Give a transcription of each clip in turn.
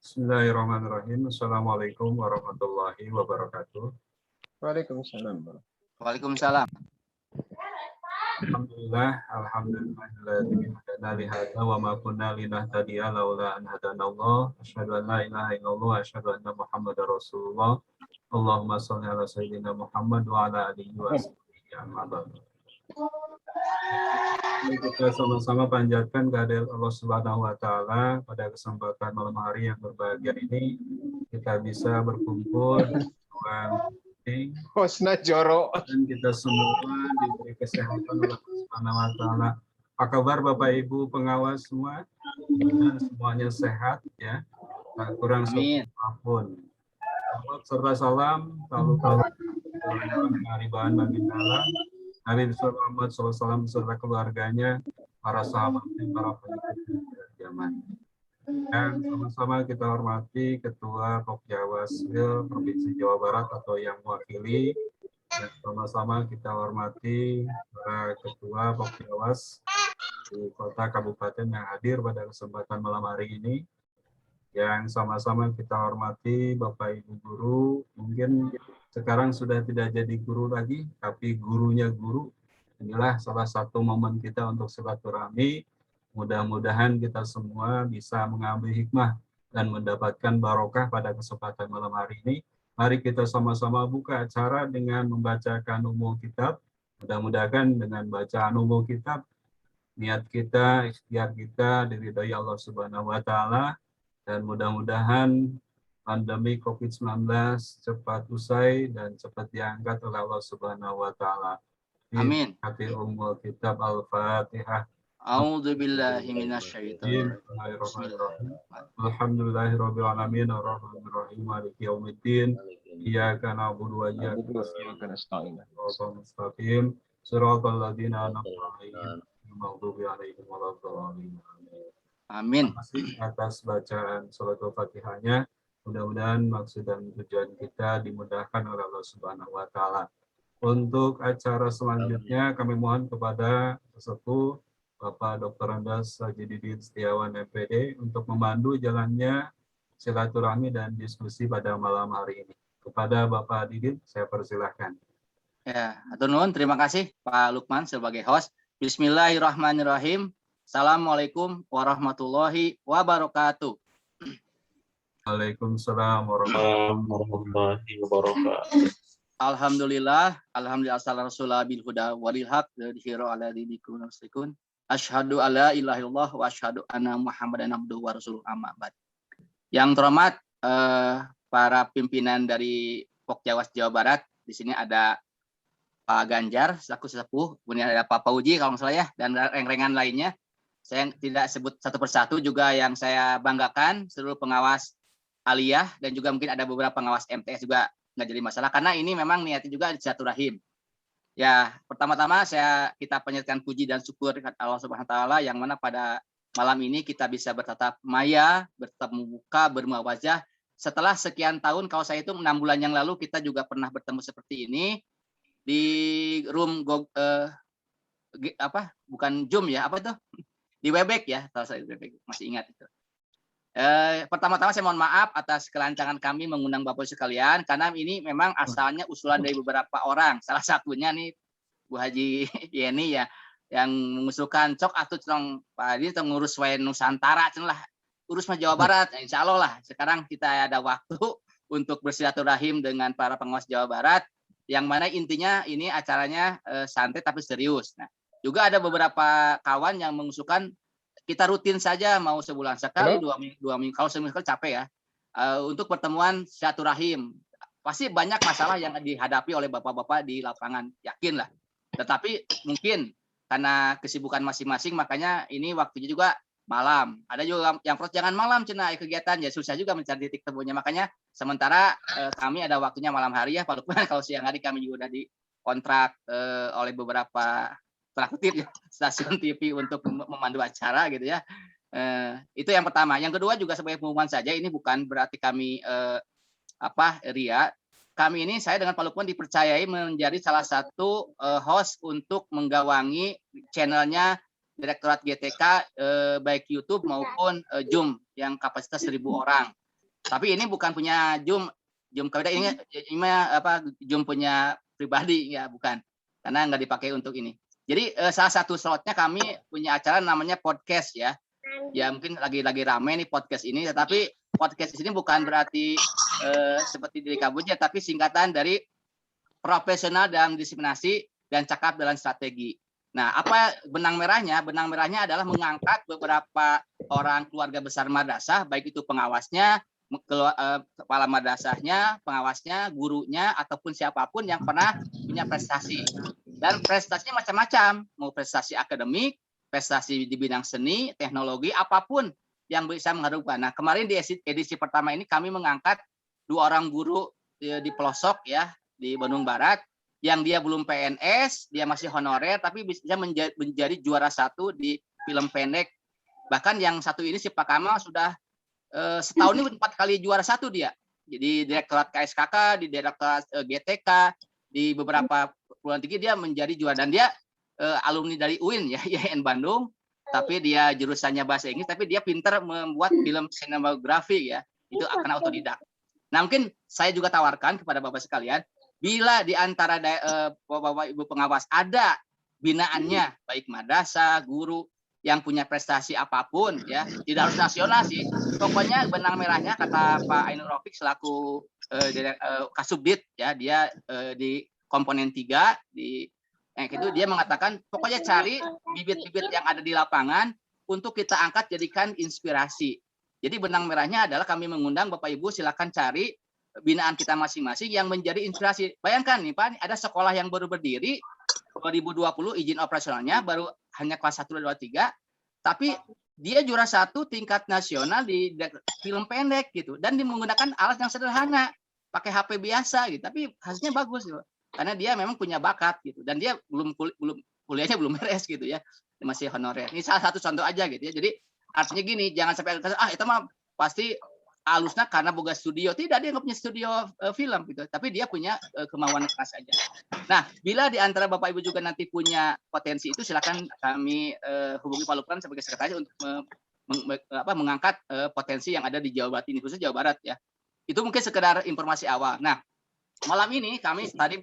Bismillahirrahmanirrahim. Assalamualaikum warahmatullahi wabarakatuh. Waalaikumsalam. Waalaikumsalam. Alhamdulillahilladzi hadana li hadza wa ma kunna linahtadiya laula an hadanallah. Asyhadu an la ilaha illallah wa asyhadu anna Muhammadar Rasulullah. Allahumma shalli ala sayyidina Muhammad wa ala alihi wa sahbihi amma ba'du. Kita sama-sama panjatkan kehadirat Allah Subhanahu wa taala pada kesempatan malam hari yang berbahagia ini kita bisa berkumpul dengan Hosna Joro. dan kita semua diberi kesehatan oleh Allah Subhanahu wa taala. Apa kabar Bapak Ibu pengawas semua? Semuanya sehat ya. Tak kurang apapun. Serta salam kalau ribuan bagi dalam Nabi Muhammad SAW beserta keluarganya, para sahabatnya, para pengikut zaman. Dan sama-sama kita hormati Ketua Pokjawasil Provinsi Jawa Barat atau yang mewakili. Dan sama-sama kita hormati para Ketua Pokjawas di kota kabupaten yang hadir pada kesempatan malam hari ini. Yang sama-sama kita hormati Bapak Ibu guru, mungkin sekarang sudah tidak jadi guru lagi, tapi gurunya guru. Inilah salah satu momen kita untuk silaturahmi. Mudah-mudahan kita semua bisa mengambil hikmah dan mendapatkan barokah pada kesempatan malam hari ini. Mari kita sama-sama buka acara dengan membacakan umul kitab. Mudah-mudahan dengan bacaan umul kitab, niat kita, ikhtiar kita diridhai Allah Subhanahu wa taala. Dan mudah-mudahan pandemi COVID-19 cepat usai dan cepat diangkat oleh Allah Subhanahu wa taala. Amin. Hati umul kitab Al-Fatihah. A'udzu billahi minasyaitonir Bismillahirrahmanirrahim. Alhamdulillahirabbil alamin arrahmanir rahim maliki yaumiddin. Iyyaka na'budu wa iyyaka nasta'in. Mustaqim. Shiratal ladzina an'amta 'alaihim ghairil maghdubi 'alaihim waladdallin. Amin. Terima kasih atas bacaan surat Al-Fatihahnya. Mudah-mudahan maksud dan tujuan kita dimudahkan oleh Allah Subhanahu wa taala. Untuk acara selanjutnya kami mohon kepada peserta Bapak Dr. Andas Haji Didin Setiawan MPD untuk memandu jalannya silaturahmi dan diskusi pada malam hari ini. Kepada Bapak Didin saya persilahkan. Ya, atur nuhun, terima kasih Pak Lukman sebagai host. Bismillahirrahmanirrahim. Assalamualaikum warahmatullahi wabarakatuh. Waalaikumsalam warahmatullahi wabarakatuh. Alhamdulillah sallallahu bil huda walil haq dzikru ala dinikum musyrikun. Asyhadu alla ilaha illallah wa asyhadu anna Muhammadan abduhu wa rasuluh amma ba'd. Yang terhormat para pimpinan dari Pokjawas Jawa Barat, di sini ada Pak Ganjar selaku sesepuh, kemudian ada Pak Pauji kalau nggak salah ya, dan reng-rengan lainnya. Saya tidak sebut satu persatu, juga yang saya banggakan seluruh pengawas aliyah dan juga mungkin ada beberapa pengawas MTS juga nggak jadi masalah karena ini memang niatnya juga silaturahim. Ya, pertama-tama kita panjatkan puji dan syukur kepada Allah Subhanahu wa taala yang mana pada malam ini kita bisa bertatap maya, bertemu muka, bermuawazah setelah sekian tahun. Kalau saya itu 6 bulan yang lalu kita juga pernah bertemu seperti ini di room bukan Zoom ya, apa itu? Di Webex ya, kalau saya Webex masih ingat itu. Pertama-tama saya mohon maaf atas kelancangan kami mengundang Bapak sekalian karena ini memang asalnya usulan dari beberapa orang. Salah satunya nih Bu Haji Yeni ya yang mengusulkan cok atau cong Pak Adi ngurus wae Nusantara lah, urus mah Jawa Barat. Insya Allah lah sekarang kita ada waktu untuk bersilaturahim dengan para pengawas Jawa Barat yang mana intinya ini acaranya santai tapi serius. Nah, juga ada beberapa kawan yang mengusulkan kita rutin saja, mau sebulan sekali, dua minggu, kalau seminggu sekali capek ya, untuk pertemuan silaturahim. Pasti banyak masalah yang dihadapi oleh bapak-bapak di lapangan, yakin lah. Tetapi mungkin karena kesibukan masing-masing, makanya ini waktunya juga malam. Ada juga yang protes jangan malam, cina kegiatan, ya susah juga mencari titik temunya. Makanya sementara kami ada waktunya malam hari ya, Pak Lukman, kalau siang hari kami juga udah dikontrak oleh beberapa traktir ya, stasiun TV untuk memandu acara gitu ya. Itu yang pertama. Yang kedua juga sebagai pengumuman saja, ini bukan berarti kami ria. Kami ini, saya dengan Pak Lukman dipercayai menjadi salah satu host untuk menggawangi channelnya Direktorat GTK baik YouTube maupun Zoom yang kapasitas 1.000 orang. Tapi ini bukan punya Zoom Kaweda, ini Zoom punya pribadi ya, bukan. Karena nggak dipakai untuk ini. Jadi salah satu slotnya kami punya acara namanya podcast ya. Ya mungkin lagi ramai nih podcast ini, tetapi podcast ini bukan berarti seperti diri kabutnya, tapi singkatan dari profesional dalam diseminasi dan cakap dalam strategi. Nah, apa benang merahnya? Benang merahnya adalah mengangkat beberapa orang keluarga besar madrasah, baik itu pengawasnya, kepala madrasahnya, pengawasnya, gurunya, ataupun siapapun yang pernah punya prestasi. Dan prestasinya macam-macam, mau prestasi akademik, prestasi di bidang seni, teknologi, apapun yang bisa mengharumkan. Nah, kemarin di edisi pertama ini kami mengangkat 2 orang guru di pelosok ya, di Bandung Barat, yang dia belum PNS, dia masih honorer, tapi bisa menjadi juara 1 di film pendek. Bahkan yang satu ini si Pak Kamal sudah setahun ini 4 kali juara 1 dia. Jadi Direktorat KSKK, di Direktorat GTK, di beberapa perguruan tinggi dia menjadi juara. Dan dia alumni dari UIN ya, IAIN Bandung, tapi dia jurusannya bahasa Inggris, tapi dia pintar membuat film sinematografi ya. Itu akan autodidak. Nah, mungkin saya juga tawarkan kepada Bapak sekalian, bila di antara Bapak Ibu pengawas ada binaannya, baik madrasah, guru yang punya prestasi apapun ya, tidak harus nasional sih. Pokoknya benang merahnya kata Pak Ainur Rafiq selaku Kasubdit ya, dia di komponen 3 di itu dia mengatakan pokoknya cari bibit-bibit yang ada di lapangan untuk kita angkat jadikan inspirasi. Jadi benang merahnya adalah kami mengundang Bapak Ibu silakan cari binaan kita masing-masing yang menjadi inspirasi. Bayangkan nih Pak, ada sekolah yang baru berdiri 2020 izin operasionalnya baru hanya kelas 1 2 3, tapi dia juara 1 tingkat nasional di film pendek gitu, dan dia menggunakan alat yang sederhana, pakai HP biasa gitu, tapi hasilnya bagus gitu. Karena dia memang punya bakat gitu, dan dia belum kuliahnya belum beres gitu ya, masih honorer. Ini salah satu contoh aja gitu ya. Jadi artinya gini, jangan sampai itu mah pasti alusnya karena boga studio. Tidak, dia nggak punya studio film gitu, tapi dia punya kemauan keras aja. Nah, bila di antara Bapak Ibu juga nanti punya potensi itu, silakan kami hubungi Pak Lukman sebagai sekretaris untuk mengangkat potensi yang ada di Jawa Barat ini, khusus Jawa Barat ya. Itu mungkin sekedar informasi awal. Nah, malam ini kami tadi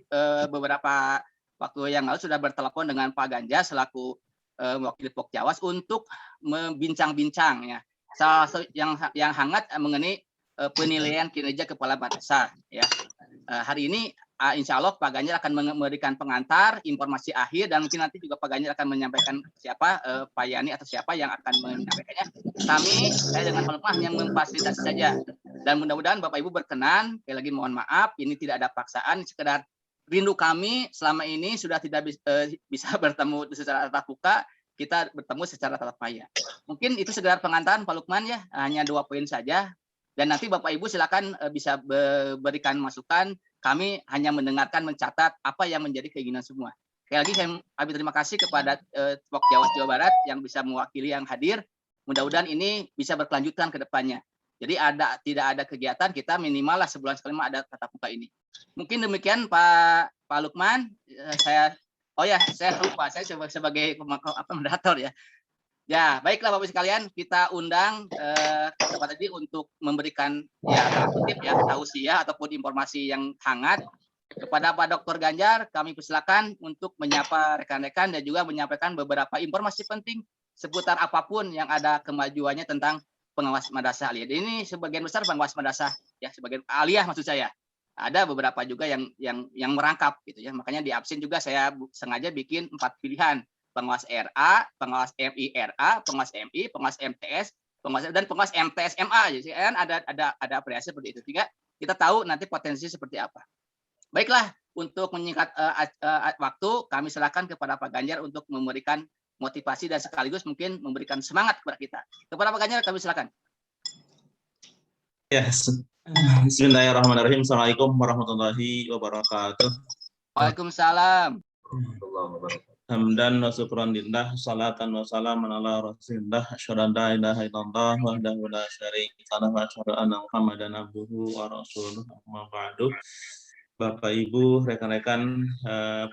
beberapa waktu yang lalu sudah bertelepon dengan Pak Ganjar selaku wakil Pokjawas untuk membincang-bincang ya, salah satu yang hangat mengenai penilaian kinerja kepala madrasah ya. Hari ini insya Allah Pak Ganjar akan memberikan pengantar informasi akhir, dan mungkin nanti juga Pak Ganjar akan menyampaikan siapa Pak Yani atau siapa yang akan menyampaikannya. Saya dengan Pak Lukman hanya memfasilitasi saja, dan mudah-mudahan Bapak Ibu berkenan. Sekali lagi mohon maaf, ini tidak ada paksaan, sekedar rindu kami selama ini sudah tidak bisa bertemu secara tatap muka, kita bertemu secara tatap maya. Mungkin itu sekedar pengantaran Pak Lukman ya, hanya 2 poin saja. Dan nanti Bapak Ibu silakan bisa berikan masukan. Kami hanya mendengarkan, mencatat apa yang menjadi keinginan semua. Sekali lagi kami terima kasih kepada Pokjawas Jawa Barat yang bisa mewakili yang hadir. Mudah-mudahan ini bisa berkelanjutan ke depannya. Jadi tidak ada kegiatan, kita minimal lah sebulan sekali ada tatap muka ini. Mungkin demikian Pak Lukman. Saya lupa, saya sebagai moderator ya. Ya, baiklah Bapak sekalian, kita undang kepada tadi untuk memberikan tausiah ataupun informasi yang hangat kepada Pak Dr. Ganjar. Kami persilakan untuk menyapa rekan-rekan dan juga menyampaikan beberapa informasi penting seputar apapun yang ada kemajuannya tentang pengawas madrasah aliyah. Ini sebagian besar pengawas madrasah ya, sebagian aliyah maksud saya. Ada beberapa juga yang merangkap gitu ya. Makanya di absen juga saya sengaja bikin 4 pilihan. Pengawas RA, pengawas MIRA, pengawas MI, pengawas MTS, dan pengawas MTS MA. Jadi kan ada variasi seperti itu. Sehingga kita tahu nanti potensi seperti apa. Baiklah, untuk menyingkat waktu, kami silakan kepada Pak Ganjar untuk memberikan motivasi dan sekaligus mungkin memberikan semangat kepada kita. Kepada Pak Ganjar kami silakan. Yes. Bismillahirrahmanirrahim. Assalamualaikum warahmatullahi wabarakatuh. Waalaikumsalam. Hamdan wa syukran lillah, salatan wa salaman ala rasulillah, asyhadu an la ilaha illallah wahdahu la syarika lahu wa asyhadu anna Muhammadan abduhu wa rasuluh. Amma ba'du. Bapak Ibu, rekan-rekan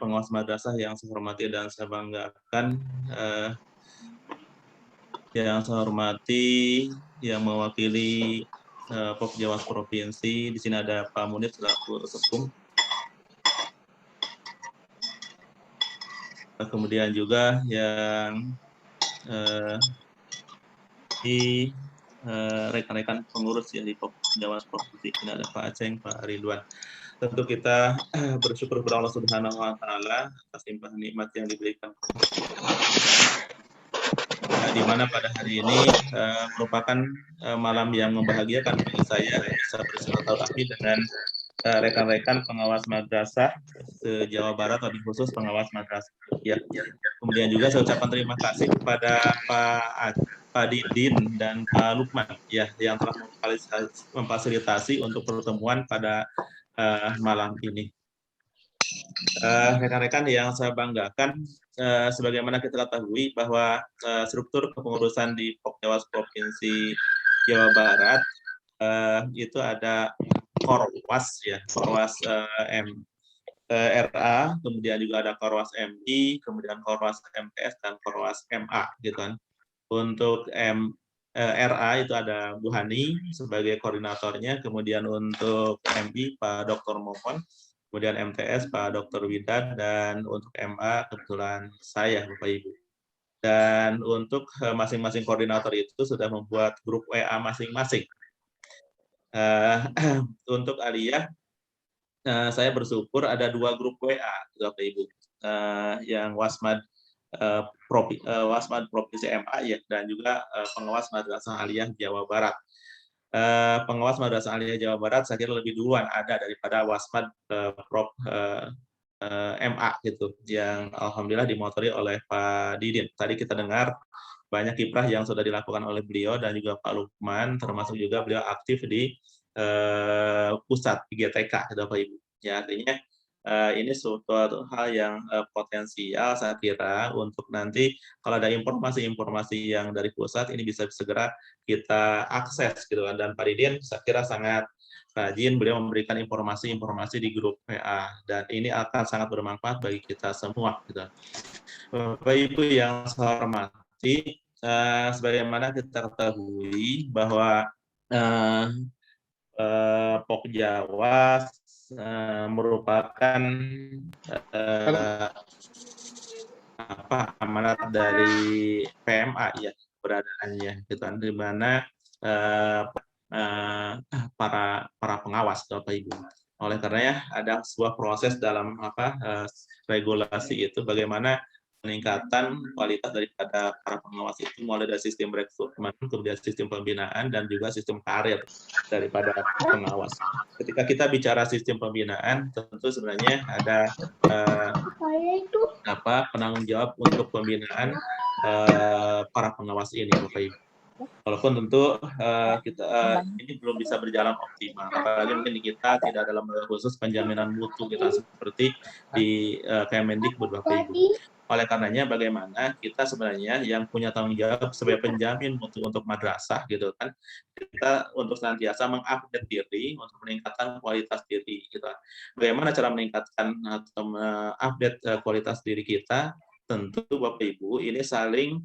pengawas madrasah yang saya hormati dan saya banggakan, yang saya hormati yang mewakili Pokjawas Provinsi. Di sini ada Pak Munir selaku Sekum. Kemudian juga yang di rekan-rekan pengurus ya di Pokjawas Provinsi. Ini ada Pak Aceng, Pak Ridwan. Tentu kita bersyukur kepada Allah Subhanahu wa taala atas limpahan nikmat yang diberikan. Di mana pada hari ini merupakan malam yang membahagiakan bagi saya bisa bersilaturahmi dengan rekan-rekan pengawas madrasah se-Jawa Barat, lebih khusus pengawas madrasah. Ya. Kemudian juga saya ucapkan terima kasih kepada Pak Didin dan Pak Lukman ya yang telah memfasilitasi untuk pertemuan pada malam ini. Rekan-rekan yang saya banggakan, sebagaimana kita ketahui bahwa struktur kepengurusan di Pokjawas Provinsi Jawa Barat itu ada Korwas ya, Korwas RA, kemudian juga ada Korwas MI, kemudian Korwas MTS dan Korwas MA gitu kan. Untuk RA itu ada Bu Hani sebagai koordinatornya, kemudian untuk MI Pak Dr. Momon, kemudian MTS Pak Dr. Widan, dan untuk MA kebetulan saya Bapak Ibu. Dan untuk masing-masing koordinator itu sudah membuat grup WA masing-masing. Untuk Aliyah, saya bersyukur ada 2 grup WA Bapak Ibu, yang Wasmad Provinsi MA ya, dan juga pengawas Madrasah Aliyah Jawa Barat. Pengawas Madrasah Aliyah Jawa Barat saya kira lebih duluan ada daripada Wasmad MA gitu, yang alhamdulillah dimotori oleh Pak Didin. Tadi kita dengar banyak kiprah yang sudah dilakukan oleh beliau dan juga Pak Lukman, termasuk juga beliau aktif di pusat GTK, Bapak Ibu. Ya, artinya ini suatu hal yang potensial saya kira untuk nanti kalau ada informasi-informasi yang dari pusat ini bisa segera kita akses gitu kan. Dan Pak Didin saya kira sangat rajin beliau memberikan informasi-informasi di grup WA dan ini akan sangat bermanfaat bagi kita semua gitu. Bapak Ibu yang saya hormati, sebagaimana kita ketahui bahwa Pokjawas merupakan amanat dari PMA ya keberadaannya gitu kan, di mana para pengawas Bapak Ibu. Oleh karenanya ada sebuah proses dalam regulasi itu bagaimana peningkatan kualitas daripada para pengawas itu mulai dari sistem rekrutmen, kemudian sistem pembinaan dan juga sistem karir daripada pengawas. Ketika kita bicara sistem pembinaan, tentu sebenarnya ada penanggung jawab untuk pembinaan para pengawas ini, Bapak Ibu. Walaupun tentu ini belum bisa berjalan optimal, apalagi mungkin di kita tidak dalam khusus penjaminan mutu kita seperti di Kemendikbud, Bapak Ibu. Oleh karenanya bagaimana kita sebenarnya yang punya tanggung jawab sebagai penjamin mutu untuk madrasah gitu kan, kita untuk senantiasa mengupdate diri untuk meningkatkan kualitas diri gitu. Bagaimana cara meningkatkan atau mengupdate kualitas diri kita? Tentu Bapak Ibu ini saling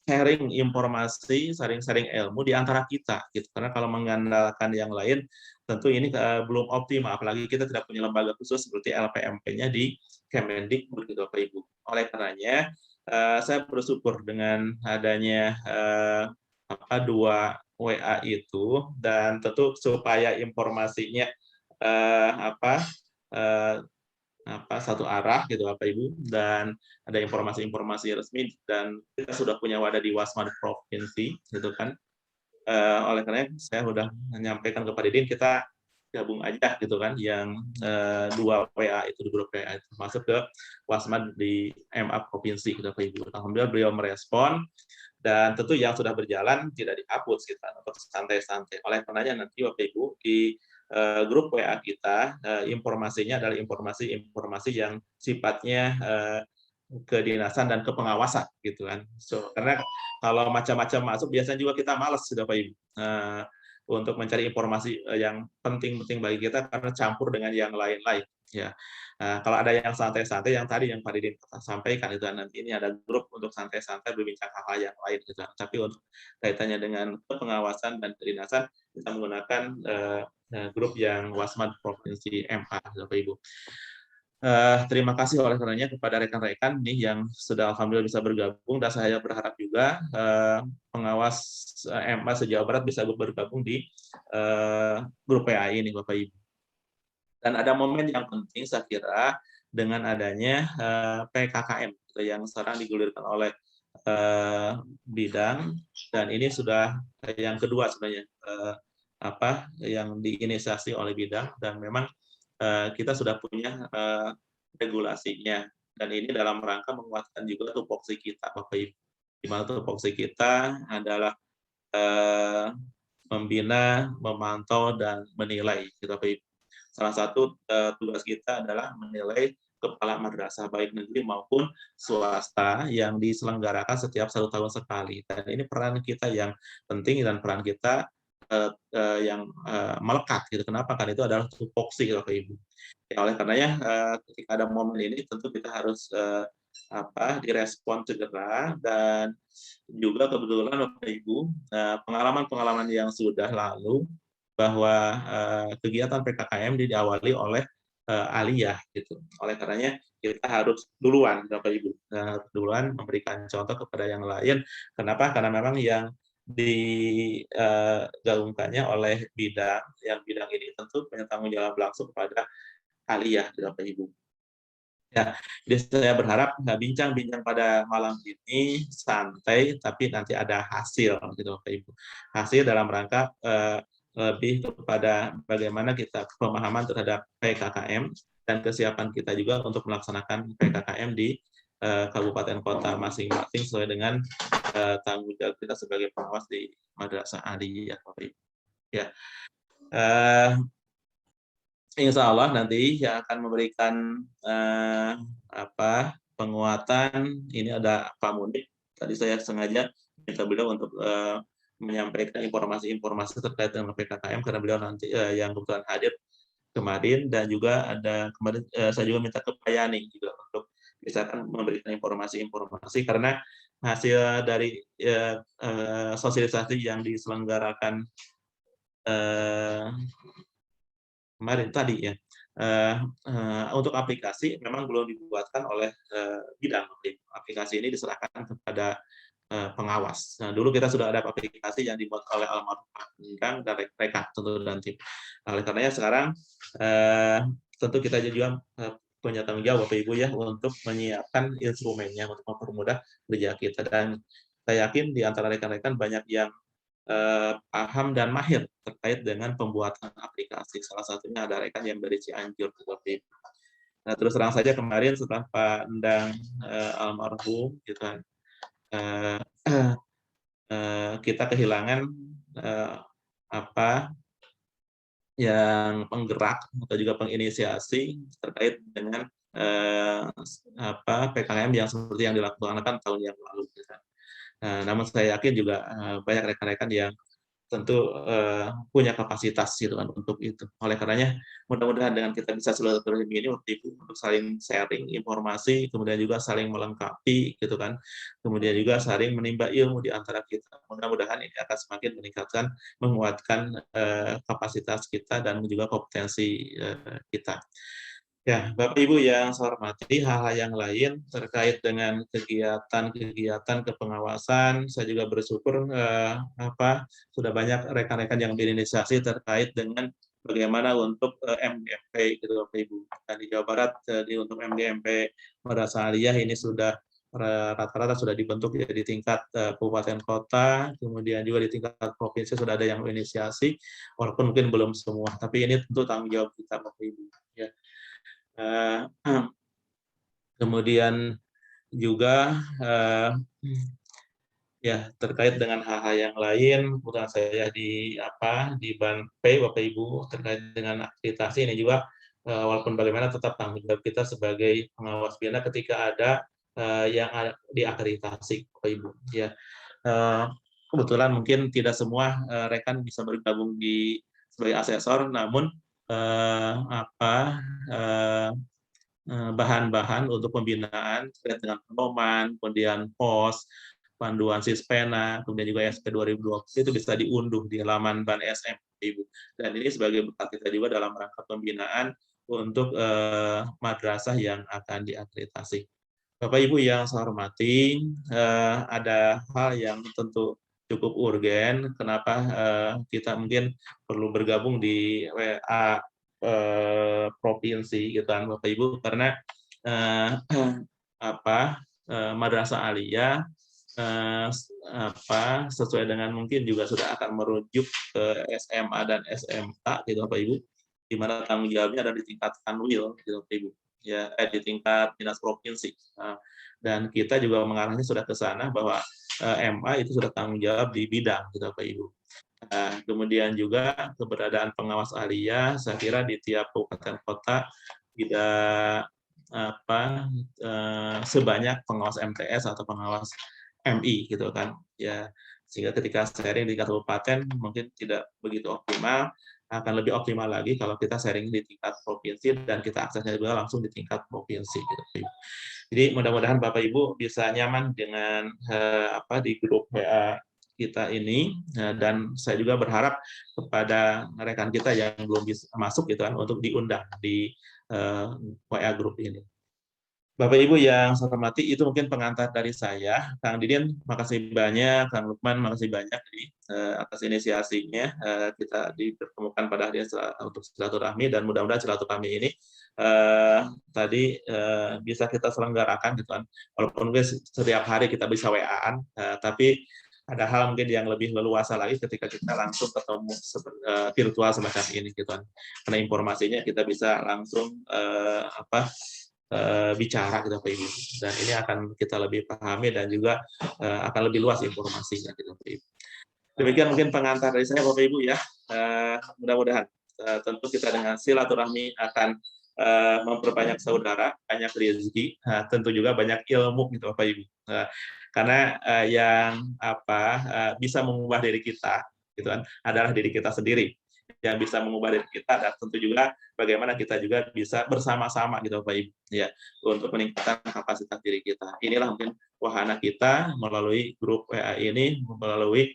sharing informasi, sharing ilmu di antara kita gitu. Karena kalau mengandalkan yang lain tentu ini belum optimal, apalagi kita tidak punya lembaga khusus seperti LPMP-nya di Kemendikbud gitu Bapak Ibu. Oleh karenanya saya bersyukur dengan adanya 2 WA itu, dan tentu supaya informasinya satu arah gitu Bapak Ibu, dan ada informasi-informasi resmi, dan kita sudah punya wadah di Wasmad Provinsi gitu kan. Oleh karena saya sudah menyampaikan kepada Didin kita gabung aja gitu kan, yang 2 WA itu, di grup WA itu masuk ke Wasmad di MA Provinsi gitu Bapak Ibu. Alhamdulillah beliau merespon, dan tentu yang sudah berjalan tidak dihapus kita untuk santai-santai. Oleh karenanya nanti Bapak Ibu di grup WA kita informasinya adalah informasi-informasi yang sifatnya kedinasan dan kepengawasan gitu kan. Karena kalau macam-macam masuk biasanya juga kita malas sudah Bapak Ibu. untuk mencari informasi yang penting-penting bagi kita karena campur dengan yang lain-lain ya. Kalau ada yang santai-santai yang tadi yang Pak Didin sampaikan itu nanti ini ada grup untuk santai-santai berbincang hal-hal yang lain gitu. Tapi untuk kaitannya dengan pengawasan dan kedinasan kita menggunakan grup yang Wasmad Provinsi MA Bapak Ibu. Terima kasih oleh karenanya kepada rekan-rekan nih yang sudah alhamdulillah bisa bergabung dan saya berharap juga pengawas MA se-Jawa Barat bisa bergabung di grup PAI ini Bapak Ibu. Dan ada momen yang penting saya kira dengan adanya PKKM yang sekarang digulirkan oleh bidang dan ini sudah yang kedua sebenarnya yang diinisiasi oleh bidang dan memang kita sudah punya regulasinya dan ini dalam rangka menguatkan juga tupoksi kita Bapak Ibu. Di mana tupoksi kita adalah membina, memantau dan menilai Bapak Ibu. Salah satu tugas kita adalah menilai kepala madrasah baik negeri maupun swasta yang diselenggarakan setiap 1 tahun sekali. Dan ini peran kita yang penting dan peran kita yang melekat gitu. Kenapa? Karena itu adalah tupoksi Bapak Ibu. Ya, oleh karenanya ketika ada momen ini tentu kita harus direspon segera dan juga kebetulan Bapak Ibu pengalaman-pengalaman yang sudah lalu bahwa kegiatan PKKM diawali oleh aliyah gitu. Oleh karenanya kita harus duluan Bapak Ibu duluan memberikan contoh kepada yang lain. Kenapa? Karena memang yang digaungkannya oleh bidang ini tentu punya tanggung jawab langsung kepada aliyah Bapak Ibu. Ya, jadi saya berharap bincang-bincang pada malam ini santai tapi nanti ada hasil gitu Bapak Ibu. Hasil dalam rangka lebih kepada bagaimana kita pemahaman terhadap PKKM dan kesiapan kita juga untuk melaksanakan PKKM di kabupaten kota masing-masing sesuai dengan tanggung jawab kita sebagai pengawas di Madrasah Aliyah Bapak Ibu. Ya. Insya Allah nanti yang akan memberikan penguatan ini ada Pak Munib. Tadi saya sengaja minta beliau untuk menyampaikan informasi-informasi terkait dengan PKKM karena beliau nanti yang kebetulan hadir kemarin dan juga ada kemarin saya juga minta ke Pak Yani juga untuk misalkan memberikan informasi-informasi karena hasil dari sosialisasi yang diselenggarakan kemarin tadi ya untuk aplikasi memang belum dibuatkan oleh bidang. Aplikasi ini diserahkan kepada pengawas. Nah, dulu kita sudah ada aplikasi yang dibuat oleh almarhum dan rekan tentu dan tim. Oleh karenanya sekarang tentu kita juga punya tanggung jawab Bapak Ibu ya untuk menyiapkan instrumennya untuk mempermudah kerja kita dan saya yakin di antara rekan-rekan banyak yang paham dan mahir terkait dengan pembuatan aplikasi. Salah satunya ada rekan yang dari Cianjur Bapak Ibu. Nah, terus terang saja kemarin setelah Pak Endang almarhum gitu kan kita kehilangan yang penggerak atau juga penginisiasi terkait dengan PKKM yang seperti yang dilaksanakan tahun yang lalu. Namun saya yakin juga banyak rekan-rekan yang tentu punya kapasitas gitu kan untuk itu. Oleh karenanya mudah-mudahan dengan kita bisa silaturahmi ini untuk saling sharing informasi, kemudian juga saling melengkapi gitu kan. Kemudian juga saling menimba ilmu di antara kita. Mudah-mudahan ini akan semakin meningkatkan, menguatkan kapasitas kita dan juga kompetensi kita. Ya, Bapak Ibu yang saya hormati, hal-hal yang lain terkait dengan kegiatan kepengawasan, saya juga bersyukur sudah banyak rekan-rekan yang berinisiasi terkait dengan bagaimana untuk MDMP gitu Bapak Ibu. Dan di Jawa Barat untuk MDMP Madrasah Aliyah ini sudah rata-rata sudah dibentuk ya di tingkat kabupaten kota, kemudian juga di tingkat provinsi sudah ada yang inisiasi, walaupun mungkin belum semua, tapi ini tentu tanggung jawab kita Bapak Ibu. Ya. Kemudian juga ya terkait dengan hal-hal yang lain, kemudian saya di Banpay Bapak Ibu terkait dengan akreditasi ini juga walaupun bagaimana tetap tanggung jawab kita sebagai pengawas bina ketika ada yang diakreditasi Bapak Ibu ya. kebetulan mungkin tidak semua rekan bisa bergabung sebagai asesor, namun bahan-bahan untuk pembinaan terkait dengan pedoman, kemudian pos, panduan Sispena, kemudian juga SP 2020 itu bisa diunduh di halaman Ban SM, Ibu. Dan ini sebagai bekal kita juga dalam rangka pembinaan untuk madrasah yang akan diakreditasi. Bapak Ibu yang saya hormati, ada hal yang tentu cukup urgen. Kenapa kita mungkin perlu bergabung di WA provinsi, gitu kan, Bapak Ibu? Karena Madrasah Aliyah sesuai dengan mungkin juga sudah akan merujuk ke SMA dan SMK, gitu Bapak Ibu, di mana tanggung jawabnya ada di tingkat kanwil, gitu Bapak Ibu. Ya, di tingkat dinas provinsi. Dan kita juga mengarahnya sudah ke sana bahwa MA itu sudah tanggung jawab di bidang, gitu Bapak Ibu. Kemudian juga keberadaan pengawas aliyah, saya kira di tiap kabupaten kota tidak sebanyak pengawas MTS atau pengawas MI, gitu kan. Ya, sehingga ketika sharing di kabupaten mungkin tidak begitu optimal. Akan lebih optimal lagi kalau kita sharing di tingkat provinsi dan kita aksesnya juga langsung di tingkat provinsi, gitu. Jadi mudah-mudahan Bapak Ibu bisa nyaman dengan di grup WA kita ini, dan saya juga berharap kepada rekan kita yang belum bisa masuk, gitu kan, untuk diundang di WA grup ini. Bapak Ibu yang saya hormati, itu mungkin pengantar dari saya. Kang Didin, makasih banyak. Kang Lukman, makasih banyak atas inisiasinya. Kita dipertemukan pada hari untuk silaturahmi, dan mudah-mudahan silaturahmi ini tadi bisa kita selenggarakan, gitu kan. Walaupun mungkin setiap hari kita bisa WA-an, tapi ada hal mungkin yang lebih leluasa lagi ketika kita langsung ketemu virtual semacam ini, gitu kan. Karena informasinya kita bisa langsung bicara, gitu Bapak Ibu, dan ini akan kita lebih pahami dan juga akan lebih luas informasinya, gitu Bapak Ibu. Demikian mungkin pengantar dari saya Bapak Ibu ya. Mudah-mudahan tentu kita dengan silaturahmi akan memperbanyak saudara, banyak rezeki, tentu juga banyak ilmu, gitu Bapak Ibu. Karena yang bisa mengubah diri kita, gitu kan, adalah diri kita sendiri. Yang bisa mengubah diri kita, dan tentu juga bagaimana kita juga bisa bersama-sama, gitu Bapak Ibu, ya, untuk meningkatkan kapasitas diri kita. Inilah mungkin wahana kita melalui grup WA ini, melalui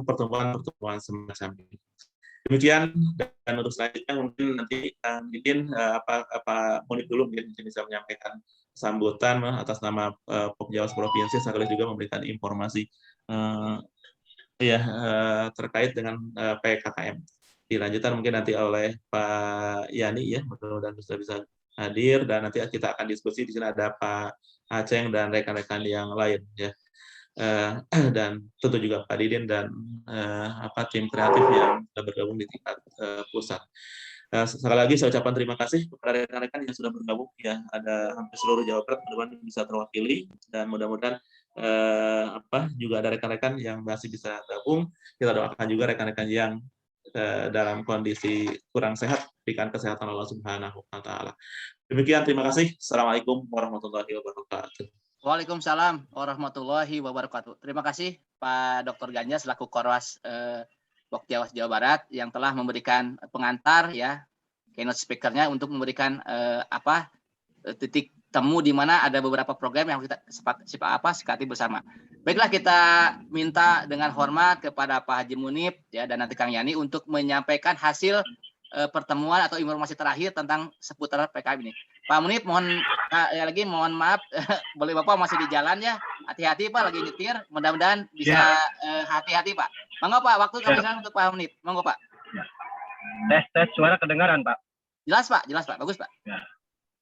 pertemuan-pertemuan semacam ini. Demikian, dan untuk selanjutnya mungkin nanti mungkin Munib dulu mungkin bisa menyampaikan sambutan atas nama Pokjawas Provinsi, sekaligus juga memberikan informasi terkait dengan PKKM. Dilanjutkan mungkin nanti oleh Pak Yani, ya, mudah-mudahan bisa hadir, dan nanti kita akan diskusi. Di sini ada Pak Aceng dan rekan-rekan yang lain, ya. Dan tentu juga Pak Didin dan tim kreatif yang sudah bergabung di tingkat pusat. Sekali lagi saya ucapkan terima kasih kepada rekan-rekan yang sudah bergabung, ya, ada hampir seluruh Jawa Barat, mudah-mudahan bisa terwakili, dan mudah-mudahan juga ada rekan-rekan yang masih bisa gabung. Kita doakan juga rekan-rekan yang dalam kondisi kurang sehat, berikan kesehatan Allah Subhanahu wa Ta'ala. Demikian, terima kasih. Assalamualaikum warahmatullahi wabarakatuh. Waalaikumsalam warahmatullahi wabarakatuh. Terima kasih Pak Dr. Ganja selaku Korwas Pokjawas Jawa Barat yang telah memberikan pengantar, ya, keynote speaker-nya untuk memberikan titik temu di mana ada beberapa program yang kita sepakati bersama. Baiklah, kita minta dengan hormat kepada Pak Haji Munib, ya, dan nanti Kang Yani untuk menyampaikan hasil pertemuan atau informasi terakhir tentang seputar PKKM ini. Pak Munib, mohon maaf, boleh Bapak masih di jalan, ya. Hati-hati Pak, lagi nyetir. Mudah-mudahan bisa hati-hati Pak. Monggo Pak, waktu kami silakan untuk Pak Munib. Monggo Pak. Tes suara kedengaran Pak. Jelas Pak, bagus Pak. Ya.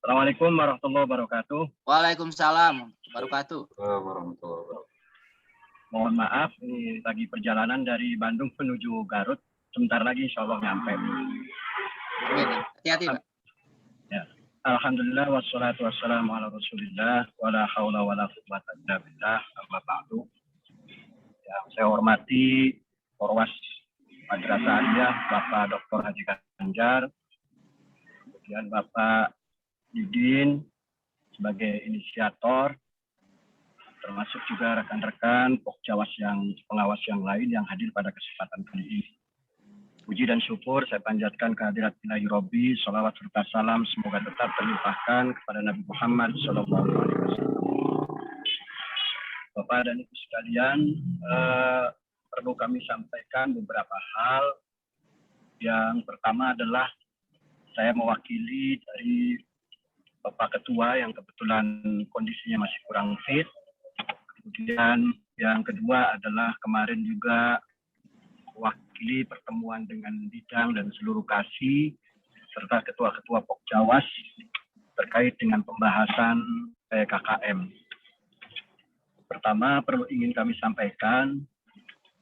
Assalamualaikum warahmatullahi wabarakatuh. Waalaikumsalam warahmatullahi wabarakatuh. Mohon maaf, ini lagi perjalanan dari Bandung menuju Garut. Sebentar lagi insya Allah nyampe. Hati-hati Pak. Ya. Alhamdulillah wassalatu wassalamu ala Rasulillah wala haula wala quwwata illa billah, amma ba'du. Yang saya hormati Korwas Madrasah Aliyah Bapak Dr. Haji Ganjar, kemudian Bapak Didin sebagai inisiator, termasuk juga rekan-rekan Pokjawas yang pengawas yang lain yang hadir pada kesempatan kali ini. Puji dan syukur saya panjatkan kehadirat Ilahi Robbi, salawat serta salam semoga tetap terlimpahkan kepada Nabi Muhammad SAW. Bapak dan Ibu sekalian, perlu kami sampaikan beberapa hal. Yang pertama adalah saya mewakili dari Bapak Ketua yang kebetulan kondisinya masih kurang fit. Kemudian yang kedua adalah kemarin juga mewakili pertemuan dengan bidang dan seluruh kasih serta ketua-ketua Pokjawas terkait dengan pembahasan PKKM. Pertama, perlu ingin kami sampaikan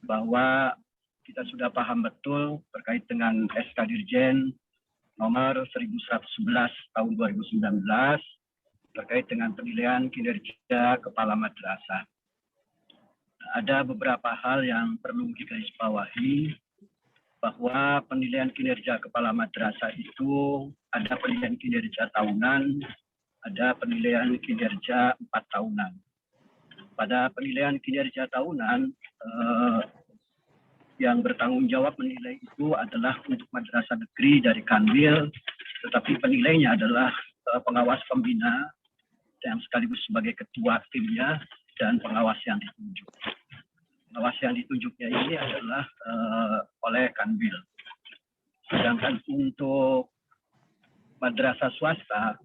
bahwa kita sudah paham betul terkait dengan SK Dirjen nomor 1111 tahun 2019 terkait dengan penilaian kinerja kepala madrasah. Ada beberapa hal yang perlu digarisbawahi bahwa penilaian kinerja kepala madrasah itu ada penilaian kinerja tahunan, ada penilaian kinerja 4 tahunan. Pada penilaian kinerja tahunan, yang bertanggung jawab menilai itu adalah untuk madrasah negeri dari Kanwil, tetapi penilainya adalah pengawas pembina yang sekaligus sebagai ketua timnya dan pengawas yang ditunjuk. Pengawas yang ditunjuknya ini adalah oleh Kanwil. Sedangkan untuk madrasah swasta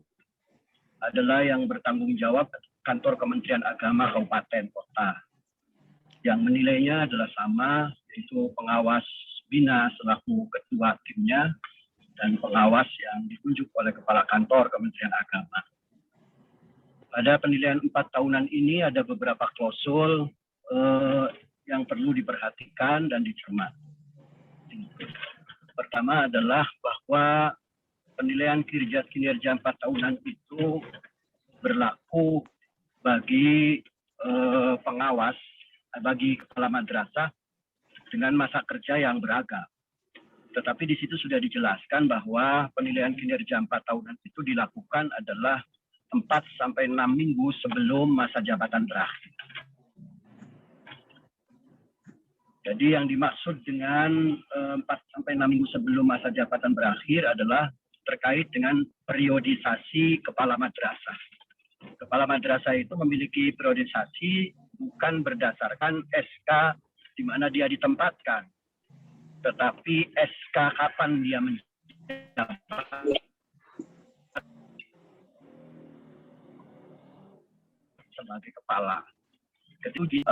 adalah yang bertanggung jawab kantor Kementerian Agama Kabupaten Kota. Yang menilainya adalah sama, yaitu pengawas bina selaku ketua timnya dan pengawas yang ditunjuk oleh Kepala Kantor Kementerian Agama. Pada penilaian 4 tahunan ini ada beberapa klausul yang perlu diperhatikan dan dicermati. Pertama adalah bahwa penilaian kinerja 4 tahunan itu berlaku bagi pengawas, bagi kepala madrasah dengan masa kerja yang beragam. Tetapi di situ sudah dijelaskan bahwa penilaian kinerja 4 tahunan itu dilakukan adalah 4-6 minggu sebelum masa jabatan berakhir. Jadi yang dimaksud dengan 4-6 minggu sebelum masa jabatan berakhir adalah terkait dengan periodisasi kepala madrasah. Kepala madrasah itu memiliki periodisasi bukan berdasarkan SK di mana dia ditempatkan, tetapi SK kapan dia menjabat sebagai kepala. Kemudian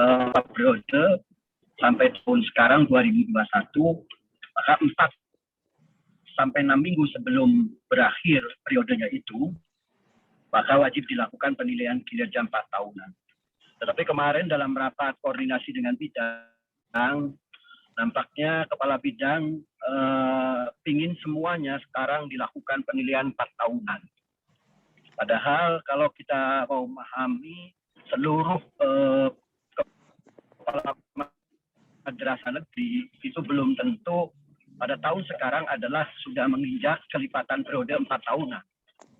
periode sampai tahun sekarang 2021, maka 4-6 minggu sebelum berakhir periodenya itu, maka wajib dilakukan penilaian kinerja 4 tahunan. Tetapi kemarin dalam rapat koordinasi dengan bidang, nampaknya kepala bidang ingin semuanya sekarang dilakukan penilaian 4 tahunan. Padahal kalau kita mau memahami seluruh kepala madrasah negeri itu belum tentu pada tahun sekarang adalah sudah menginjak kelipatan periode 4 tahunan.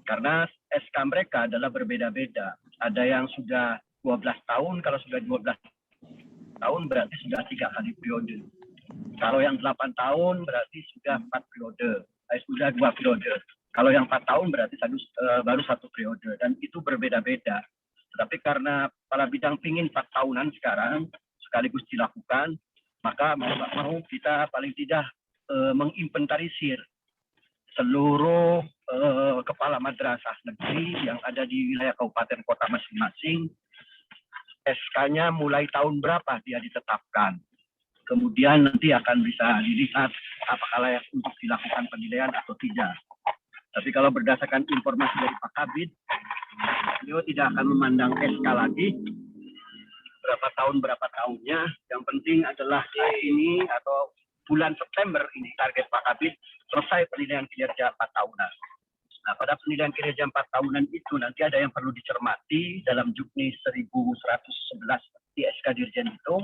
Karena SK mereka adalah berbeda-beda. Ada yang sudah 12 tahun, kalau sudah 12 tahun berarti sudah 3 kali periode. Kalau yang 8 tahun berarti sudah 4 periode, sudah 2 periode. Kalau yang 4 tahun berarti baru 1 periode, dan itu berbeda-beda. Tetapi karena kepala bidang pingin 4 tahunan sekarang sekaligus dilakukan, maka mau kita paling tidak menginventarisir seluruh kepala madrasah negeri yang ada di wilayah kabupaten kota masing-masing, SK-nya mulai tahun berapa dia ditetapkan. Kemudian nanti akan bisa dilihat apakah layak untuk dilakukan penilaian atau tidak. Tapi kalau berdasarkan informasi dari Pak Kabid, beliau tidak akan memandang SK lagi, berapa tahunnya. Yang penting adalah ini atau bulan September ini target Pak Kabid selesai penilaian kinerja 4 tahunan. Nah, pada penilaian kinerja 4 tahunan itu nanti ada yang perlu dicermati dalam Juknis 1111 di SK Dirjen itu.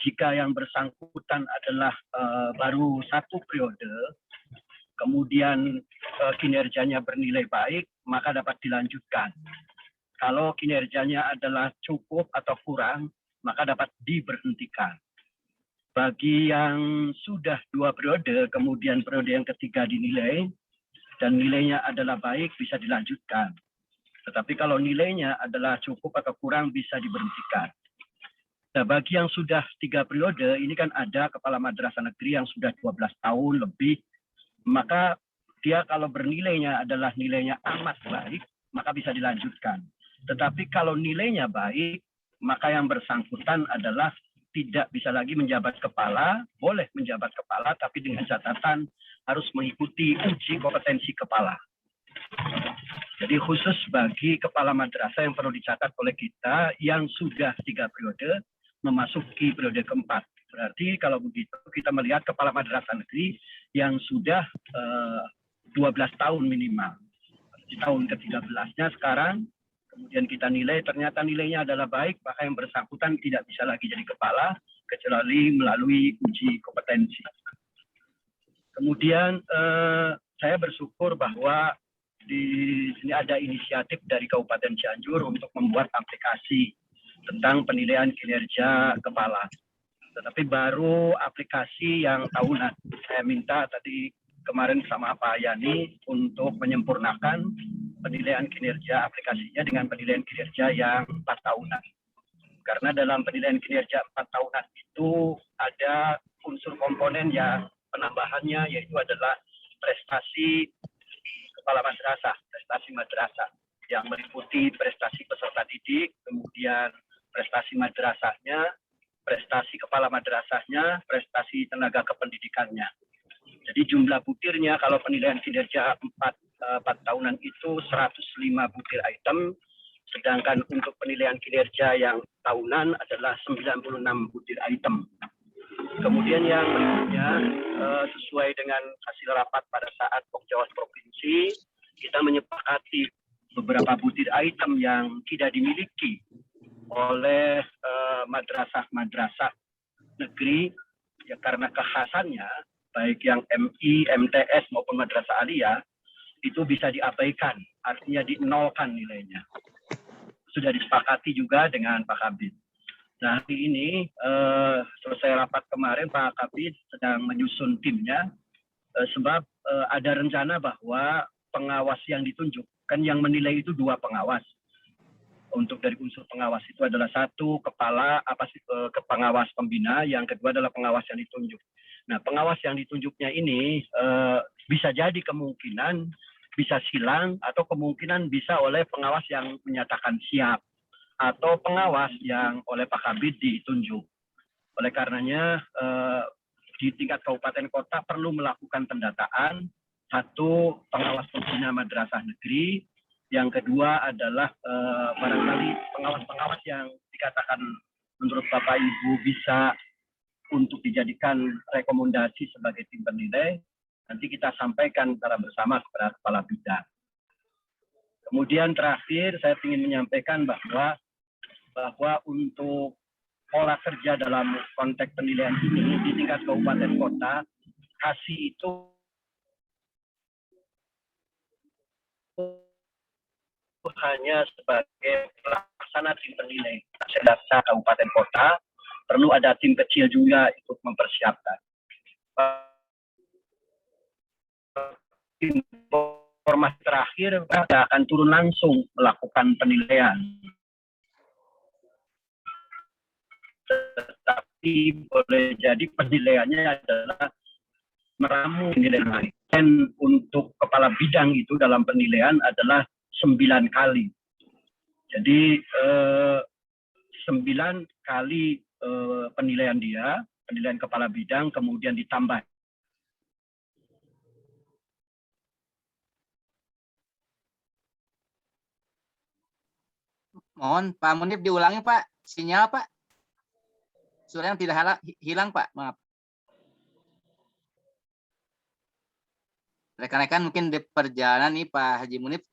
Jika yang bersangkutan adalah baru 1 periode, kemudian kinerjanya bernilai baik, maka dapat dilanjutkan. Kalau kinerjanya adalah cukup atau kurang, maka dapat diberhentikan. Bagi yang sudah 2 periode, kemudian periode yang ketiga dinilai, dan nilainya adalah baik, bisa dilanjutkan. Tetapi kalau nilainya adalah cukup atau kurang, bisa diberhentikan. Nah, bagi yang sudah 3 periode, ini kan ada kepala madrasah negeri yang sudah 12 tahun lebih, maka dia kalau bernilainya adalah nilainya amat baik, maka bisa dilanjutkan. Tetapi kalau nilainya baik, maka yang bersangkutan adalah tidak bisa lagi menjabat kepala, boleh menjabat kepala, tapi dengan catatan harus mengikuti uji kompetensi kepala. Jadi khusus bagi kepala madrasah yang perlu dicatat oleh kita yang sudah 3 periode memasuki periode keempat. Berarti kalau begitu kita melihat kepala madrasah negeri yang sudah 12 tahun minimal. Di tahun ke-13-nya sekarang, kemudian kita nilai, ternyata nilainya adalah baik, maka yang bersangkutan tidak bisa lagi jadi kepala, kecuali melalui uji kompetensi. Kemudian saya bersyukur bahwa di sini ada inisiatif dari Kabupaten Cianjur untuk membuat aplikasi tentang penilaian kinerja kepala. Tetapi baru aplikasi yang tahunan. Saya minta tadi kemarin sama Pak Yani untuk menyempurnakan penilaian kinerja aplikasinya dengan penilaian kinerja yang 4 tahunan. Karena dalam penilaian kinerja 4 tahunan itu ada unsur komponen yang penambahannya yaitu adalah prestasi kepala madrasah, prestasi madrasah yang meliputi prestasi peserta didik, kemudian prestasi madrasahnya, prestasi kepala madrasahnya, prestasi tenaga kependidikannya. Jadi jumlah butirnya kalau penilaian kinerja 4 tahunan itu 105 butir item, sedangkan untuk penilaian kinerja yang tahunan adalah 96 butir item. Kemudian yang berikutnya, sesuai dengan hasil rapat pada saat Pokjawas Provinsi, kita menyepakati beberapa butir item yang tidak dimiliki oleh madrasah-madrasah negeri, ya karena kekhasannya, baik yang MI, MTS maupun madrasah aliyah, itu bisa diabaikan, artinya dinolkan nilainya. Sudah disepakati juga dengan Pak Kabid. Nah, hari ini selesai rapat kemarin, Pak Kabid sedang menyusun timnya, sebab ada rencana bahwa pengawas yang ditunjuk, kan yang menilai itu 2 pengawas. Untuk dari unsur pengawas itu adalah 1 kepala pengawas pembina, yang kedua adalah pengawas yang ditunjuk. Nah, pengawas yang ditunjuknya ini bisa jadi kemungkinan bisa silang atau kemungkinan bisa oleh pengawas yang menyatakan siap atau pengawas yang oleh Pak Kabid ditunjuk. Oleh karenanya di tingkat kabupaten kota perlu melakukan pendataan, 1 pengawas pembina madrasah negeri, yang kedua adalah barangkali pengawas-pengawas yang dikatakan menurut Bapak Ibu bisa untuk dijadikan rekomendasi sebagai tim penilai, nanti kita sampaikan secara bersama kepada kepala bidang. Kemudian terakhir saya ingin menyampaikan bahwa untuk pola kerja dalam konteks penilaian ini di tingkat kabupaten kota, KASI itu hanya sebagai pelaksana tim penilai. Sedangkan kabupaten kota perlu ada tim kecil juga untuk mempersiapkan. Informasi terakhir, kita akan turun langsung melakukan penilaian. Tetapi boleh jadi penilaiannya adalah meramu penilaian lain. Dan untuk kepala bidang itu dalam penilaian adalah 9 kali. Jadi 9 kali penilaian dia, penilaian kepala bidang, kemudian ditambah. Mohon Pak Munib diulangi Pak, sinyal Pak. Suaranya tidak hilang Pak, maaf. Rekan-rekan mungkin di perjalanan nih Pak Haji Munib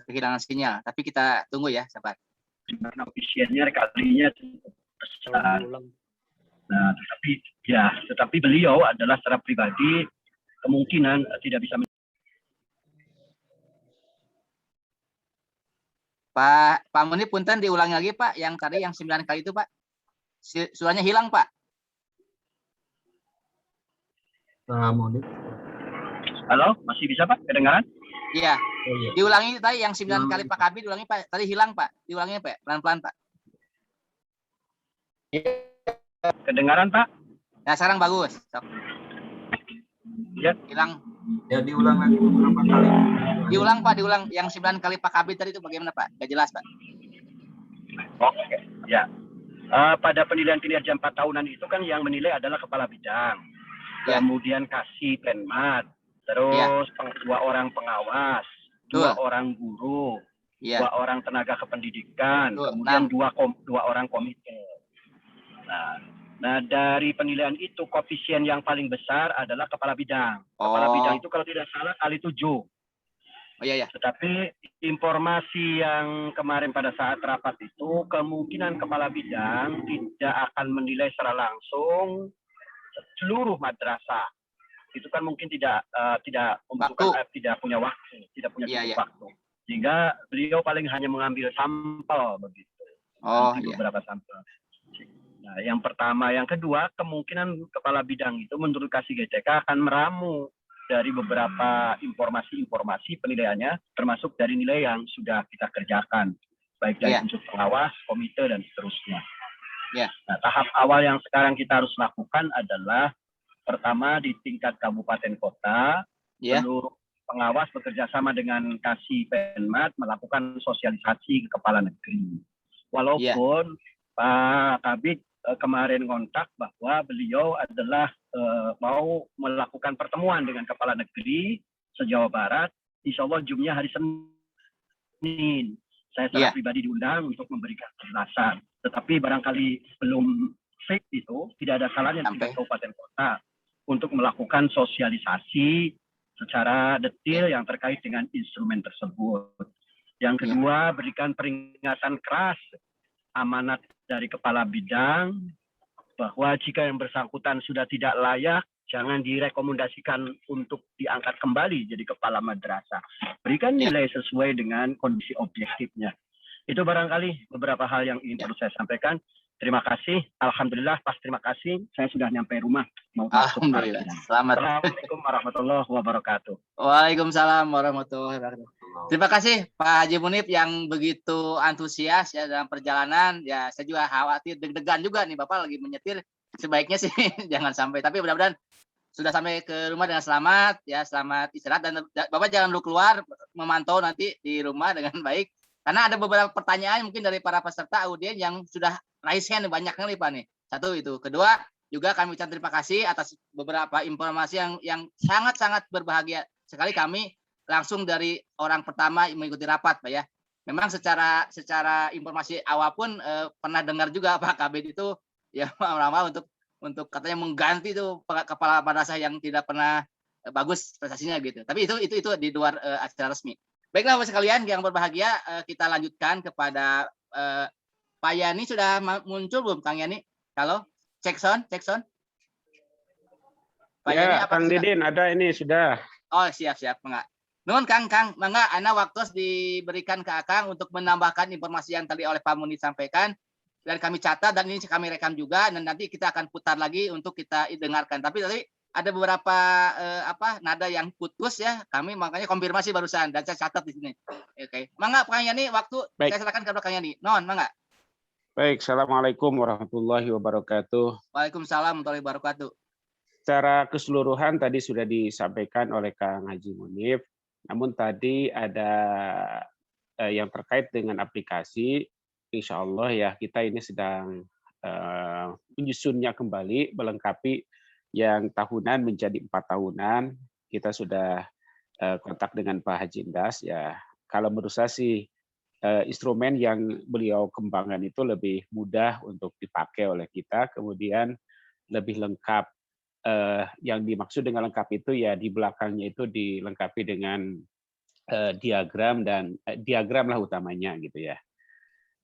kehilangan sinyal, tapi kita tunggu ya sahabat. Karena ofisialnya kalinya besar. Nah, tetapi beliau adalah secara pribadi kemungkinan tidak bisa. Pak Munib punten diulangi lagi Pak, yang tadi yang 9 kali itu Pak. Suaranya hilang Pak. Pak Munib. Halo, masih bisa Pak? Kedengaran? Iya. Oh, iya. Diulangi tadi yang 9 kali Pak Kabid, diulangi Pak. Tadi hilang Pak. Diulangi Pak, pelan-pelan Pak. Kedengaran Pak? Nah, sekarang bagus. Sok. Ya. Hilang. Ya, diulang lagi beberapa kali. Diulang Pak, diulang. Yang 9 kali Pak Kabid tadi itu bagaimana Pak? Gak jelas Pak. Oke, ya. Pada penilaian kinerja 4 tahunan itu kan yang menilai adalah kepala bidang, Ya. kemudian kasih penmat, terus 2 orang pengawas, 2 orang guru, Iya. 2 orang tenaga kependidikan, Betul, kemudian 2 orang komite. Nah, dari penilaian itu koefisien yang paling besar adalah kepala bidang. Kepala bidang itu kalau tidak salah kali 7. Oh iya ya. Tetapi informasi yang kemarin pada saat rapat itu kemungkinan kepala bidang tidak akan menilai secara langsung seluruh madrasah. Itu kan mungkin tidak membutuhkan tidak punya waktu, tidak punya cukup waktu. Sehingga beliau paling hanya mengambil sampel begitu. Oh iya. Beberapa sampel. Nah, yang pertama, yang kedua, kemungkinan kepala bidang itu menurut Kasih GTK akan meramu dari beberapa informasi penilaiannya, termasuk dari nilai yang sudah kita kerjakan, baik dari unsur pengawas, komite, dan seterusnya. Nah, tahap awal yang sekarang kita harus lakukan adalah pertama di tingkat kabupaten kota, seluruh pengawas bekerja sama dengan Kasih Penmat melakukan sosialisasi ke kepala negeri. Walaupun Pak Kabid kemarin kontak bahwa beliau adalah mau melakukan pertemuan dengan kepala negeri se-Jawa Barat, insya Allah jumnya hari Senin. Saya secara pribadi diundang untuk memberikan penjelasan. Tetapi barangkali belum fix itu, tidak ada salahnya di tingkat kabupaten kota untuk melakukan sosialisasi secara detail yang terkait dengan instrumen tersebut. Yang kedua, berikan peringatan keras amanat dari kepala bidang bahwa jika yang bersangkutan sudah tidak layak, jangan direkomendasikan untuk diangkat kembali jadi kepala madrasah. Berikan nilai sesuai dengan kondisi objektifnya. Itu barangkali beberapa hal yang ingin perlu saya sampaikan. Terima kasih. Alhamdulillah, pas terima kasih, saya sudah nyampe rumah. Alhamdulillah. Selamat. Assalamualaikum warahmatullahi wabarakatuh. Waalaikumsalam warahmatullahi wabarakatuh. Terima kasih Pak Haji Munib yang begitu antusias ya dalam perjalanan. Ya, saya juga khawatir deg-degan juga nih Bapak lagi menyetir. Sebaiknya sih jangan sampai. Tapi mudah-mudahan sudah sampai ke rumah dengan selamat. Ya, selamat istirahat dan Bapak jangan dulu keluar, memantau nanti di rumah dengan baik. Karena ada beberapa pertanyaan mungkin dari para peserta audien yang sudah raise hand banyak nih Pak nih. Satu itu. Kedua, juga kami ucapkan terima kasih atas beberapa informasi yang sangat-sangat berbahagia sekali kami langsung dari orang pertama mengikuti rapat Pak ya. Memang secara informasi awal pun pernah dengar juga Pak Kabid itu ya lama untuk katanya mengganti itu kepala madrasah yang tidak pernah bagus prestasinya gitu. Tapi itu di luar acara resmi. Baiklah Bapak sekalian yang berbahagia, kita lanjutkan kepada Pak Yani. Sudah muncul belum Kang Yani? Halo, cek sound. Pak Yani, apa Kang Didin ada ini sudah. Oh siap, Enggak. Nuhun Kang, mangga ana waktu diberikan ke Akang untuk menambahkan informasi yang tadi oleh Pak Munib sampaikan dan kami catat dan ini kami rekam juga dan nanti kita akan putar lagi untuk kita dengarkan. Tapi tadi ada beberapa nada yang putus ya, kami makanya konfirmasi barusan dan saya catat di sini. Oke. Mangga Kang Yani, waktu baik. Saya silakan kepada Kang Yani. Non, mangga. Baik, Assalamualaikum warahmatullahi wabarakatuh. Waalaikumsalam warahmatullahi wabarakatuh. Secara keseluruhan tadi sudah disampaikan oleh Kang Haji Munib. Namun tadi ada yang terkait dengan aplikasi, insya Allah ya kita ini sedang menyusunnya kembali, melengkapi yang tahunan menjadi 4 tahunan. Kita sudah kontak dengan Pak Haji Indas ya. Kalau menurut saya sih instrumen yang beliau kembangkan itu lebih mudah untuk dipakai oleh kita, kemudian lebih lengkap. Yang dimaksud dengan lengkap itu ya di belakangnya itu dilengkapi dengan diagram dan diagram lah utamanya gitu ya.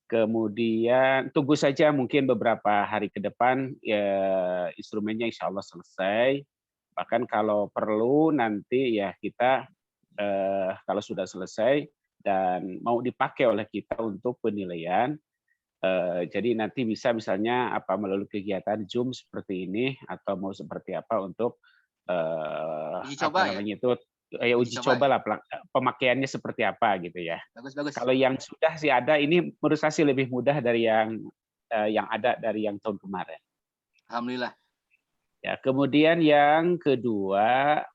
Kemudian tunggu saja mungkin beberapa hari ke depan ya, instrumennya insya Allah selesai. Bahkan kalau perlu nanti ya kita kalau sudah selesai dan mau dipakai oleh kita untuk penilaian. Jadi nanti bisa misalnya melalui kegiatan Zoom seperti ini atau mau seperti apa untuk Uji coba uji coba lah pemakaiannya seperti apa gitu ya. Bagus. Kalau yang sudah sih ada, ini menurut saya sih lebih mudah dari yang ada dari yang tahun kemarin. Alhamdulillah. Ya, kemudian yang kedua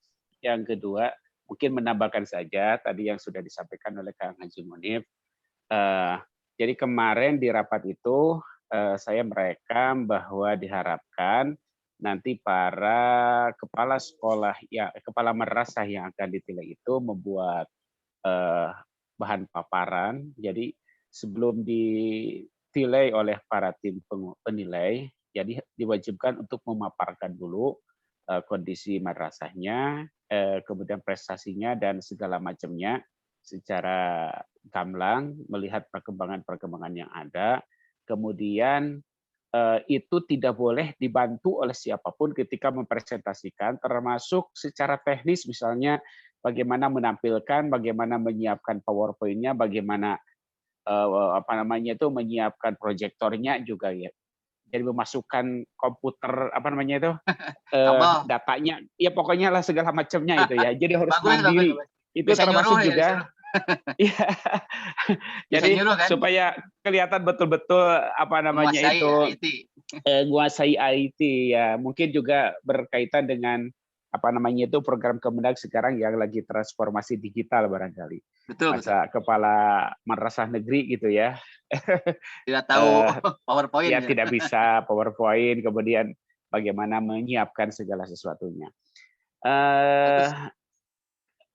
mungkin menambahkan saja tadi yang sudah disampaikan oleh Kang Haji Munif. Jadi kemarin di rapat itu saya merekam bahwa diharapkan nanti para kepala sekolah, kepala madrasah yang akan ditilai itu membuat bahan paparan. Jadi sebelum ditilai oleh para tim penilai, jadi diwajibkan untuk memaparkan dulu kondisi madrasahnya, kemudian prestasinya dan segala macamnya secara gamblang, melihat perkembangan yang ada. Kemudian itu tidak boleh dibantu oleh siapapun ketika mempresentasikan, termasuk secara teknis misalnya bagaimana menampilkan, bagaimana menyiapkan PowerPoint-nya, bagaimana menyiapkan proyektornya juga ya. Jadi memasukkan komputer datanya, ya pokoknya lah segala macamnya itu ya. Jadi harus mandiri. Itu bisa termasuk nyuruh, juga. Ya, jadi nyuruh, kan? supaya kelihatan betul-betul menguasai IT ya. Mungkin juga berkaitan dengan program Kemendag sekarang yang lagi transformasi digital barangkali. Betul. Kepala madrasah negeri gitu ya. Tidak tahu PowerPoint. Ya, tidak bisa PowerPoint, kemudian bagaimana menyiapkan segala sesuatunya.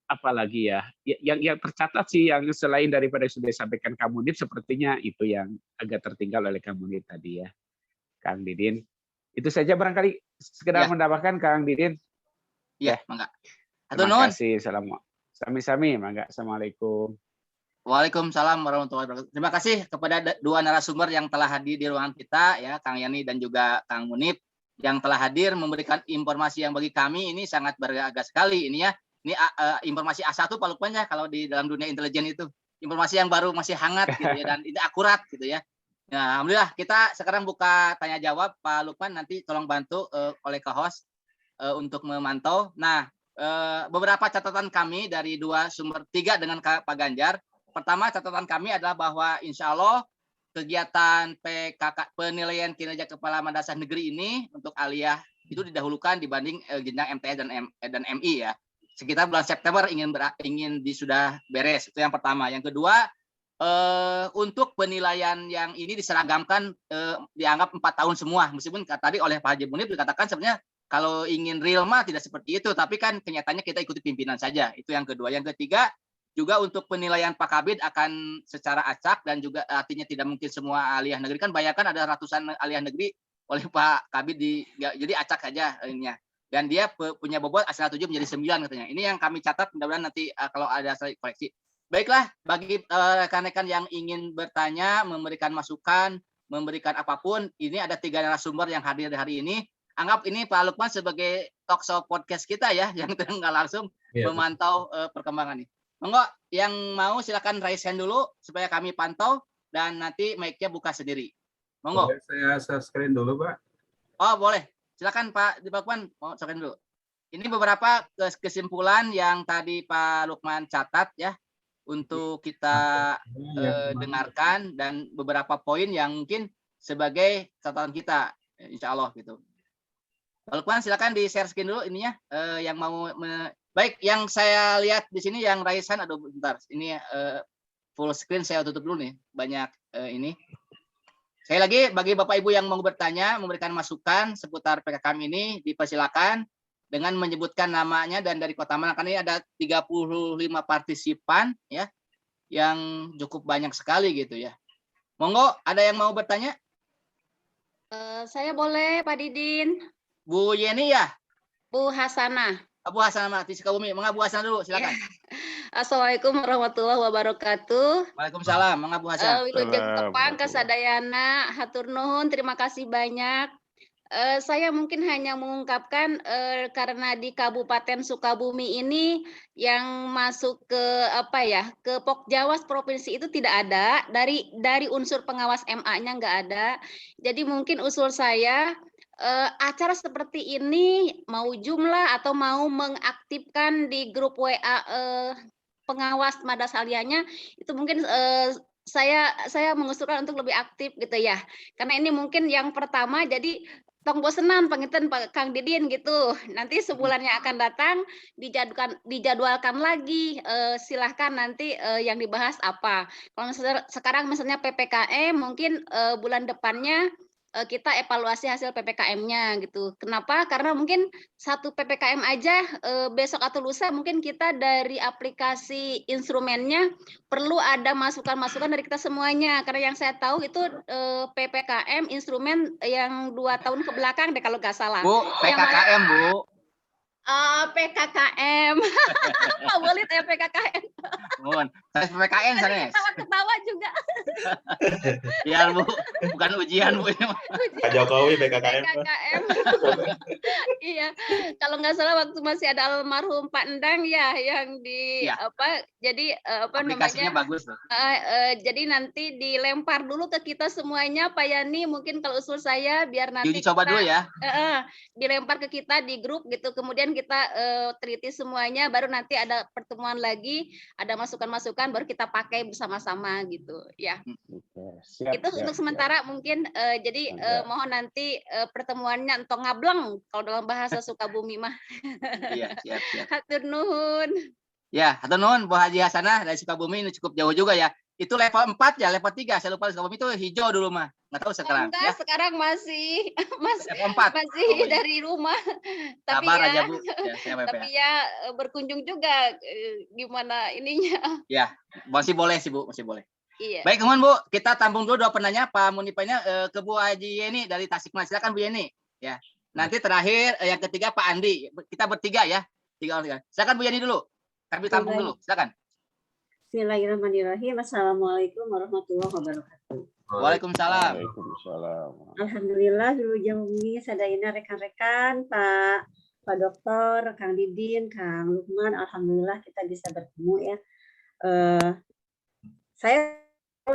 Apalagi ya, yang tercatat sih yang selain daripada sudah disampaikan Kang Munif, sepertinya itu yang agak tertinggal oleh Kang Munif tadi ya, Kang Didin. Itu saja barangkali sekedar menambahkan Kang Didin. Iya, mangga. Terima kasih. Sami-sami, mangga. Assalamualaikum. Waalaikumsalam warahmatullahi wabarakatuh. Terima kasih kepada dua narasumber yang telah hadir di ruangan kita ya, Kang Yani dan juga Kang Munif yang telah hadir memberikan informasi yang bagi kami ini sangat berharga sekali ini ya. Ini informasi A1 Pak Lukman ya, kalau di dalam dunia intelijen itu informasi yang baru masih hangat gitu ya, dan ini akurat gitu ya. Nah, alhamdulillah kita sekarang buka tanya jawab. Pak Lukman nanti tolong bantu oleh co-host untuk memantau. Nah, beberapa catatan kami dari tiga dengan Pak Ganjar. Pertama, catatan kami adalah bahwa insya Allah kegiatan penilaian kinerja kepala madrasah negeri ini untuk aliyah itu didahulukan dibanding jenjang MTS dan MI ya. Sekitar bulan September ingin sudah beres, itu yang pertama. Yang kedua, untuk penilaian yang ini diseragamkan dianggap 4 tahun semua, meskipun tadi oleh Pak Haji Munif dikatakan sebenarnya kalau ingin real mah tidak seperti itu, tapi kan kenyataannya kita ikuti pimpinan saja. Itu yang kedua. Yang ketiga, juga untuk penilaian Pak Kabid akan secara acak, dan juga artinya tidak mungkin semua aliyah negeri, kan bayangkan ada ratusan aliyah negeri oleh Pak Kabid jadi acak saja ininya. Dan dia punya bobot asal 7 menjadi 9 katanya. Ini yang kami catat, mudah-mudahan nanti kalau ada koreksi. Baiklah, bagi rekan-rekan yang ingin bertanya, memberikan masukan, memberikan apapun, ini ada 3 narasumber yang hadir hari ini. Anggap ini Pak Lukman sebagai talk show podcast kita ya, yang nggak langsung memantau perkembangan ini. Monggo, yang mau silakan raise hand dulu supaya kami pantau, dan nanti mic-nya buka sendiri. Monggo. Boleh saya share screen dulu, Pak? Oh, boleh. Silakan Pak Lukman, mau share dulu. Ini beberapa kesimpulan yang tadi Pak Lukman catat ya, untuk kita dengarkan, dan beberapa poin yang mungkin sebagai catatan kita, insya Allah gitu. Pak Lukman, silakan di share screen dulu ininya, yang mau baik, yang saya lihat di sini yang raisan, aduh bentar, ini full screen saya tutup dulu nih, banyak ini. Sekali lagi, bagi Bapak Ibu yang mau bertanya, memberikan masukan seputar PKKM ini, dipersilakan dengan menyebutkan namanya dan dari kota mana. Karena ini ada 35 partisipan ya, yang cukup banyak sekali gitu ya. Monggo, ada yang mau bertanya? Saya boleh, Pak Didin. Bu Yeni ya? Bu Hasanah. Bu Hasanah, di Sukabumi. Monggo Bu Hasanah dulu, silakan. Assalamualaikum warahmatullahi wabarakatuh. Waalaikumsalam, Monggo Bu Hasanah. Wilujeng tepang kasadayana, hatur nuhun, terima kasih banyak. saya mungkin hanya mengungkapkan karena di Kabupaten Sukabumi ini yang masuk ke ke Pokjawas provinsi itu tidak ada, dari unsur pengawas MA-nya nggak ada. Jadi mungkin usul saya acara seperti ini mau jumlah atau mau mengaktifkan di grup WA pengawas Madrasah Aliyahnya itu mungkin saya mengusulkan untuk lebih aktif gitu ya. Karena ini mungkin yang pertama jadi tong bosenan panginten Pak Kang Didin gitu. Nanti sebulannya akan datang dijadwalkan lagi silahkan nanti yang dibahas apa. Kalau sekarang misalnya PPKM mungkin bulan depannya kita evaluasi hasil PPKM-nya gitu. Kenapa? Karena mungkin satu PPKM aja besok atau lusa mungkin kita dari aplikasi instrumennya perlu ada masukan-masukan dari kita semuanya. Karena yang saya tahu itu PPKM instrumen yang 2 tahun ke belakang deh kalau nggak salah. Bu, PKKM Bu. PKKM. Boleh ya PKKM. Mohon. Saya PPKN sana ya. Ketawa juga. Biar Bu, bukan ujian Bu. Pak Jokowi PKKM. PKKM. Iya. Kalau nggak salah waktu masih ada almarhum Pak Endang ya yang di Ya. jadi Aplikasinya namanya bagus loh. jadi nanti dilempar dulu ke kita semuanya Pak Yani, mungkin kalau usul saya biar nanti Diuji coba dulu ya. dilempar ke kita di grup gitu, kemudian kita teliti semuanya, baru nanti ada pertemuan lagi, ada masukan-masukan, baru kita pakai bersama-sama gitu ya. Itu untuk sementara mungkin jadi mohon nanti pertemuannya entong ngableng kalau dalam bahasa Sukabumi mah. Iya, siap. Hatur nuhun. Ya, hatur nuhun Bu Haji Hasanah dari Sukabumi, ini cukup jauh juga ya. Itu level 4 ya, level 3. Saya lupa Sukabumi itu hijau dulu mah. Nggak tahu sekarang Enggak, ya. sekarang masih Level 4. masih Oh, iya. dari rumah. Tapi Sabar ya, aja Bu. Ya, saya tapi ya berkunjung juga gimana ininya. Ya, masih boleh sih Bu, masih boleh. Iya. Baik, teman Bu, kita tampung dulu 2 penanya. Pak Munipanya ke Bu Haji Yeni dari Tasikmalaya. Silakan Bu Yeni. Ya. Nanti terakhir yang ketiga Pak Andi. Kita bertiga ya. 3 orang. Silakan Bu Yeni dulu. Kami tampung dulu. Silakan. Bismillahirrahmanirrahim. Assalamualaikum warahmatullahi wabarakatuh. Waalaikumsalam. Alhamdulillah dulu jami sadaina rekan-rekan Pak Dokter, Kang Didin, Kang Lukman. Alhamdulillah kita bisa bertemu ya. Saya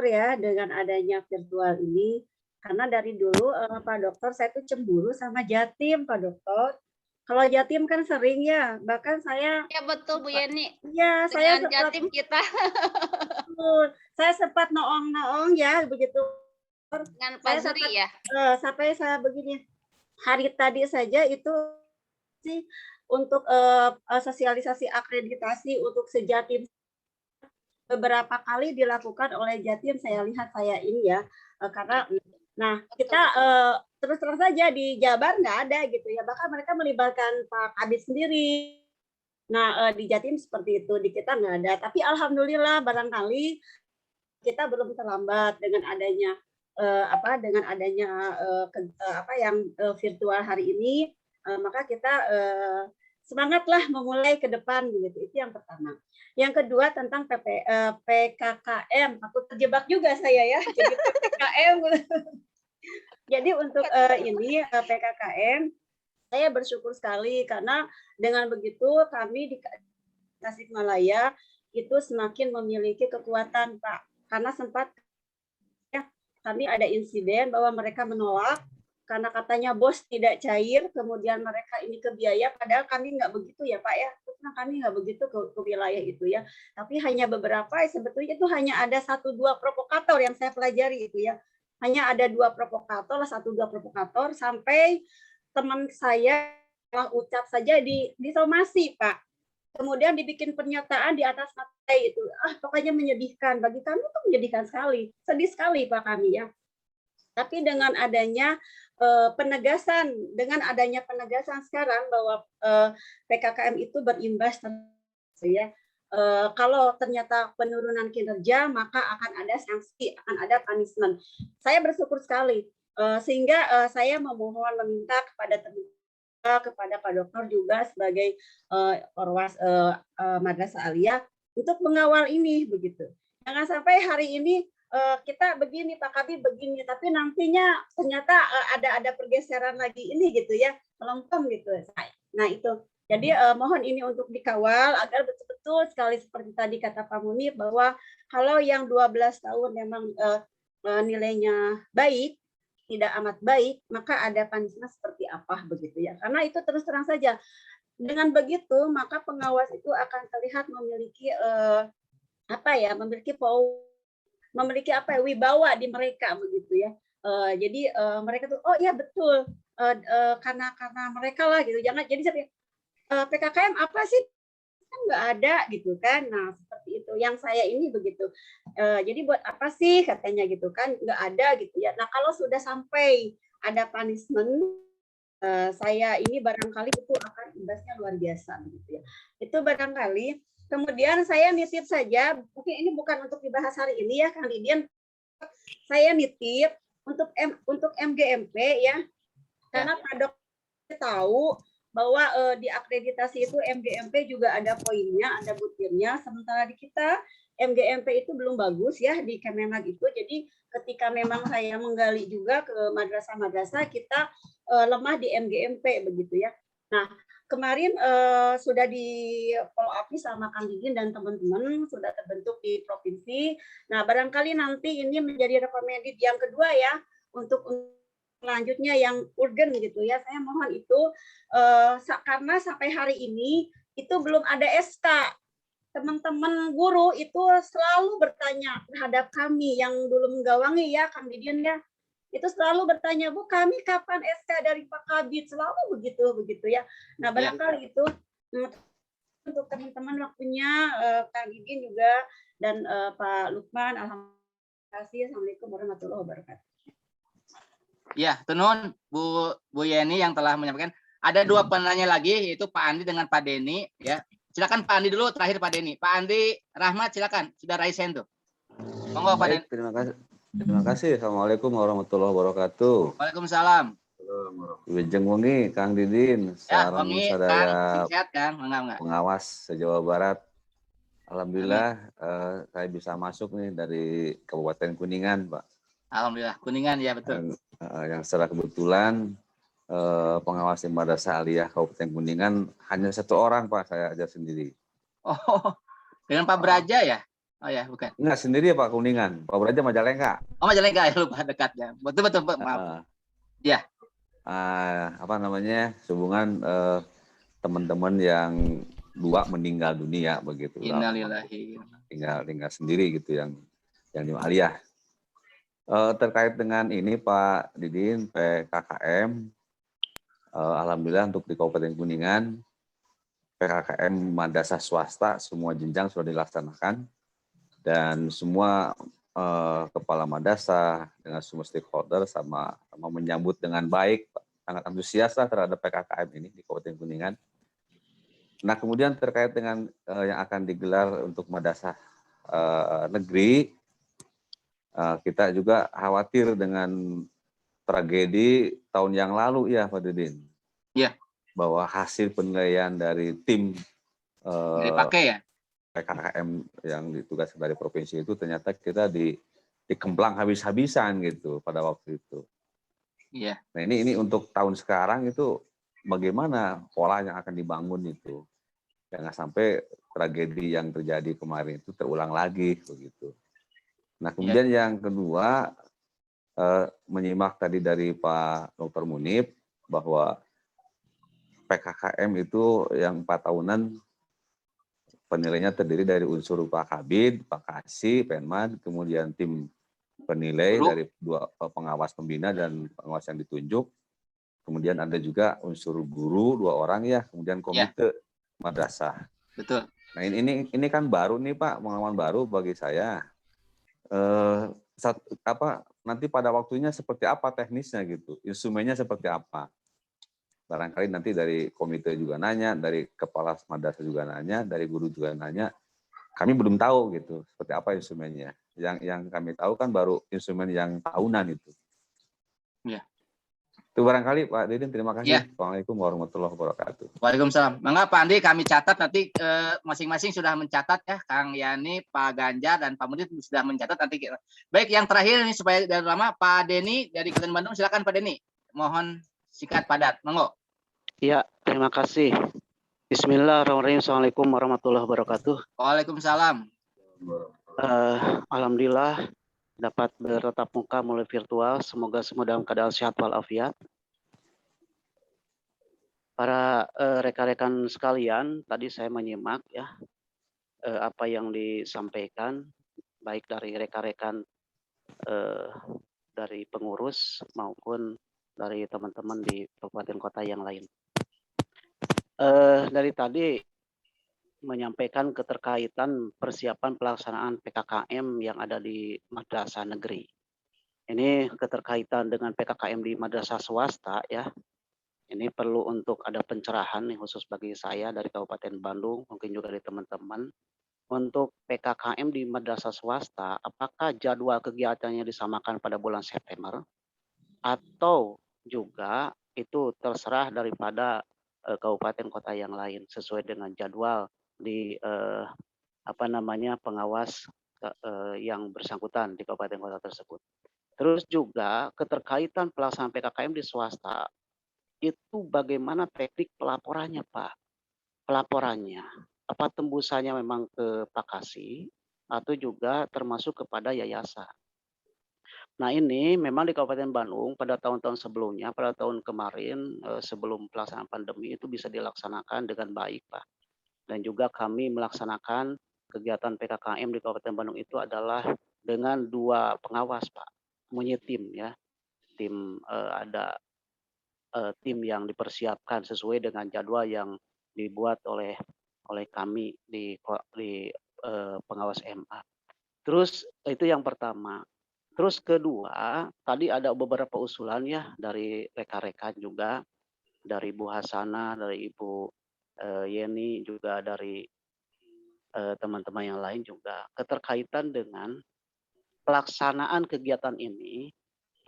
ya dengan adanya virtual ini karena dari dulu Pak Dokter saya tuh cemburu sama Jatim Pak Dokter. Kalau Jatim kan sering ya, bahkan saya Ya betul Bu Yeni. ya saya Dengan Jatim kita saya sempat noong-noong ya begitu. dengan Pak Zuri ya. Sampai saya begini hari tadi saja itu sih untuk sosialisasi akreditasi untuk sejatim beberapa kali dilakukan oleh Jatim. Saya lihat saya ini ya karena nah kita terus terang saja di Jabar nggak ada gitu ya, bahkan mereka melibatkan Pak Kabid sendiri. Nah di Jatim seperti itu, di kita nggak ada. Tapi alhamdulillah barangkali kita belum terlambat dengan adanya virtual hari ini, maka kita semangatlah memulai ke depan begitu. Itu yang pertama. Yang kedua tentang PKKM. Aku terjebak juga saya ya jadi PKKM. Jadi untuk ini PKKM saya bersyukur sekali karena dengan begitu kami di Tasikmalaya itu semakin memiliki kekuatan Pak, karena sempat ya kami ada insiden bahwa mereka menolak karena katanya bos tidak cair, kemudian mereka ini ke biaya, padahal kami nggak begitu ya Pak ya, karena kami nggak begitu ke wilayah itu ya, tapi hanya beberapa sebetulnya itu hanya ada 1-2 provokator yang saya pelajari itu ya, hanya ada 2 provokator, 1-2 provokator sampai teman saya ucap saja disomasi Pak. Kemudian dibikin pernyataan di atas materi itu, pokoknya menyedihkan. Bagi kami itu menyedihkan sekali, sedih sekali Pak kami ya. Tapi dengan adanya penegasan sekarang bahwa PKKM itu berimbas ya. Kalau ternyata penurunan kinerja maka akan ada sanksi, akan ada punishment. Saya bersyukur sekali sehingga saya meminta kepada kepada Pak Dokter juga sebagai orwas Madrasah Aliyah untuk mengawal ini begitu. Jangan sampai hari ini kita begini Pak Kabid begini, tapi nantinya ternyata ada pergeseran lagi ini gitu ya, melempem gitu. Nah itu. Jadi mohon ini untuk dikawal agar betul-betul sekali seperti tadi kata Pak Munif bahwa kalau yang 12 tahun memang nilainya baik, tidak amat baik, maka ada punishment seperti apa begitu ya. Karena itu terus terang saja. Dengan begitu maka pengawas itu akan terlihat memiliki memiliki wibawa di mereka begitu ya. Jadi mereka tuh oh iya betul karena mereka lah gitu. Jangan jadi sampai PKKM apa sih kan nggak ada gitu kan. Nah seperti itu yang saya ini begitu. Jadi buat apa sih katanya gitu kan, nggak ada gitu ya. Nah kalau sudah sampai ada punishment, saya ini barangkali itu akan imbasnya luar biasa begitu ya. Itu barangkali. Kemudian saya nitip saja, mungkin ini bukan untuk dibahas hari ini ya Kang Didin, saya nitip untuk MGMP ya, karena Pak Dok tahu bahwa di akreditasi itu MGMP juga ada poinnya, ada butirnya, sementara di kita MGMP itu belum bagus ya di Kemenag itu. Jadi ketika memang saya menggali juga ke madrasah-madrasah, kita lemah di MGMP begitu ya. Nah kemarin sudah di follow up sama Kang Didin dan teman-teman, sudah terbentuk di provinsi. Nah barangkali nanti ini menjadi recommended yang kedua ya untuk selanjutnya yang urgen gitu ya. Saya mohon itu karena sampai hari ini itu belum ada SK. Teman-teman guru itu selalu bertanya terhadap kami yang dulu menggawangi ya Kang Didin ya. Itu selalu bertanya, Bu, kami kapan SK dari Pak Kabid? Selalu begitu ya. Nah, barangkali itu untuk teman-teman waktunya Kang Didin juga dan Pak Lukman. Alhamdulillah. Assalamualaikum warahmatullahi wabarakatuh. Ya, tenun Bu Yeni yang telah menyampaikan. Ada dua penanya lagi, yaitu Pak Andi dengan Pak Denny. Ya, silakan Pak Andi dulu, terakhir Pak Denny. Pak Andi Rahmat, silakan. Sudah raise hand tuh. Monggo Pak Denny. Terima kasih. Terima kasih. Assalamualaikum warahmatullahi wabarakatuh. Waalaikumsalam. Wilujeng wengi Kang Didin, sareng sadaya pengawas se-Jawa Barat. Alhamdulillah saya bisa masuk nih dari Kabupaten Kuningan, Pak. Alhamdulillah, Kuningan ya betul. Yang secara kebetulan pengawas di Madrasah Aliyah Kabupaten Kuningan hanya satu orang, Pak, saya aja sendiri. Oh, dengan Pak Braja ya? Oh ya, bukan. Enggak, sendiri Pak Kuningan. Pak Braja Majalengka. Oh, Majalengka ya, lupa dekat ya. Betul, maaf. Ya. Apa namanya? Hubungan teman-teman yang dua meninggal dunia begitu. Innalillahi. Tinggal sendiri gitu yang di Aliyah. Terkait dengan ini Pak Didin, PKKM, alhamdulillah untuk di Kabupaten Kuningan, PKKM madrasah swasta semua jenjang sudah dilaksanakan dan semua kepala madrasah dengan semua stakeholder sama menyambut dengan baik, sangat antusias terhadap PKKM ini di Kabupaten Kuningan. Nah kemudian terkait dengan yang akan digelar untuk madrasah negeri, kita juga khawatir dengan tragedi tahun yang lalu ya Pak Didin. Iya. Bahwa hasil penilaian dari tim dipakai ya PKKM yang ditugas dari provinsi itu ternyata kita dikemplang habis-habisan gitu pada waktu itu. Iya. Nah ini untuk tahun sekarang itu bagaimana pola yang akan dibangun itu. Jangan sampai tragedi yang terjadi kemarin itu terulang lagi begitu. Nah kemudian yang kedua, menyimak tadi dari Pak Dr. Munif bahwa PKKM itu yang 4 tahunan penilainya terdiri dari unsur Pak Kabid, Pak Kasih, Penman, kemudian tim penilai dari 2 pengawas pembina dan pengawas yang ditunjuk. Kemudian ada juga unsur guru 2 orang ya, kemudian komite madrasah. Betul. Nah ini kan baru nih Pak, pengalaman baru bagi saya. Nanti pada waktunya seperti apa teknisnya gitu, instrumennya seperti apa. Barangkali nanti dari komite juga nanya, dari kepala madrasah juga nanya, dari guru juga nanya. Kami belum tahu gitu, seperti apa instrumennya. Yang kami tahu kan baru instrumen yang tahunan itu. Ya. Itu barangkali Pak Didin, terima kasih. Ya. Assalamualaikum warahmatullahi wabarakatuh. Waalaikumsalam. Mangga Pak Andi kami catat nanti masing-masing sudah mencatat ya, Kang Yani, Pak Ganjar dan Pak Mudin sudah mencatat nanti. Baik, yang terakhir ini supaya dari lama Pak Deni dari Kabupaten Bandung, silakan Pak Deni. Mohon singkat padat, monggo. Ya, terima kasih. Bismillahirrahmanirrahim. Assalamualaikum warahmatullahi wabarakatuh. Waalaikumsalam. Alhamdulillah dapat bertatap muka melalui virtual. Semoga semua dalam keadaan sehat walafiat. Para rekan-rekan sekalian, tadi saya menyimak ya apa yang disampaikan baik dari rekan-rekan dari pengurus maupun dari teman-teman di kabupaten kota yang lain. Dari tadi menyampaikan keterkaitan persiapan pelaksanaan PKKM yang ada di madrasah negeri. Ini keterkaitan dengan PKKM di madrasah swasta ya. Ini perlu untuk ada pencerahan nih khusus bagi saya dari Kabupaten Bandung, mungkin juga dari teman-teman. Untuk PKKM di madrasah swasta, apakah jadwal kegiatannya disamakan pada bulan September atau juga itu terserah daripada kabupaten kota yang lain sesuai dengan jadwal di pengawas yang bersangkutan di kabupaten kota tersebut. Terus juga keterkaitan pelaksanaan PKKM di swasta itu bagaimana teknik pelaporannya Pak? Pelaporannya apa tembusannya memang ke Pakasi atau juga termasuk kepada yayasan? Nah ini memang di Kabupaten Bandung pada tahun-tahun sebelumnya, pada tahun kemarin sebelum pelaksanaan pandemi itu bisa dilaksanakan dengan baik Pak. Dan juga kami melaksanakan kegiatan PKKM di Kabupaten Bandung itu adalah dengan 2 pengawas Pak, menyetim ya, tim ada tim yang dipersiapkan sesuai dengan jadwal yang dibuat oleh kami di pengawas MA. Terus itu yang pertama. Terus kedua, tadi ada beberapa usulan ya dari rekan-rekan juga, dari Bu Hasana, dari Ibu Yeni, juga dari teman-teman yang lain juga, keterkaitan dengan pelaksanaan kegiatan ini,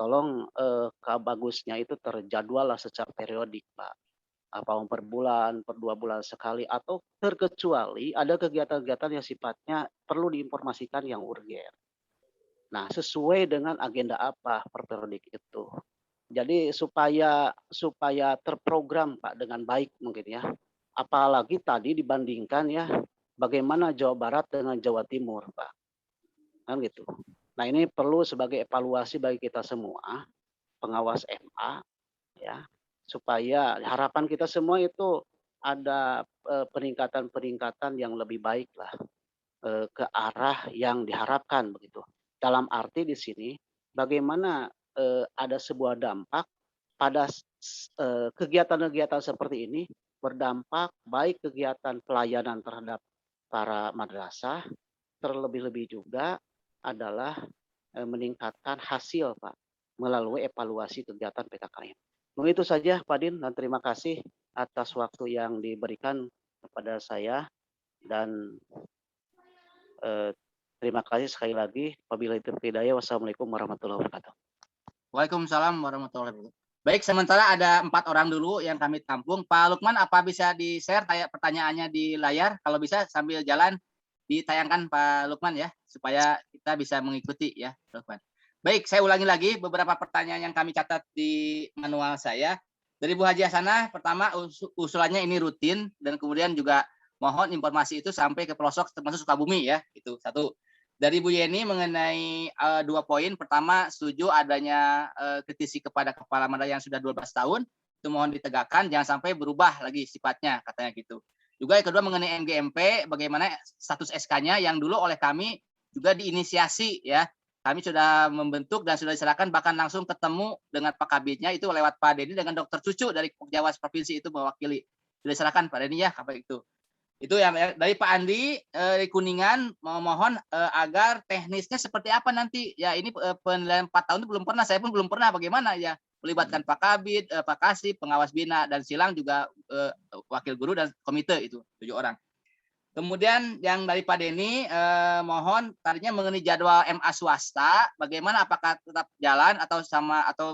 tolong bagusnya itu terjadwal lah secara periodik Pak. Apa per bulan, per 2 bulan sekali, atau terkecuali ada kegiatan-kegiatan yang sifatnya perlu diinformasikan yang urgen. Nah, sesuai dengan agenda apa per periodik itu. Jadi supaya terprogram Pak dengan baik mungkin ya. Apalagi tadi dibandingkan ya bagaimana Jawa Barat dengan Jawa Timur Pak. Kan gitu. Nah, ini perlu sebagai evaluasi bagi kita semua, pengawas MA ya, supaya harapan kita semua itu ada peningkatan-peningkatan yang lebih baik lah ke arah yang diharapkan begitu. Dalam arti di sini bagaimana ada sebuah dampak pada kegiatan-kegiatan seperti ini berdampak baik kegiatan pelayanan terhadap para madrasah, terlebih-lebih juga adalah meningkatkan hasil Pak melalui evaluasi kegiatan PKKM. Begitu saja Pak Din, dan terima kasih atas waktu yang diberikan kepada saya dan terima kasih sekali lagi. Wabillahi taufiq hidayah. Wassalamualaikum warahmatullahi wabarakatuh. Waalaikumsalam warahmatullahi wabarakatuh. Baik, sementara ada 4 orang dulu yang kami tampung. Pak Lukman, apa bisa di-share pertanyaannya di layar? Kalau bisa sambil jalan ditayangkan Pak Lukman ya, supaya kita bisa mengikuti ya Lukman. Baik, saya ulangi lagi beberapa pertanyaan yang kami catat di manual saya. Dari Bu Haji Hasanah, pertama usulannya ini rutin, dan kemudian juga mohon informasi itu sampai ke pelosok termasuk Sukabumi ya, itu 1. Dari Bu Yeni mengenai 2 poin. Pertama, setuju adanya kritisi kepada kepala madrasah yang sudah 12 tahun, itu mohon ditegakkan, jangan sampai berubah lagi sifatnya, katanya gitu. Juga yang kedua mengenai MGMP, bagaimana status SK-nya yang dulu oleh kami juga diinisiasi ya. Kami sudah membentuk dan sudah diserahkan, bahkan langsung ketemu dengan Pak Kabitnya itu lewat Pak Denny dengan Dokter Cucu dari Jawas Provinsi itu mewakili. Sudah diserahkan Pak Denny ya, apa itu. Itu yang dari Pak Andi dari Kuningan, mohon agar teknisnya seperti apa nanti. Ya ini penilaian 4 tahun itu belum pernah, saya pun belum pernah bagaimana ya. Melibatkan Pak Kabit, Pak Kasih, pengawas bina, dan silang juga wakil guru dan komite itu 7 orang. Kemudian yang dari Pak Denny, mohon tadinya mengenai jadwal MA swasta, bagaimana apakah tetap jalan atau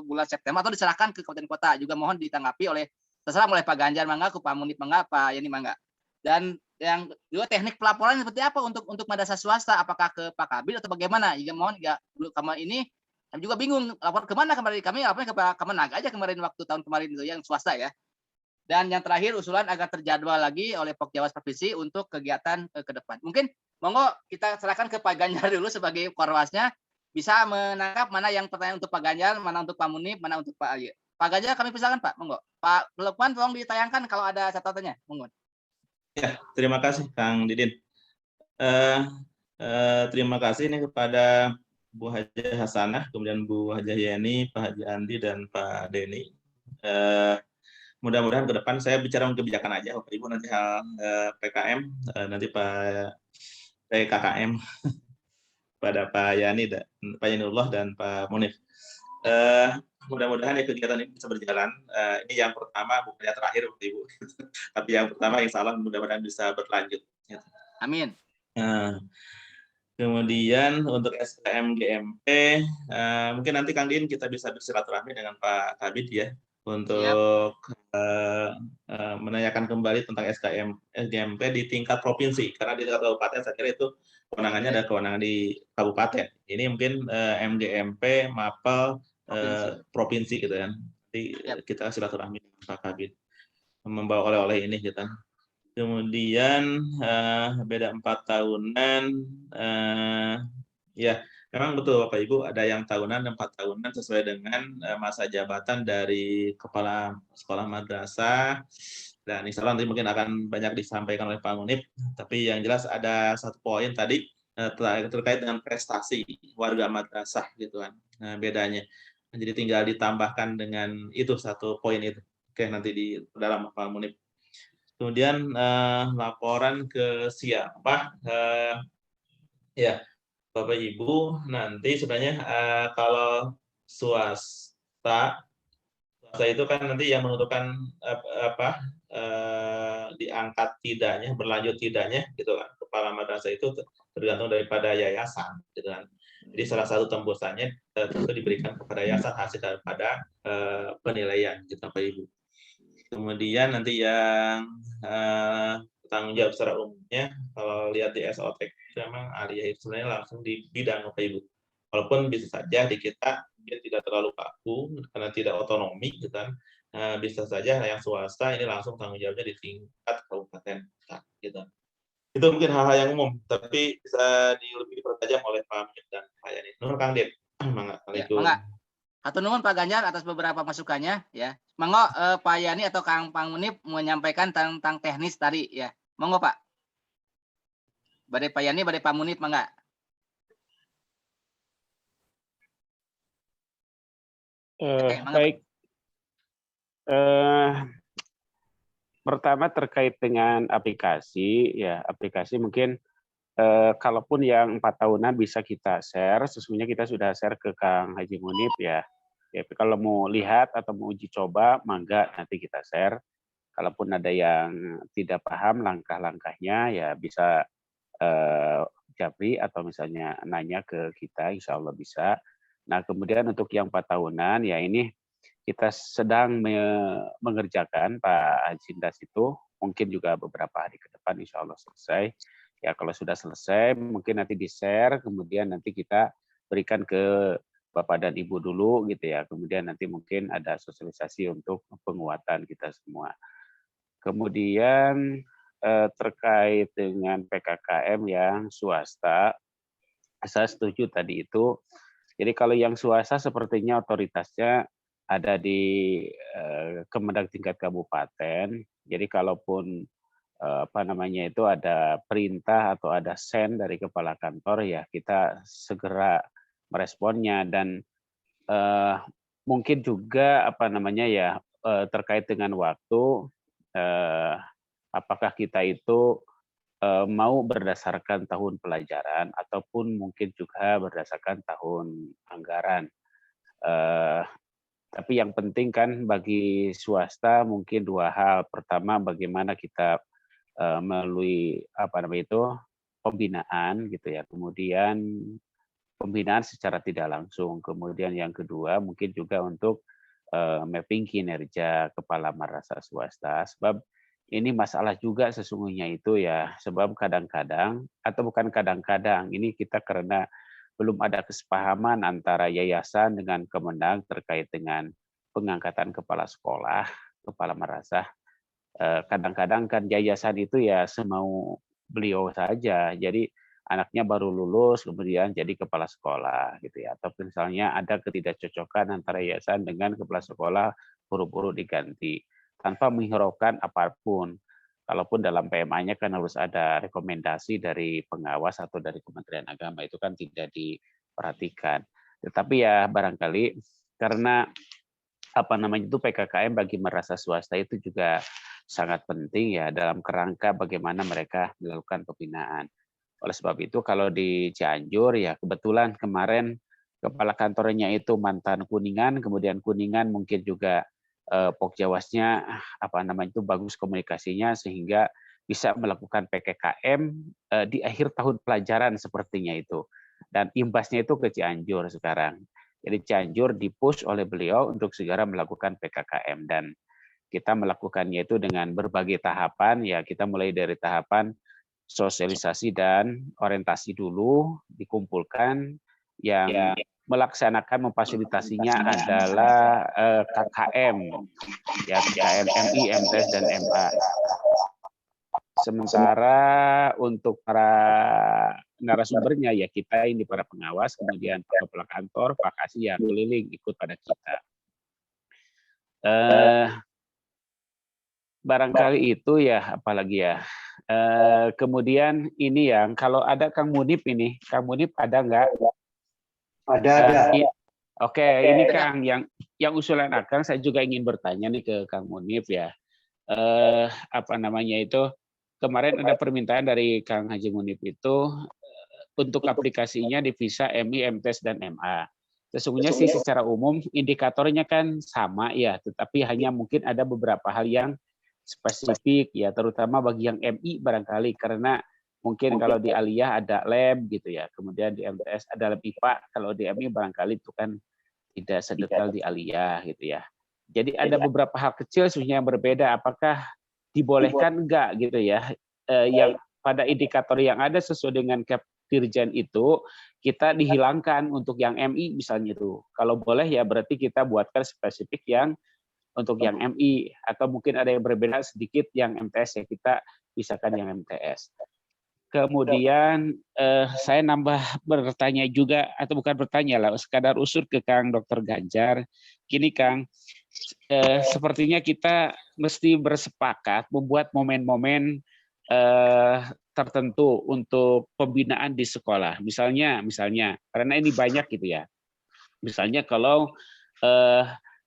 bulan September atau diserahkan ke kabupaten kota, juga mohon ditanggapi terserah oleh Pak Ganjar mangga, Pak Munib mangga, Pak Yani mangga. Dan yang kedua teknik pelaporan seperti apa untuk madrasah swasta, apakah ke Pak Kabid atau bagaimana? Juga mohon dulu kemarin ini kami juga bingung lapor kemana kemarin, kami lapornya ke Pak Kemenag aja kemarin waktu tahun kemarin itu yang swasta ya. Dan yang terakhir usulan agar terjadwal lagi oleh Pokjawas Provinsi untuk kegiatan ke depan. Mungkin monggo kita serahkan ke Pak Ganjar dulu sebagai korwasnya, bisa menangkap mana yang pertanyaan untuk Pak Ganjar, mana untuk Pak Munib, mana untuk Pak Aye. Pak Ganjar kami persilakan Pak, monggo. Pak Lukman tolong ditayangkan kalau ada catatannya, monggo. Ya, terima kasih Kang Didin. Terima kasih ini kepada Bu Haji Hasanah, kemudian Bu Haji Yani, Pak Haji Andi, dan Pak Denny. Mudah-mudahan ke depan saya bicara kebijakan aja, Bapak Ibu nanti hal PKM, nanti PKKM pada Pak Yani, Pak Yanullah dan Pak Munif. Mudah-mudahan kegiatan ini bisa berjalan. Ini yang pertama, bukan yang terakhir, Bapak Ibu. Tapi yang pertama, insya Allah mudah-mudahan bisa berlanjut. Amin. Kemudian untuk SKM GMP, mungkin nanti Kang Din kita bisa bersilaturahmi dengan Pak Kabid ya, untuk menanyakan kembali tentang SKM GMP di tingkat provinsi, karena di tingkat kabupaten saya kira itu kewenangannya ada kewenangan di kabupaten. Ini mungkin MGMP, MAPEL, provinsi gitu kan. Nanti kita silaturahmi dengan Pak Kabid membawa oleh-oleh ini kita. Kemudian beda 4 tahunan, ya memang betul Bapak Ibu, ada yang tahunan dan 4 tahunan sesuai dengan masa jabatan dari kepala sekolah madrasah, dan insya Allah nanti mungkin akan banyak disampaikan oleh Pak Munib. Tapi yang jelas ada satu poin tadi terkait dengan prestasi warga madrasah gitu kan, bedanya. Jadi tinggal ditambahkan dengan itu satu poin itu. Oke, nanti di dalam Pak Munib. Kemudian laporan ke siapa? Ya, Bapak Ibu, nanti sebenarnya kalau swasta itu kan nanti yang menentukan diangkat tidaknya, berlanjut tidaknya, gitu kan. Kepala madrasah itu tergantung daripada yayasan, gitu kan. Jadi salah satu tembusannya tentu diberikan kepada yayasan hasil daripada penilaian, gitu Bapak Ibu. Kemudian nanti yang tanggung jawab secara umumnya, kalau lihat di SOTK memang Arya itu sebenarnya langsung di bidang Bapak Ibu. Walaupun bisa saja di kita dia tidak terlalu kaku karena tidak otonomi, gitu kan. Bisa saja yang swasta ini langsung tanggung jawabnya di tingkat kabupaten, gitu. Itu mungkin hal-hal yang umum, tapi bisa lebih dipertajam oleh Pak Amir dan Pak Yani. Nur Kang Dep. Assalamualaikum. Hatur nuhun Pak Ganjar atas beberapa masukannya ya. Monggo Pak Yani atau Kang Munib menyampaikan tentang teknis tadi ya. Monggo Pak. Badai Pak Yani, badai Pak Munib mangga. Baik. Pertama terkait dengan aplikasi ya, aplikasi mungkin kalaupun yang 4 tahunan bisa kita share, sesungguhnya kita sudah share ke Kang Haji Munib ya. Ya, kalau mau lihat atau mau uji coba, mangga nanti kita share. Kalaupun ada yang tidak paham langkah-langkahnya, ya bisa japri atau misalnya nanya ke kita, insya Allah bisa. Nah, kemudian untuk yang 4 tahunan, ya ini kita sedang mengerjakan Pak Haji itu, mungkin juga beberapa hari ke depan insya Allah selesai. Ya kalau sudah selesai, mungkin nanti di-share, kemudian nanti kita berikan ke Bapak dan Ibu dulu gitu ya. Kemudian nanti mungkin ada sosialisasi untuk penguatan kita semua. Kemudian terkait dengan PKKM yang swasta, saya setuju tadi itu. Jadi kalau yang swasta sepertinya otoritasnya ada di Kemendag tingkat kabupaten. Jadi kalaupun itu ada perintah atau ada sen dari kepala kantor, ya kita segera meresponnya. Dan mungkin juga terkait dengan waktu, apakah kita itu mau berdasarkan tahun pelajaran ataupun mungkin juga berdasarkan tahun anggaran. Tapi yang penting kan bagi swasta mungkin 2 hal. Pertama, bagaimana kita melalui pembinaan gitu ya. Kemudian pembinaan secara tidak langsung. Kemudian yang kedua mungkin juga untuk mapping kinerja kepala madrasah swasta. Sebab ini masalah juga sesungguhnya itu ya. Sebab kadang-kadang atau bukan kadang-kadang ini kita karena belum ada kesepahaman antara yayasan dengan Kemenang terkait dengan pengangkatan kepala sekolah, kepala madrasah. Kadang-kadang kan yayasan itu ya semau beliau saja. Jadi anaknya baru lulus kemudian jadi kepala sekolah gitu ya. Atau misalnya ada ketidakcocokan antara yayasan dengan kepala sekolah buru-buru diganti tanpa menghiraukan apapun. Kalaupun dalam PMA-nya kan harus ada rekomendasi dari pengawas atau dari Kementerian Agama, itu kan tidak diperhatikan. Tetapi ya barangkali karena PKKM bagi madrasah swasta itu juga sangat penting ya dalam kerangka bagaimana mereka melakukan pembinaan. Oleh sebab itu kalau di Cianjur ya kebetulan kemarin kepala kantornya itu mantan Kuningan, kemudian Kuningan mungkin juga Pokjawasnya bagus komunikasinya sehingga bisa melakukan PKKM di akhir tahun pelajaran sepertinya itu. Dan imbasnya itu ke Cianjur sekarang. Jadi Cianjur dipush oleh beliau untuk segera melakukan PKKM dan kita melakukannya itu dengan berbagai tahapan ya. Kita mulai dari tahapan sosialisasi dan orientasi dulu dikumpulkan, yang melaksanakan memfasilitasinya adalah KKM ya, KKM MI, MTS dan MA. Sementara untuk para narasumbernya ya kita ini para pengawas, kemudian kepala kantor, Pak Kasih yang keliling ikut pada kita. Barangkali itu ya, apalagi ya. Kemudian ini yang kalau ada Kang Munib ini, Kang Munib ada nggak? Ada. Oke, ini Kang yang usulan Akang saya juga ingin bertanya nih ke Kang Munib ya. Kemarin ada permintaan dari Kang Haji Munib itu untuk aplikasinya di visa MI, MTS dan MA. Sesungguhnya sih secara umum indikatornya kan sama ya, tetapi hanya mungkin ada beberapa hal yang spesifik ya, terutama bagi yang MI barangkali karena mungkin kalau di Aliyah ada lab gitu ya, kemudian di MTS ada lab IPA, kalau di MI barangkali itu kan tidak sedetail di Aliyah gitu ya. Jadi ada beberapa hal kecil sebenarnya yang berbeda, apakah dibolehkan enggak gitu ya, yang pada indikator yang ada sesuai dengan Dirjen itu kita dihilangkan untuk yang MI misalnya itu. Kalau boleh ya berarti kita buatkan spesifik yang untuk yang MI, atau mungkin ada yang berbeda sedikit yang MTS ya kita pisahkan yang MTS. Kemudian saya nambah bertanya juga, atau bukan bertanya lah, sekadar usul ke Kang Dr. Ganjar. Gini Kang, sepertinya kita mesti bersepakat membuat momen-momen tertentu untuk pembinaan di sekolah. Misalnya, karena ini banyak gitu ya. Misalnya kalau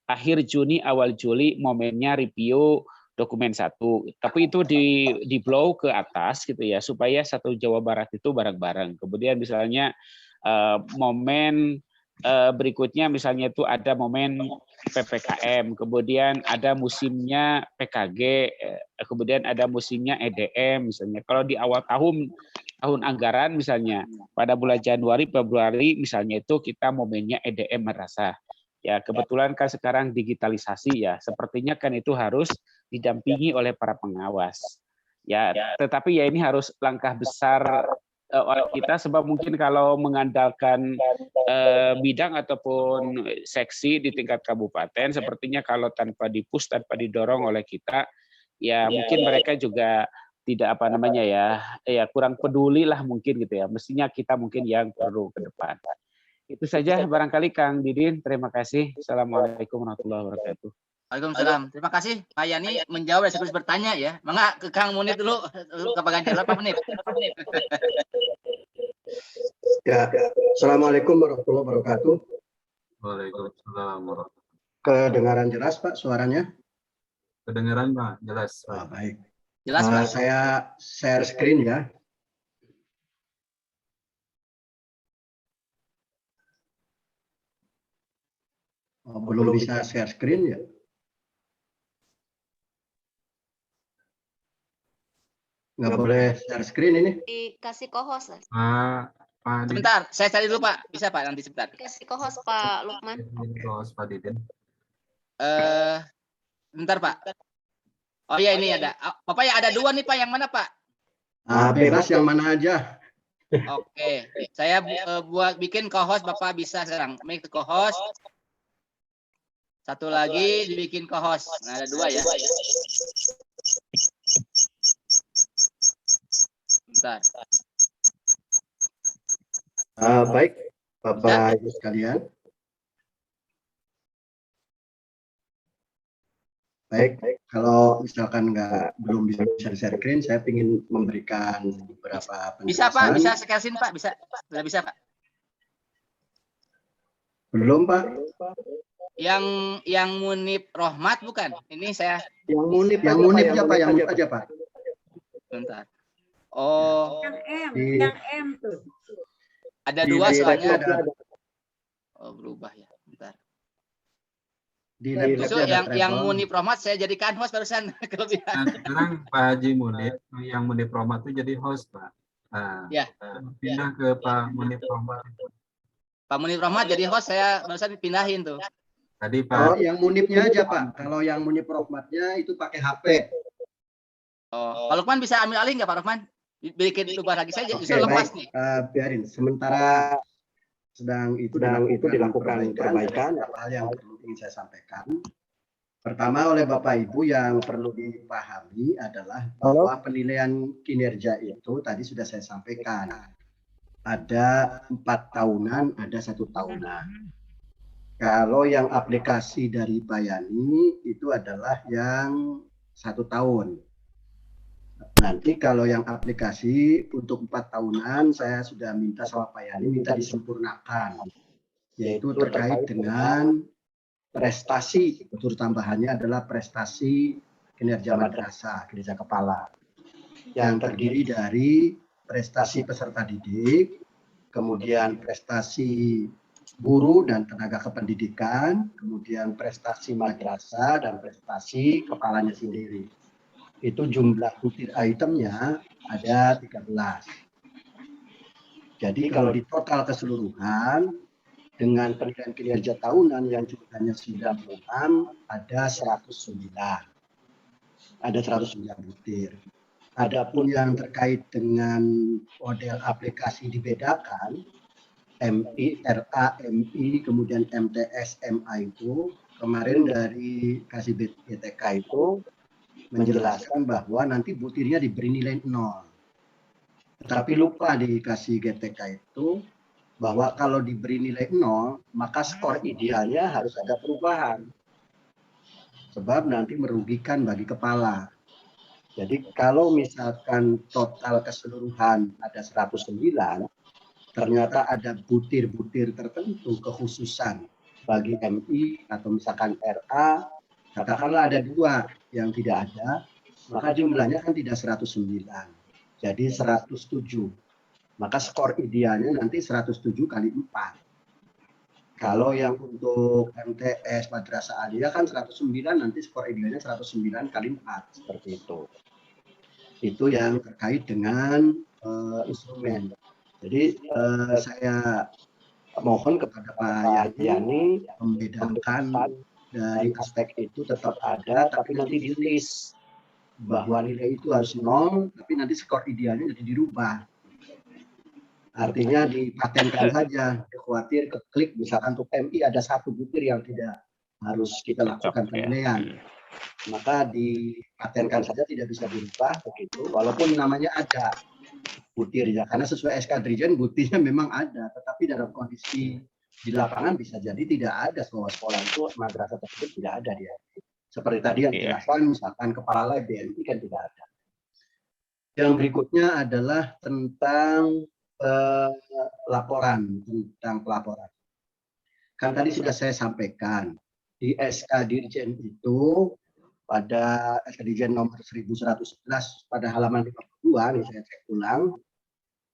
akhir Juni, awal Juli momennya review dokumen 1, tapi itu di blow ke atas gitu ya, supaya satu Jawa Barat itu bareng-bareng. Kemudian misalnya momen berikutnya misalnya itu ada momen PPKM, kemudian ada musimnya PKG, kemudian ada musimnya EDM misalnya. Kalau di awal tahun anggaran misalnya pada bulan Januari, Februari misalnya itu kita momennya EDM madrasah. Ya kebetulan kan sekarang digitalisasi ya, sepertinya kan itu harus didampingi oleh para pengawas. Ya, tetapi ya ini harus langkah besar oleh kita, sebab mungkin kalau mengandalkan bidang ataupun seksi di tingkat kabupaten, sepertinya kalau tanpa dipush, tanpa didorong oleh kita, ya mungkin mereka juga tidak kurang peduli lah mungkin gitu ya. Mestinya kita mungkin yang perlu ke depan. Itu saja barangkali Kang Didin. Terima kasih. Assalamualaikum warahmatullahi wabarakatuh. Waalaikumsalam. Terima kasih Pak Yani menjawab dan sekaligus bertanya ya. Mangga ke Kang Munib dulu ke Pak Ganjar. Pak Munib. Ya, Assalamualaikum warahmatullahi wabarakatuh. Waalaikumsalam warahmatullahi wabarakatuh. Kedengaran jelas Pak suaranya? Kedengaran Pak, jelas. Baik. Jelas Pak. Saya share screen ya. Belum bisa share screen ya? Nggak boleh share screen ini. Dikasih kohos. Pak Didin. Sebentar, saya cari dulu Pak. Bisa Pak nanti sebentar. Dikasih kohos Pak Lukman. Pak Didin. Bentar Pak. Oh ya ini ada. Bapak ya ada 2 nih Pak. Yang mana Pak? Bebas yang mana aja. Oke, saya buat bikin co-host, Bapak bisa sekarang make co-host. Satu lagi dibikin co-host. Nah, ada 2 ya. Bentar. Baik, Bapak Ibu sekalian. Baik, kalau misalkan belum bisa share screen, saya ingin memberikan beberapa penjelasan. Bisa Pak, bisa share screen Pak, bisa. Sudah bisa Pak. Belum Pak. Yang Munib Rohmat bukan? Ini saya. Yang Munib aja Pak, yang Munib aja Pak. Bentar. Oh. Yang M tuh. Ada 2 soalnya. Oh berubah ya. Bentar. Justru yang Munib Rohmat saya jadikan host barusan. Nah, sekarang Pak Haji Munib, yang Munib Rohmat itu jadi host Pak. Nah, ya. Pindah ke Pak Munib Rohmat. Pak Munib Rohmat jadi host, saya barusan pindahin tuh. Tadi Pak. Yang Munibnya aja Pak. Kalau yang Munib Rohmatnya itu pakai HP. Oh, Pak Lukman bisa ambil alih nggak Pak Lukman? Bikin ubah lagi saja, Oke, lepas baik. nih. Biarin. Sementara sedang itu dilakukan perbaikan, hal yang perlu ingin saya sampaikan. Pertama, oleh Bapak Ibu yang perlu dipahami adalah bahwa penilaian kinerja itu tadi sudah saya sampaikan. Ada 4 tahunan, ada 1 tahunan. Kalau yang aplikasi dari Bayani itu adalah yang 1 tahun. Nanti kalau yang aplikasi untuk 4 tahunan, saya sudah minta sama Pak Yani minta disempurnakan, yaitu terkait dengan prestasi. Unsur tambahannya adalah prestasi kinerja madrasah, kinerja kepala, yang terdiri dari prestasi peserta didik, kemudian prestasi guru dan tenaga kependidikan, kemudian prestasi madrasah dan prestasi kepalanya sendiri. Itu jumlah butir itemnya ada 13. Jadi kalau di total keseluruhan dengan penilaian kinerja tahunan yang jumlahnya 96 ada 109. Ada 109 butir. Adapun yang terkait dengan model aplikasi dibedakan, MI, RA, MI, kemudian MTS, MA itu kemarin dari kasih BTK itu menjelaskan bahwa nanti butirnya diberi nilai 0. Tetapi lupa dikasih GTK itu bahwa kalau diberi nilai 0, maka skor idealnya harus ada perubahan. Sebab nanti merugikan bagi kepala. Jadi kalau misalkan total keseluruhan ada 109, ternyata ada butir-butir tertentu kekhususan bagi MI atau misalkan RA, katakanlah ada 2 yang tidak ada, maka jumlahnya kan tidak 109, jadi 107. Maka skor idealnya nanti 107 kali 4. Kalau yang untuk MTS Madrasah Aliyah kan 109, nanti skor idealnya 109 kali 4, seperti itu. Itu yang terkait dengan instrumen. Jadi saya mohon kepada Pak Yani membedakan dari aspek itu tetap ada, tapi nanti di list bahwa nilai itu harus 0, tapi nanti skor idealnya jadi dirubah. Artinya dipatenkan saja, khawatir keklik misalkan untuk MI ada 1 butir yang tidak harus kita lakukan penilaian. Maka dipatenkan saja, tidak bisa dirubah begitu, walaupun namanya ada butirnya, karena sesuai SK Dirjen butirnya memang ada, tetapi dalam kondisi di lapangan bisa jadi tidak ada, sekolah itu madrasah tersebut tidak ada dia. Seperti tadi yang dijelaskan, misalkan kepala BNI kan tidak ada. Yang berikutnya adalah tentang laporan, tentang pelaporan. Kan tadi sudah saya sampaikan di SK Dirjen itu pada SK Dirjen nomor 1111 pada halaman 52, ini saya cek ulang,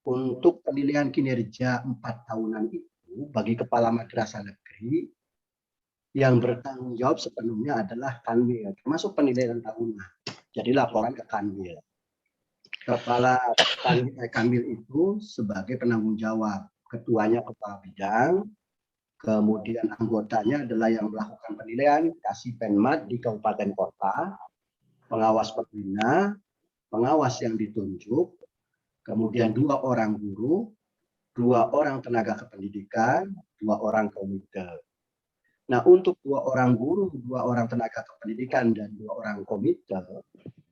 untuk penilaian kinerja 4 tahunan itu bagi kepala madrasah negeri yang bertanggung jawab sepenuhnya adalah Kanwil, termasuk penilaian tahunan. Jadi laporan ke Kanwil. Kepala Kanwil itu sebagai penanggung jawab, ketuanya kepala bidang, kemudian anggotanya adalah yang melakukan penilaian Kasih Penmat di kabupaten kota, pengawas pembina, pengawas yang ditunjuk, kemudian 2 orang guru, 2 orang tenaga kependidikan, 2 orang komite. Nah, untuk 2 orang guru, 2 orang tenaga kependidikan, dan 2 orang komite,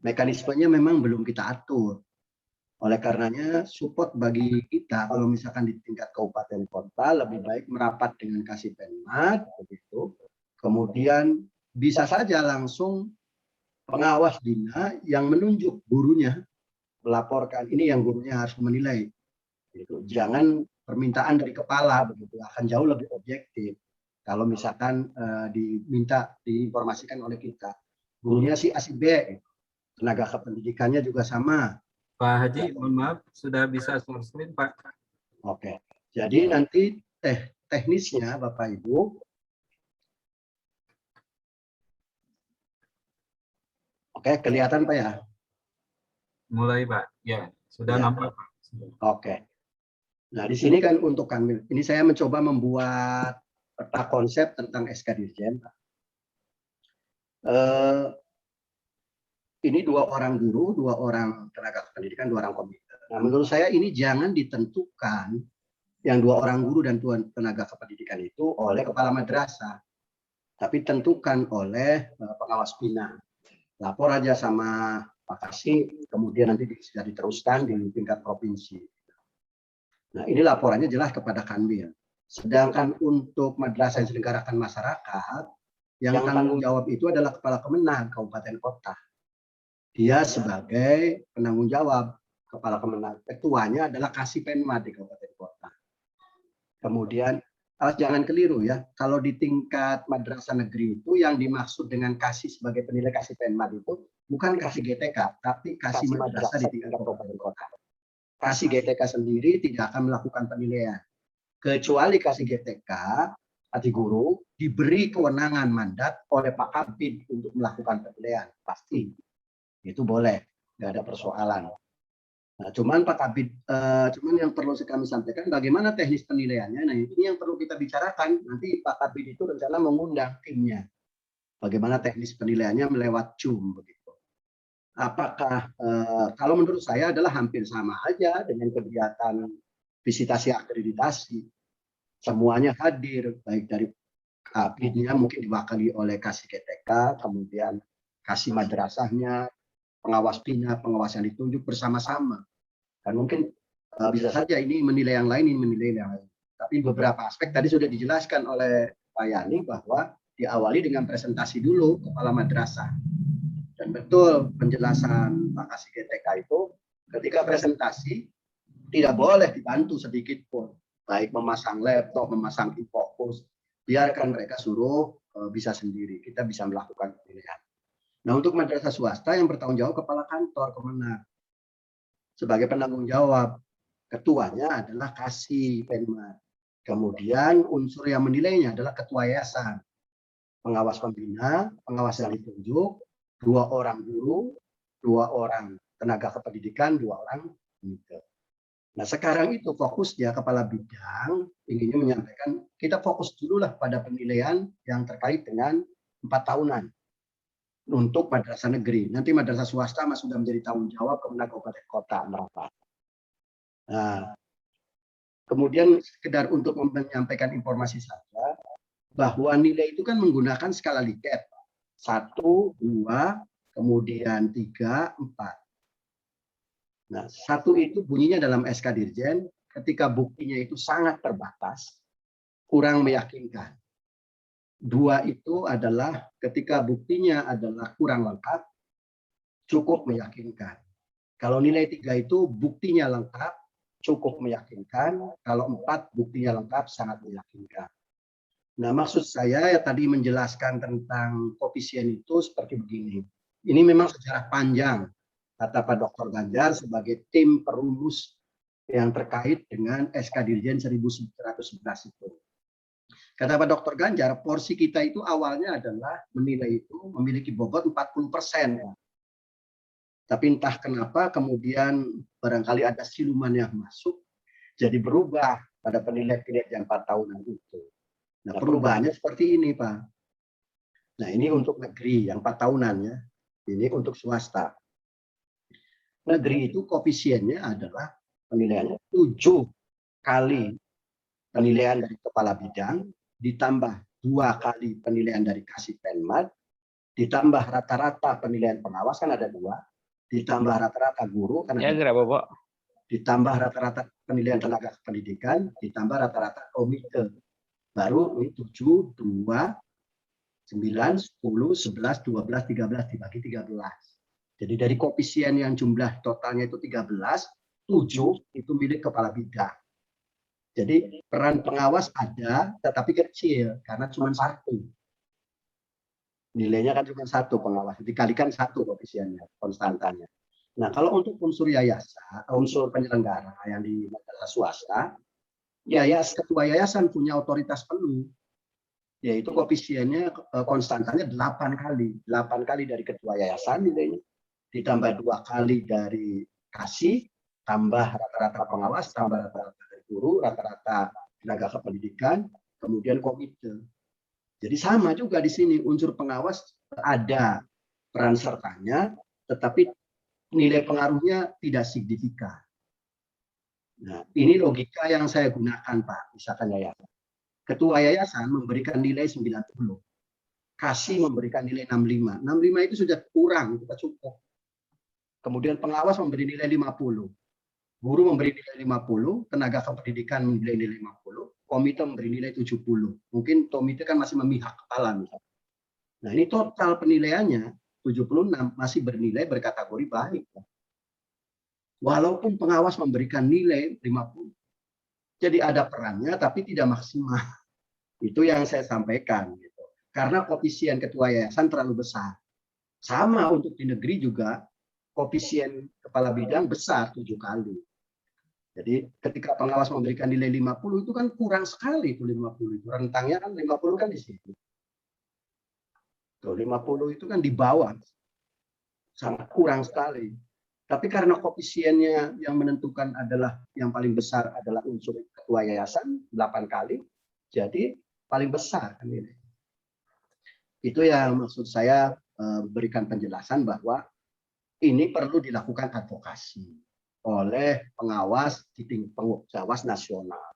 mekanismenya memang belum kita atur. Oleh karenanya, support bagi kita kalau misalkan di tingkat kabupaten kota lebih baik merapat dengan Kasih Penmat, begitu. Kemudian bisa saja langsung pengawas bina yang menunjuk gurunya melaporkan ini yang gurunya harus menilai. Gitu. Jangan permintaan dari kepala, begitu, akan jauh lebih objektif. Kalau misalkan diinformasikan oleh kita, gurunya si A si B, gitu. Tenaga kependidikannya juga sama. Pak Haji, mohon maaf, sudah bisa share screen, Pak? Oke, jadi nanti teknisnya Bapak Ibu. Oke, kelihatan Pak ya? Mulai Pak, ya sudah Ya. nampak Pak. Oke. Nah di sini kan untuk Kanwil, ini saya mencoba membuat peta konsep tentang SK Dirjen. Ini 2 orang guru, 2 orang tenaga pendidikan, 2 orang komite. Nah, menurut saya ini jangan ditentukan yang 2 orang guru dan 2 tenaga kependidikan itu oleh kepala madrasah, tapi tentukan oleh pengawas bina. Lapor aja sama Pak Kasih, kemudian nanti bisa diteruskan di tingkat provinsi. Nah, ini laporannya jelas kepada Kanwil. Sedangkan untuk madrasah yang diselenggarakan masyarakat, yang tanggung jawab itu adalah kepala Kemenang kabupaten kota. Dia sebagai penanggung jawab, kepala Kemenang. Ketuanya adalah Kasih Penmat di kabupaten kota. Kemudian jangan keliru ya, kalau di tingkat madrasah negeri itu yang dimaksud dengan Kasih sebagai penilai Kasih Penmat itu bukan Kasih GTK, tapi Kasih madrasah di tingkat kabupaten kota. Kasih GTK sendiri tidak akan melakukan penilaian, kecuali Kasih GTK hati guru diberi kewenangan mandat oleh Pak Kabid untuk melakukan penilaian, pasti itu boleh, nggak ada persoalan. Nah, cuman Pak Kabid, cuman yang perlu kami sampaikan bagaimana teknis penilaiannya. Nah, ini yang perlu kita bicarakan. Nanti Pak Kabid itu rencana mengundang timnya. Bagaimana teknis penilaiannya melewat Zoom begitu. Apakah kalau menurut saya adalah hampir sama aja dengan kegiatan visitasi akreditasi. Semuanya hadir, baik dari Kabidnya mungkin diwakili oleh Kasih GTK, kemudian Kasih madrasahnya, pengawas bina, pengawas yang ditunjuk bersama-sama. Dan mungkin bisa saja ini menilai yang lain, ini menilai yang lain. Tapi beberapa aspek tadi sudah dijelaskan oleh Pak Yani bahwa diawali dengan presentasi dulu kepala madrasah. Dan betul penjelasan Pak Kasih GTK itu ketika presentasi tidak boleh dibantu sedikit pun. Baik memasang laptop, memasang e-fokus, biarkan mereka suruh bisa sendiri. Kita bisa melakukan penilaian. Nah, untuk madrasah swasta yang bertanggung jawab kepala kantor Kemenang. Sebagai penanggung jawab, ketuanya adalah Kasih Penmat. Kemudian unsur yang menilainya adalah ketua yayasan, pengawas pembina, pengawas yang ditunjuk, 2 orang guru, 2 orang tenaga kependidikan, 2 orang komite. Nah, sekarang itu fokusnya kepala bidang inginnya menyampaikan kita fokus dulu lah pada penilaian yang terkait dengan 4 tahunan. Untuk madrasah negeri. Nanti madrasah swasta sudah menjadi tanggung jawab Kemenang kabupaten kota merapat. Nah, kemudian sekedar untuk menyampaikan informasi saja bahwa nilai itu kan menggunakan skala Likert. 1, 2, kemudian 3, 4. Nah, 1 itu bunyinya dalam SK Dirjen ketika buktinya itu sangat terbatas, kurang meyakinkan. 2 itu adalah ketika buktinya adalah kurang lengkap, cukup meyakinkan. Kalau nilai 3 itu buktinya lengkap, cukup meyakinkan. Kalau 4 buktinya lengkap, sangat meyakinkan. Nah, maksud saya ya tadi menjelaskan tentang koefisien itu seperti begini. Ini memang sejarah panjang, kata Pak Dr. Ganjar sebagai tim perumus yang terkait dengan SK Dirjen 1911 itu. Kata Pak Dr. Ganjar, porsi kita itu awalnya adalah menilai itu memiliki bobot 40%. Tapi entah kenapa kemudian barangkali ada siluman yang masuk, jadi berubah pada penilaian kinerja 4 tahunan itu. Nah, perubahannya seperti ini, Pak. Nah, ini untuk negeri yang 4 tahunan ya. Ini untuk swasta. Negeri itu koefisiennya adalah penilaiannya 7 kali penilaian dari kepala bidang, ditambah 2 kali penilaian dari Kasih-Penmat, ditambah rata-rata penilaian pengawas kan ada 2, ditambah rata-rata guru kan ada 2, ditambah rata-rata penilaian tenaga pendidikan, ditambah rata-rata komite. Baru ini 7, 2, 9, 10, 11, 12, 13 dibagi 13. Jadi dari koefisien yang jumlah totalnya itu 13, 7 itu milik kepala bidang. Jadi peran pengawas ada, tetapi kecil karena cuma 1. Nilainya kan cuma 1 pengawas, dikalikan 1 koefisiennya, konstantanya. Nah, kalau untuk unsur yayasan, unsur penyelenggara yang di madrasah swasta, ketua yayasan punya otoritas penuh, yaitu koefisiennya konstantanya 8 kali. 8 kali dari ketua yayasan nilainya, ditambah 2 kali dari Kasih, tambah rata-rata pengawas, tambah rata-rata dari guru, rata-rata tenaga kependidikan, kemudian komite. Jadi sama juga di sini unsur pengawas ada peran sertanya, tetapi nilai pengaruhnya tidak signifikan. Nah, ini logika yang saya gunakan, Pak. Misalkan yayasan. Ketua yayasan memberikan nilai 90. Kasih memberikan nilai 65. 65 itu sudah kurang, kita cukup. Kemudian pengawas memberi nilai 50. Guru memberi nilai 50, tenaga kependidikan memberi nilai 50, komite memberi nilai 70. Mungkin komite kan masih memihak kepala misalnya. Nah, ini total penilaiannya 76 masih bernilai berkategori baik. Walaupun pengawas memberikan nilai 50. Jadi ada perannya tapi tidak maksimal. Itu yang saya sampaikan gitu. Karena koefisien ketua yayasan terlalu besar. Sama untuk di negeri juga koefisien kepala bidang besar 7 kali. Jadi ketika pengawas memberikan nilai 50 itu kan kurang sekali itu 50 itu. Rentangnya kan 50 kan di situ. Tuh 50 itu kan di bawah. Sangat kurang sekali. Tapi karena koefisiennya yang menentukan adalah yang paling besar adalah unsur ketua yayasan 8 kali. Jadi paling besar kan ini. Itu yang maksud saya berikan penjelasan bahwa ini perlu dilakukan advokasi oleh pengawas di tingkat pengawas nasional.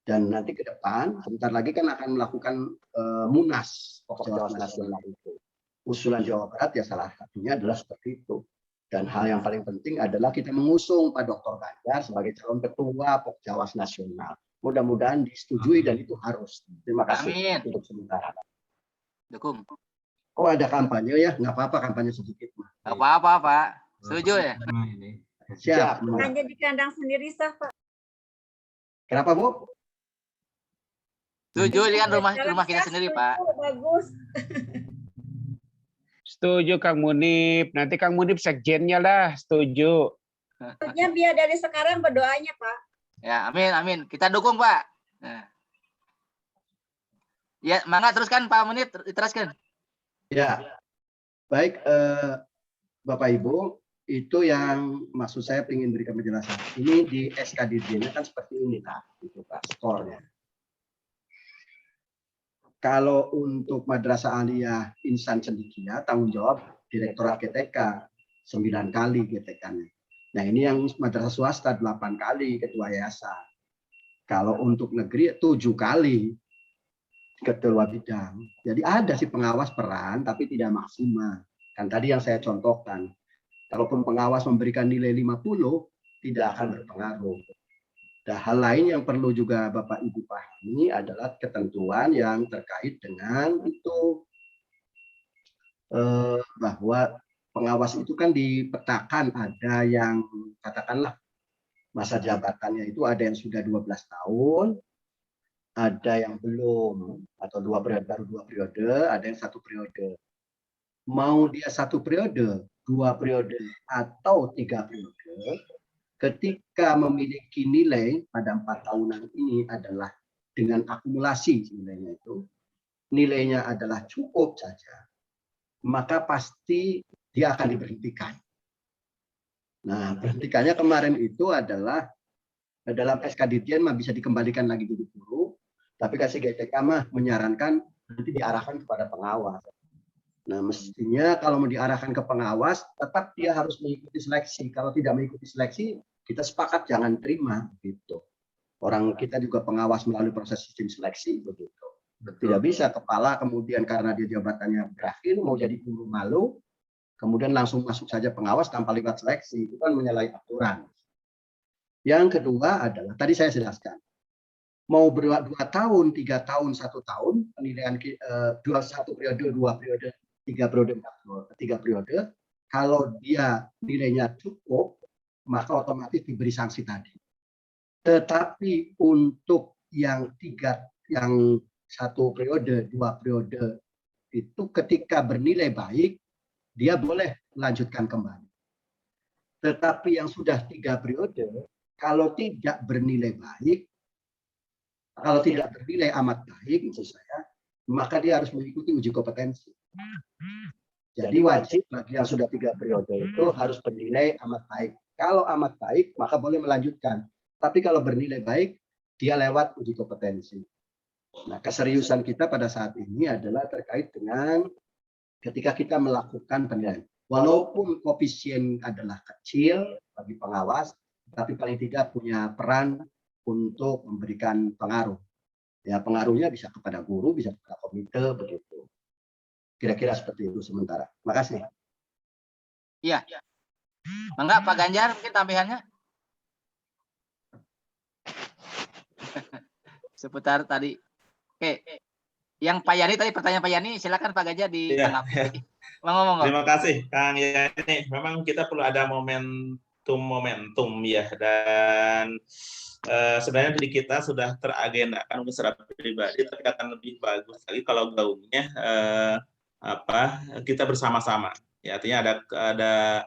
Dan nanti ke depan, sebentar lagi kan akan melakukan Munas Pengawas Nasional itu. Usulan Jawa Barat ya salah satunya adalah seperti itu. Dan hal yang paling penting adalah kita mengusung Pak Dr. Ganjar sebagai calon ketua Pokjawas Nasional. Mudah-mudahan disetujui dan itu harus. Terima kasih. Amin. Untuk sementara. Dukung. Oh ada kampanye ya? Nggak apa-apa kampanye sedikit. Nggak apa-apa Pak. Setuju ya? Siap. Hanya di kandang sendiri sah, Pak. Kenapa, Bu? Setuju, ini kan rumah kita sendiri, Pak. Bagus. Setuju Kang Munib. Nanti Kang Munib sekjennya lah, setuju. Maksudnya biar dari sekarang berdoanya, Pak. Ya, amin, amin. Kita dukung, Pak. Nah. Ya, mangga teruskan Pak Munib, teruskan. Ya. Baik, Bapak Ibu, itu yang maksud saya ingin berikan penjelasan. Ini di SKDD-nya kan seperti ini, Pak. Itu Pak, skornya. Kalau untuk Madrasah Aliyah Insan Cendekia, tanggung jawab Direktorat GTK, 9 kali GTK-nya. Nah ini yang madrasah swasta 8 kali ketua yayasan. Kalau untuk negeri 7 kali ketua bidang. Jadi ada sih pengawas peran, tapi tidak maksimal. Kan tadi yang saya contohkan. Kalaupun pengawas memberikan nilai 50, tidak akan berpengaruh. Nah, hal lain yang perlu juga Bapak Ibu pahami adalah ketentuan yang terkait dengan itu bahwa pengawas itu kan dipetakan ada yang katakanlah masa jabatannya itu ada yang sudah 12 tahun, ada yang belum atau baru 2 periode, ada yang 1 periode. Mau dia 1 periode, 2 periode atau 3 periode, ketika memiliki nilai pada 4 tahunan ini adalah dengan akumulasi nilainya itu, nilainya adalah cukup saja, maka pasti dia akan diberhentikan. Nah, perhentikannya kemarin itu adalah dalam SK Dirjen mah bisa dikembalikan lagi jadi guru, tapi kasih GTK mah menyarankan nanti diarahkan kepada pengawas. Nah, mestinya kalau mau diarahkan ke pengawas, tetap dia harus mengikuti seleksi. Kalau tidak mengikuti seleksi, kita sepakat jangan terima gitu. Orang kita juga pengawas melalui proses sistem seleksi begitu. Tidak bisa kepala kemudian karena dia jabatannya berakhir mau jadi guru malu, kemudian langsung masuk saja pengawas tanpa lewat seleksi. Itu kan menyalahi aturan. Yang kedua adalah tadi saya jelaskan, mau 2 tahun, 3 tahun, 1 tahun, penilaian 1 periode, 2 periode, 3 periode, 3 periode, kalau dia nilainya cukup, maka otomatis diberi sanksi tadi. Tetapi untuk yang 1 periode, 2 periode itu ketika bernilai baik, dia boleh melanjutkan kembali. Tetapi yang sudah 3 periode, kalau tidak bernilai baik, kalau tidak bernilai amat baik, maksud saya, maka dia harus mengikuti uji kompetensi. Jadi wajib bagi yang sudah 3 periode itu harus bernilai amat baik. Kalau amat baik, maka boleh melanjutkan. Tapi kalau bernilai baik, dia lewat uji kompetensi. Nah, keseriusan kita pada saat ini adalah terkait dengan ketika kita melakukan penilaian. Walaupun koefisien adalah kecil bagi pengawas, tapi paling tidak punya peran untuk memberikan pengaruh. Ya, pengaruhnya bisa kepada guru, bisa kepada komite, begitu. Kira-kira seperti itu sementara. Makasih. Iya. Enggak, Pak Ganjar mungkin tambahannya? Seputar tadi. Oke. Yang Pak Yani tadi, pertanyaan Pak Yani, silakan Pak Ganjar ditanggapi. Iya. Ngomong. Terima kasih Kang Yani. Memang kita perlu ada momentum ya, dan sebenarnya diri kita sudah teragendakan secara pribadi, tapi akan lebih bagus lagi kalau gaungnya kita bersama-sama. Ya, artinya ada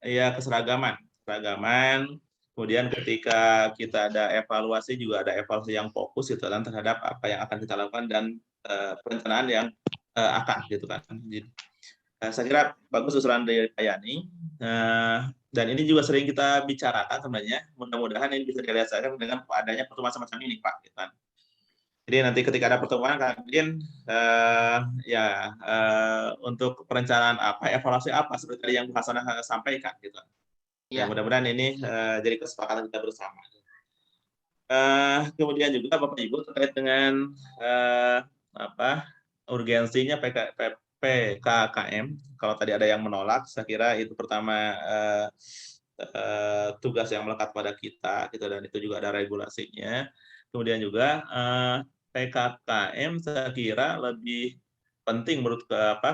ya keseragaman. Kemudian ketika kita ada evaluasi juga ada evaluasi yang fokus gitu kan terhadap apa yang akan kita lakukan dan perencanaan yang akan gitu kan. Saya kira bagus usulan dari Pak Yani, dan ini juga sering kita bicarakan sebenarnya. Mudah-mudahan ini bisa direalisasikan dengan adanya pertemuan semacam ini, Pak. Gitu kan. Jadi nanti ketika ada pertemuan, kemudian untuk perencanaan evaluasi seperti tadi yang Bu Hasanah sampaikan, gitu. Ya, mudah-mudahan ini jadi kesepakatan kita bersama. Kemudian juga Bapak Ibu terkait dengan urgensinya PKKM. Kalau tadi ada yang menolak, saya kira itu pertama tugas yang melekat pada kita, gitu, dan itu juga ada regulasinya. Kemudian juga PKKM saya kira lebih penting menurut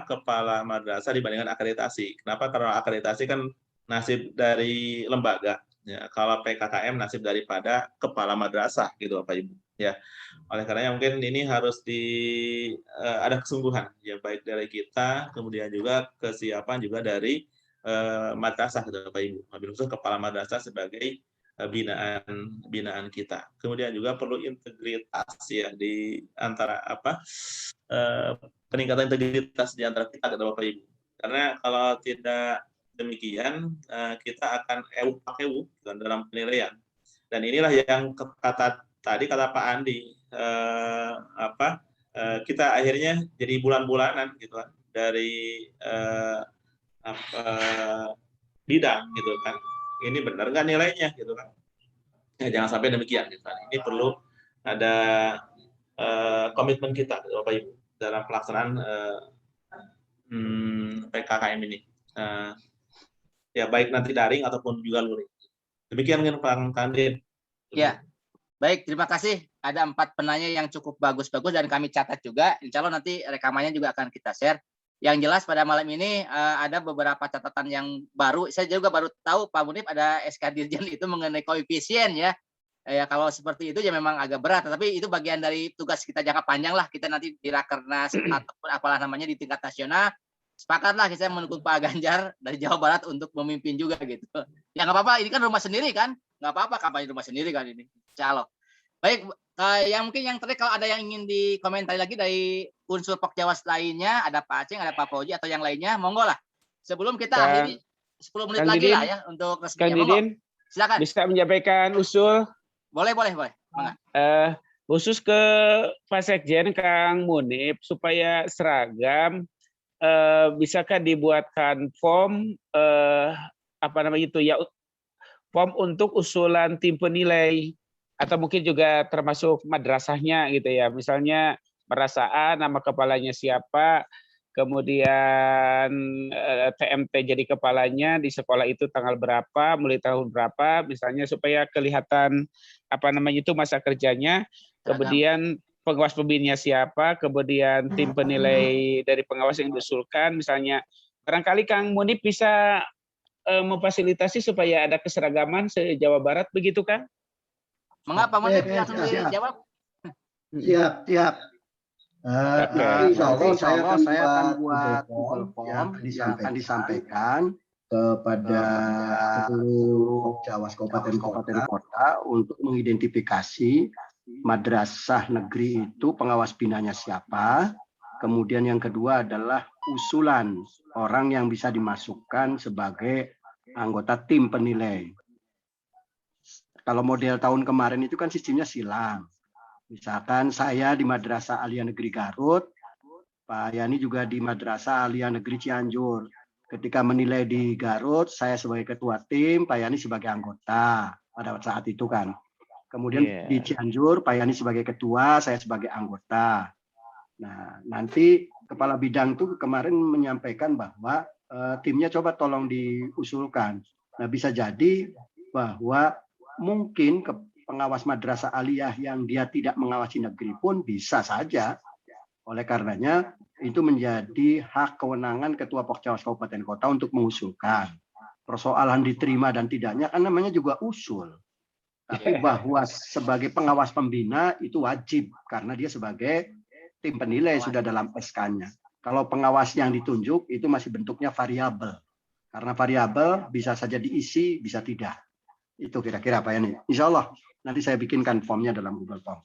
kepala madrasah dibandingkan akreditasi. Kenapa? Karena akreditasi kan nasib dari lembaga. Ya, kalau PKKM nasib daripada kepala madrasah, gitu Bapak Ibu. Ya, oleh karenanya mungkin ini harus ada kesungguhan, ya baik dari kita, kemudian juga kesiapan juga dari madrasah, gitu Bapak Ibu. Wabil khusus kepala madrasah sebagai binaan kita. Kemudian juga perlu integritas ya di antara peningkatan integritas di antara kita, gitu Bapak Ibu. Karena kalau tidak demikian kita akan ewu dalam penilaian, dan inilah yang kata Pak Andi, kita akhirnya jadi bulan-bulanan gitu kan dari bidang gitu kan, ini benar nggak nilainya gitu kan, ya, jangan sampai demikian gitu kan. Ini perlu ada komitmen kita Bapak Ibu dalam pelaksanaan PKKM ini. Ya baik nanti daring ataupun juga luring. Demikian kan Kang Din. Ya, baik, terima kasih. Ada 4 penanya yang cukup bagus-bagus dan kami catat juga. Insya Allah nanti rekamannya juga akan kita share. Yang jelas pada malam ini ada beberapa catatan yang baru. Saya juga baru tahu Pak Munif ada SK Dirjen itu mengenai koefisien ya. Ya kalau seperti itu ya memang agak berat. Tapi itu bagian dari tugas kita jangka panjang lah. Kita nanti di Rakernas ataupun apalah namanya di tingkat nasional. Sepakatlah kita mendukung Pak Ganjar dari Jawa Barat untuk memimpin juga gitu. Ya nggak apa-apa, ini kan rumah sendiri kan, nggak apa-apa kampanye rumah sendiri kan ini. Insya Allah. Baik, yang mungkin yang terakhir kalau ada yang ingin dikomentari lagi dari unsur Pokjawas lainnya, ada Pak Aceh, ada Pak Fauji atau yang lainnya, monggo lah. Sebelum kita akhiri, 10 menit Kang lagi Didin, lah ya untuk Kang resminya. Didin, Silakan. bisa menyampaikan usul? Boleh. Mangga. Khusus ke Pak Sekjen Kang Munib supaya seragam, bisakah dibuatkan form form untuk usulan tim penilai, atau mungkin juga termasuk madrasahnya gitu ya, misalnya merasa A, nama kepalanya siapa, kemudian TMT jadi kepalanya di sekolah itu tanggal berapa, mulai tahun berapa, misalnya supaya kelihatan itu masa kerjanya, kemudian pengawas pembinanya siapa, kemudian tim penilai dari pengawas yang diusulkan, misalnya barangkali Kang Munib bisa memfasilitasi supaya ada keseragaman se-Jawa Barat, begitu Kang? Mengapa Munib langsung dijawab? Siap. Insya Allah saya akan buat Google Form yang akan disampaikan kepada seluruh Jawas kabupaten kota untuk mengidentifikasi madrasah negeri itu pengawas binanya siapa. Kemudian yang kedua adalah usulan orang yang bisa dimasukkan sebagai anggota tim penilai. Kalau model tahun kemarin itu kan sistemnya silang. Misalkan saya di Madrasah Aliyah Negeri Garut, Pak Yani juga di Madrasah Aliyah Negeri Cianjur. Ketika menilai di Garut, saya sebagai ketua tim, Pak Yani sebagai anggota pada saat itu kan. Kemudian di Cianjur, Pak Yani sebagai ketua, saya sebagai anggota. Nah, nanti kepala bidang itu kemarin menyampaikan bahwa timnya coba tolong diusulkan. Nah, bisa jadi bahwa mungkin pengawas madrasah aliyah yang dia tidak mengawasi negeri pun bisa saja. Oleh karenanya itu menjadi hak kewenangan Ketua Pokjawas Kabupaten Kota untuk mengusulkan. Persoalan diterima dan tidaknya kan namanya juga usul. Tapi bahwa sebagai pengawas pembina itu wajib karena dia sebagai tim penilai sudah dalam SK-nya. Kalau pengawas yang ditunjuk itu masih bentuknya variabel. Karena variabel bisa saja diisi, bisa tidak. Itu kira-kira Pak Yani. Insya Allah nanti saya bikinkan formnya dalam Google Form.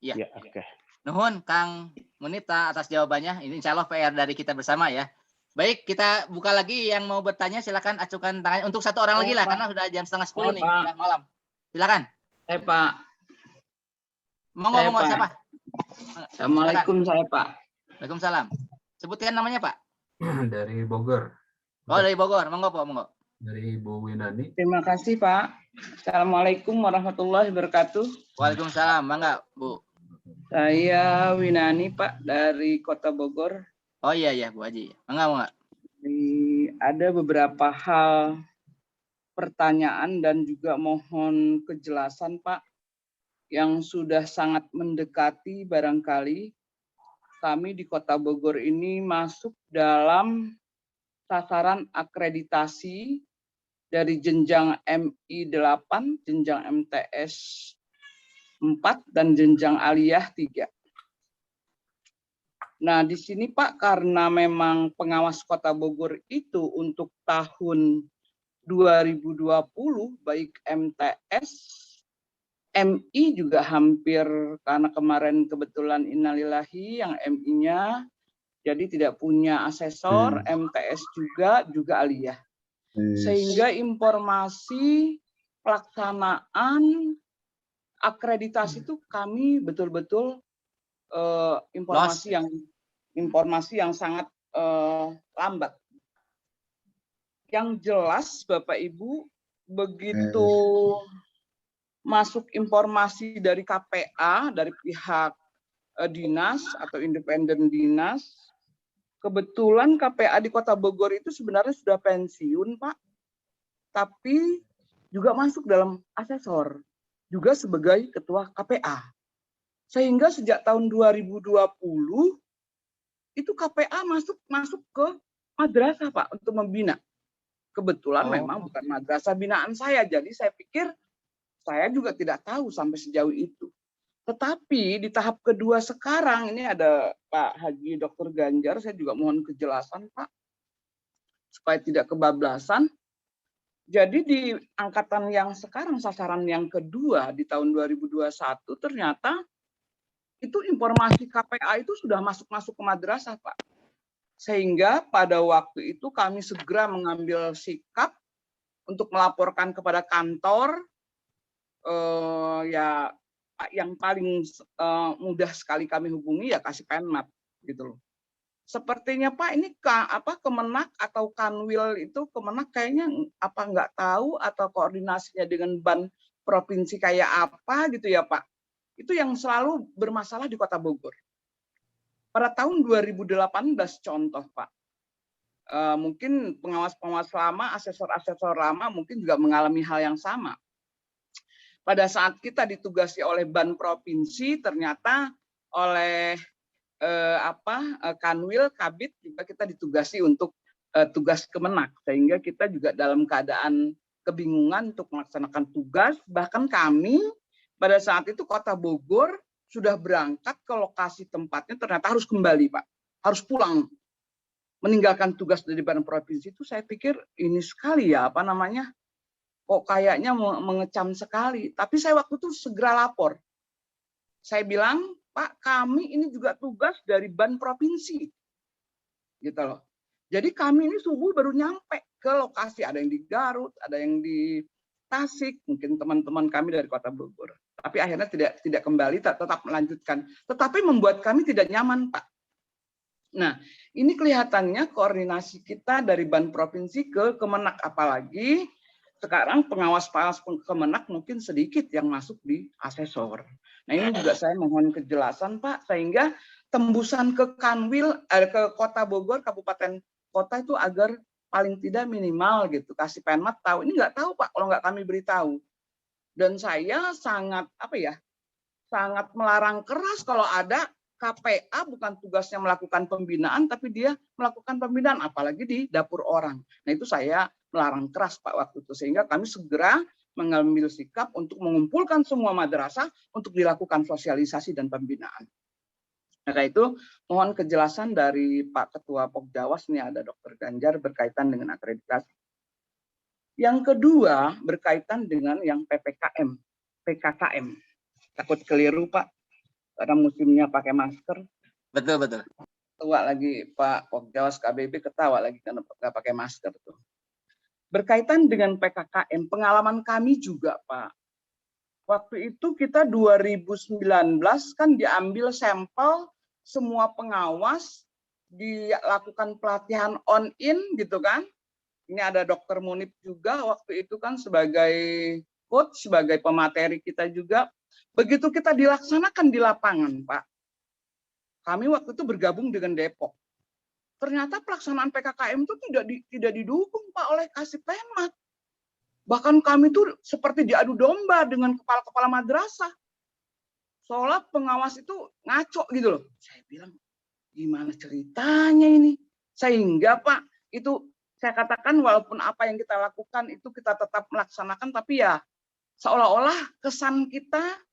Iya. Oke. Nuhun Kang Munita atas jawabannya. Ini insya Allah PR dari kita bersama ya. Baik, kita buka lagi yang mau bertanya. Silakan acukan tangannya untuk satu orang lagi lah, karena sudah jam 9:30 nih, sudah malam. Silakan. Pak. Monggo siapa? Assalamualaikum, saya Pak. Waalaikumsalam. Sebutkan namanya Pak. Dari Bogor. Oh, dari Bogor. Monggo Pak, monggo. Dari Ibu Winani. Terima kasih Pak. Assalamualaikum warahmatullahi wabarakatuh. Waalaikumsalam. Mangga Bu. Saya Winani Pak dari Kota Bogor. Oh iya Bu Haji. Mangga. Ada beberapa hal pertanyaan dan juga mohon kejelasan Pak, yang sudah sangat mendekati barangkali kami di Kota Bogor ini masuk dalam sasaran akreditasi dari jenjang MI 8, jenjang MTS 4, dan jenjang aliyah 3. Nah, di sini Pak, karena memang pengawas Kota Bogor itu untuk tahun 2020, baik MTS, MI juga hampir, karena kemarin kebetulan innalillahi yang MI-nya, jadi tidak punya asesor, MTS juga aliyah. Sehingga informasi pelaksanaan akreditasi itu kami betul-betul informasi yang sangat lambat. Yang jelas Bapak Ibu, begitu masuk informasi dari KPA, dari pihak dinas atau independen dinas, kebetulan KPA di Kota Bogor itu sebenarnya sudah pensiun, Pak, tapi juga masuk dalam asesor, juga sebagai ketua KPA. Sehingga sejak tahun 2020 itu KPA masuk ke madrasah, Pak, untuk membina. Kebetulan memang bukan madrasah binaan saya, jadi saya pikir saya juga tidak tahu sampai sejauh itu. Tetapi di tahap kedua sekarang, ini ada Pak Haji Dr. Ganjar, saya juga mohon kejelasan Pak, supaya tidak kebablasan. Jadi di angkatan yang sekarang, sasaran yang kedua di tahun 2021, ternyata itu informasi KPA itu sudah masuk ke madrasah Pak. Sehingga pada waktu itu kami segera mengambil sikap untuk melaporkan kepada kantor, ya yang paling mudah sekali kami hubungi ya Kasipenmat gitu loh. Sepertinya Pak ini Kemenak atau Kanwil itu Kemenak kayaknya apa nggak tahu atau koordinasinya dengan ban provinsi kayak apa gitu ya Pak. Itu yang selalu bermasalah di Kota Bogor. Pada tahun 2018 contoh Pak, mungkin pengawas-pengawas lama, asesor-asesor lama mungkin juga mengalami hal yang sama. Pada saat kita ditugasi oleh ban provinsi, ternyata oleh Kanwil, Kabid juga kita ditugasi untuk tugas Kemenak, sehingga kita juga dalam keadaan kebingungan untuk melaksanakan tugas. Bahkan kami pada saat itu Kota Bogor sudah berangkat ke lokasi tempatnya, ternyata harus kembali Pak, harus pulang, meninggalkan tugas dari ban provinsi. Itu saya pikir ini sekali ya kok kayaknya mengecam sekali. Tapi saya waktu itu segera lapor. Saya bilang, Pak, kami ini juga tugas dari ban provinsi. Gitu loh. Jadi kami ini subuh baru nyampe ke lokasi. Ada yang di Garut, ada yang di Tasik, mungkin teman-teman kami dari Kota Bogor. Tapi akhirnya tidak kembali, tetap melanjutkan. Tetapi membuat kami tidak nyaman, Pak. Nah, ini kelihatannya koordinasi kita dari ban provinsi ke Kemenak, apalagi sekarang pengawas-pengawas Kemenak mungkin sedikit yang masuk di asesor. Nah ini juga saya mohon kejelasan Pak, sehingga tembusan ke Kanwil, ke Kota Bogor, kabupaten kota itu agar paling tidak minimal gitu. Kasipenmat tahu, ini nggak tahu Pak kalau nggak kami beritahu. Dan saya sangat sangat melarang keras kalau ada KPA bukan tugasnya melakukan pembinaan, tapi dia melakukan pembinaan, apalagi di dapur orang. Nah itu saya melarang keras Pak waktu itu, sehingga kami segera mengambil sikap untuk mengumpulkan semua madrasah untuk dilakukan sosialisasi dan pembinaan. Maka itu mohon kejelasan dari Pak Ketua Pokjawas, ini ada Dr. Ganjar berkaitan dengan akreditasi. Yang kedua berkaitan dengan yang PKKM. Takut keliru Pak, karena musimnya pakai masker. Betul. Tua lagi Pak Pokjawas KBB ketawa lagi karena nggak pakai masker tuh. Berkaitan dengan PKKM, pengalaman kami juga Pak. Waktu itu kita 2019 kan diambil sampel semua pengawas, dilakukan pelatihan on-in gitu kan. Ini ada Dr. Munib juga waktu itu kan sebagai coach, sebagai pemateri kita juga. Begitu kita dilaksanakan di lapangan Pak, kami waktu itu bergabung dengan Depok. Ternyata pelaksanaan PKKM itu tidak didukung Pak oleh Kasipenmat. Bahkan kami tuh seperti diadu domba dengan kepala-kepala madrasah. Seolah pengawas itu ngaco gitu loh. Saya bilang, gimana ceritanya ini? Sehingga Pak, itu saya katakan walaupun apa yang kita lakukan itu kita tetap melaksanakan, tapi ya seolah-olah kesan kita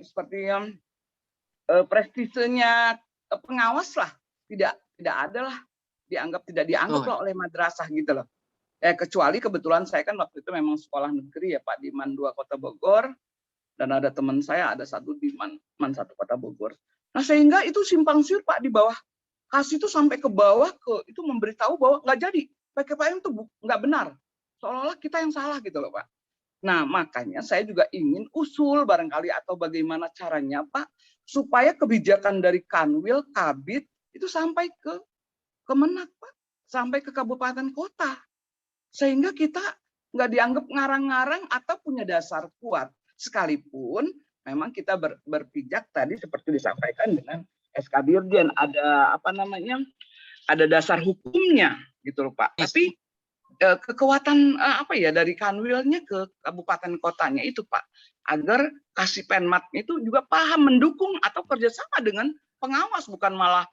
seperti yang prestisenya pengawas lah tidak ada lah, tidak dianggap lah oleh madrasah gitu loh. Kecuali kebetulan saya kan waktu itu memang sekolah negeri ya Pak di MAN 2 Kota Bogor, dan ada teman saya ada satu di MAN 1 Kota Bogor. Nah sehingga itu simpang siur Pak di bawah, kasih itu sampai ke bawah itu memberitahu bahwa nggak jadi PKKM itu nggak benar, seolah-olah kita yang salah gitu loh Pak. Nah makanya saya juga ingin usul barangkali atau bagaimana caranya Pak supaya kebijakan dari Kanwil, Kabid itu sampai ke Kemenak Pak, sampai ke kabupaten kota, sehingga kita nggak dianggap ngarang-ngarang atau punya dasar kuat, sekalipun memang kita berpijak tadi seperti disampaikan dengan SK Dirjen ada ada dasar hukumnya gitu loh Pak. Tapi kekuatan dari Kanwilnya ke kabupaten kotanya itu Pak, agar Kasipenmat itu juga paham mendukung atau kerjasama dengan pengawas, bukan malah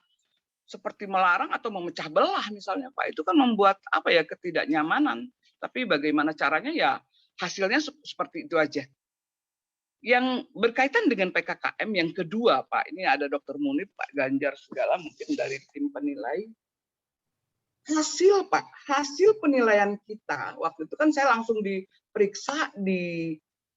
seperti melarang atau memecah belah misalnya Pak. Itu kan membuat ketidaknyamanan. Tapi bagaimana caranya ya hasilnya seperti itu aja. Yang berkaitan dengan PKKM yang kedua Pak, ini ada Dr. Munib, Pak Ganjar segala mungkin dari tim penilai. Hasil Pak, hasil penilaian kita waktu itu kan saya langsung diperiksa di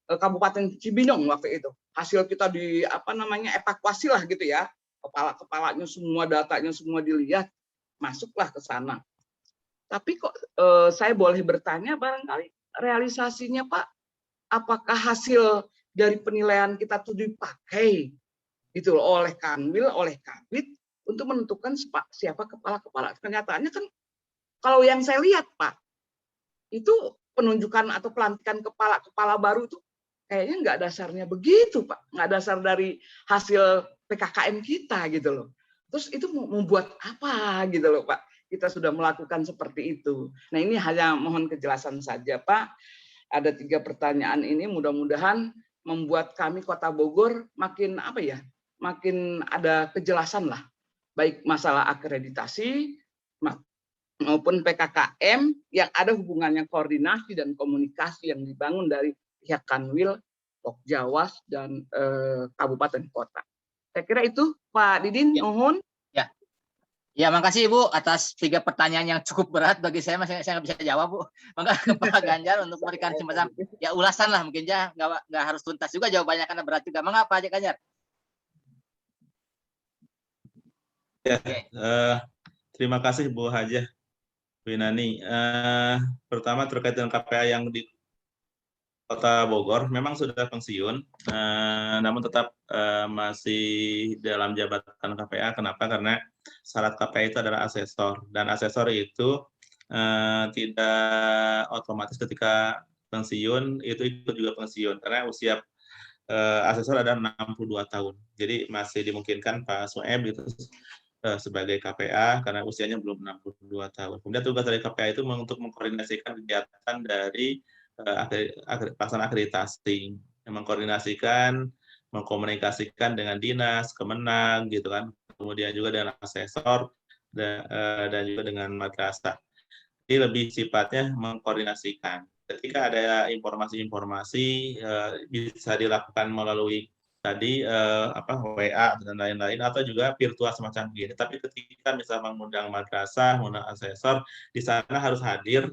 Kabupaten Cibinong waktu itu. Hasil kita di evakuasi lah gitu ya. kepala-kepalanya semua, datanya semua dilihat, masuklah ke sana. Tapi kok saya boleh bertanya barangkali realisasinya Pak, apakah hasil dari penilaian kita itu dipakai gitu loh, oleh Kanwil, oleh Kabid untuk menentukan siapa kepala-kepala. Kenyataannya kan kalau yang saya lihat Pak, itu penunjukan atau pelantikan kepala-kepala baru itu kayaknya nggak dasarnya begitu Pak, nggak dasar dari hasil PKKM kita gitu loh. Terus itu membuat apa gitu loh Pak, kita sudah melakukan seperti itu. Nah ini hanya mohon kejelasan saja Pak. Ada 3 pertanyaan ini mudah-mudahan membuat kami Kota Bogor makin apa ya, makin ada kejelasan lah, baik masalah akreditasi maupun PKKM yang ada hubungannya koordinasi dan komunikasi yang dibangun dari pihak Kanwil, Pokjawas, dan kabupaten kota. Saya kira itu Pak Didin, mohon. Ya, makasih Ibu atas 3 pertanyaan yang cukup berat bagi saya nggak bisa jawab Bu. Maka Pak Ganjar untuk memberikan semacam ya ulasan lah mungkin ya, nggak harus tuntas juga jawabannya karena berat juga. Mengapa Pak Ganjar? Ya, terima kasih Bu Hajah, Bu Nani. Pertama terkait dengan KPA yang di Kota Bogor memang sudah pensiun, namun tetap masih dalam jabatan KPA. Kenapa? Karena syarat KPA itu adalah asesor, dan asesor itu tidak otomatis ketika pensiun itu ikut juga pensiun, karena usia asesor ada 62 tahun. Jadi masih dimungkinkan Pak Soeb itu sebagai KPA karena usianya belum 62 tahun. Kemudian tugas dari KPA itu untuk mengkoordinasikan kegiatan dari pelaksanaan akreditasi, mengkoordinasikan, mengkomunikasikan dengan dinas, Kemenang, gitu kan, kemudian juga dengan asesor dan juga dengan madrasah. Jadi lebih sifatnya mengkoordinasikan. Ketika ada informasi-informasi bisa dilakukan melalui tadi WA dan lain-lain atau juga virtual semacam ini. Tapi ketika misalnya mengundang madrasah, mengundang asesor, di sana harus hadir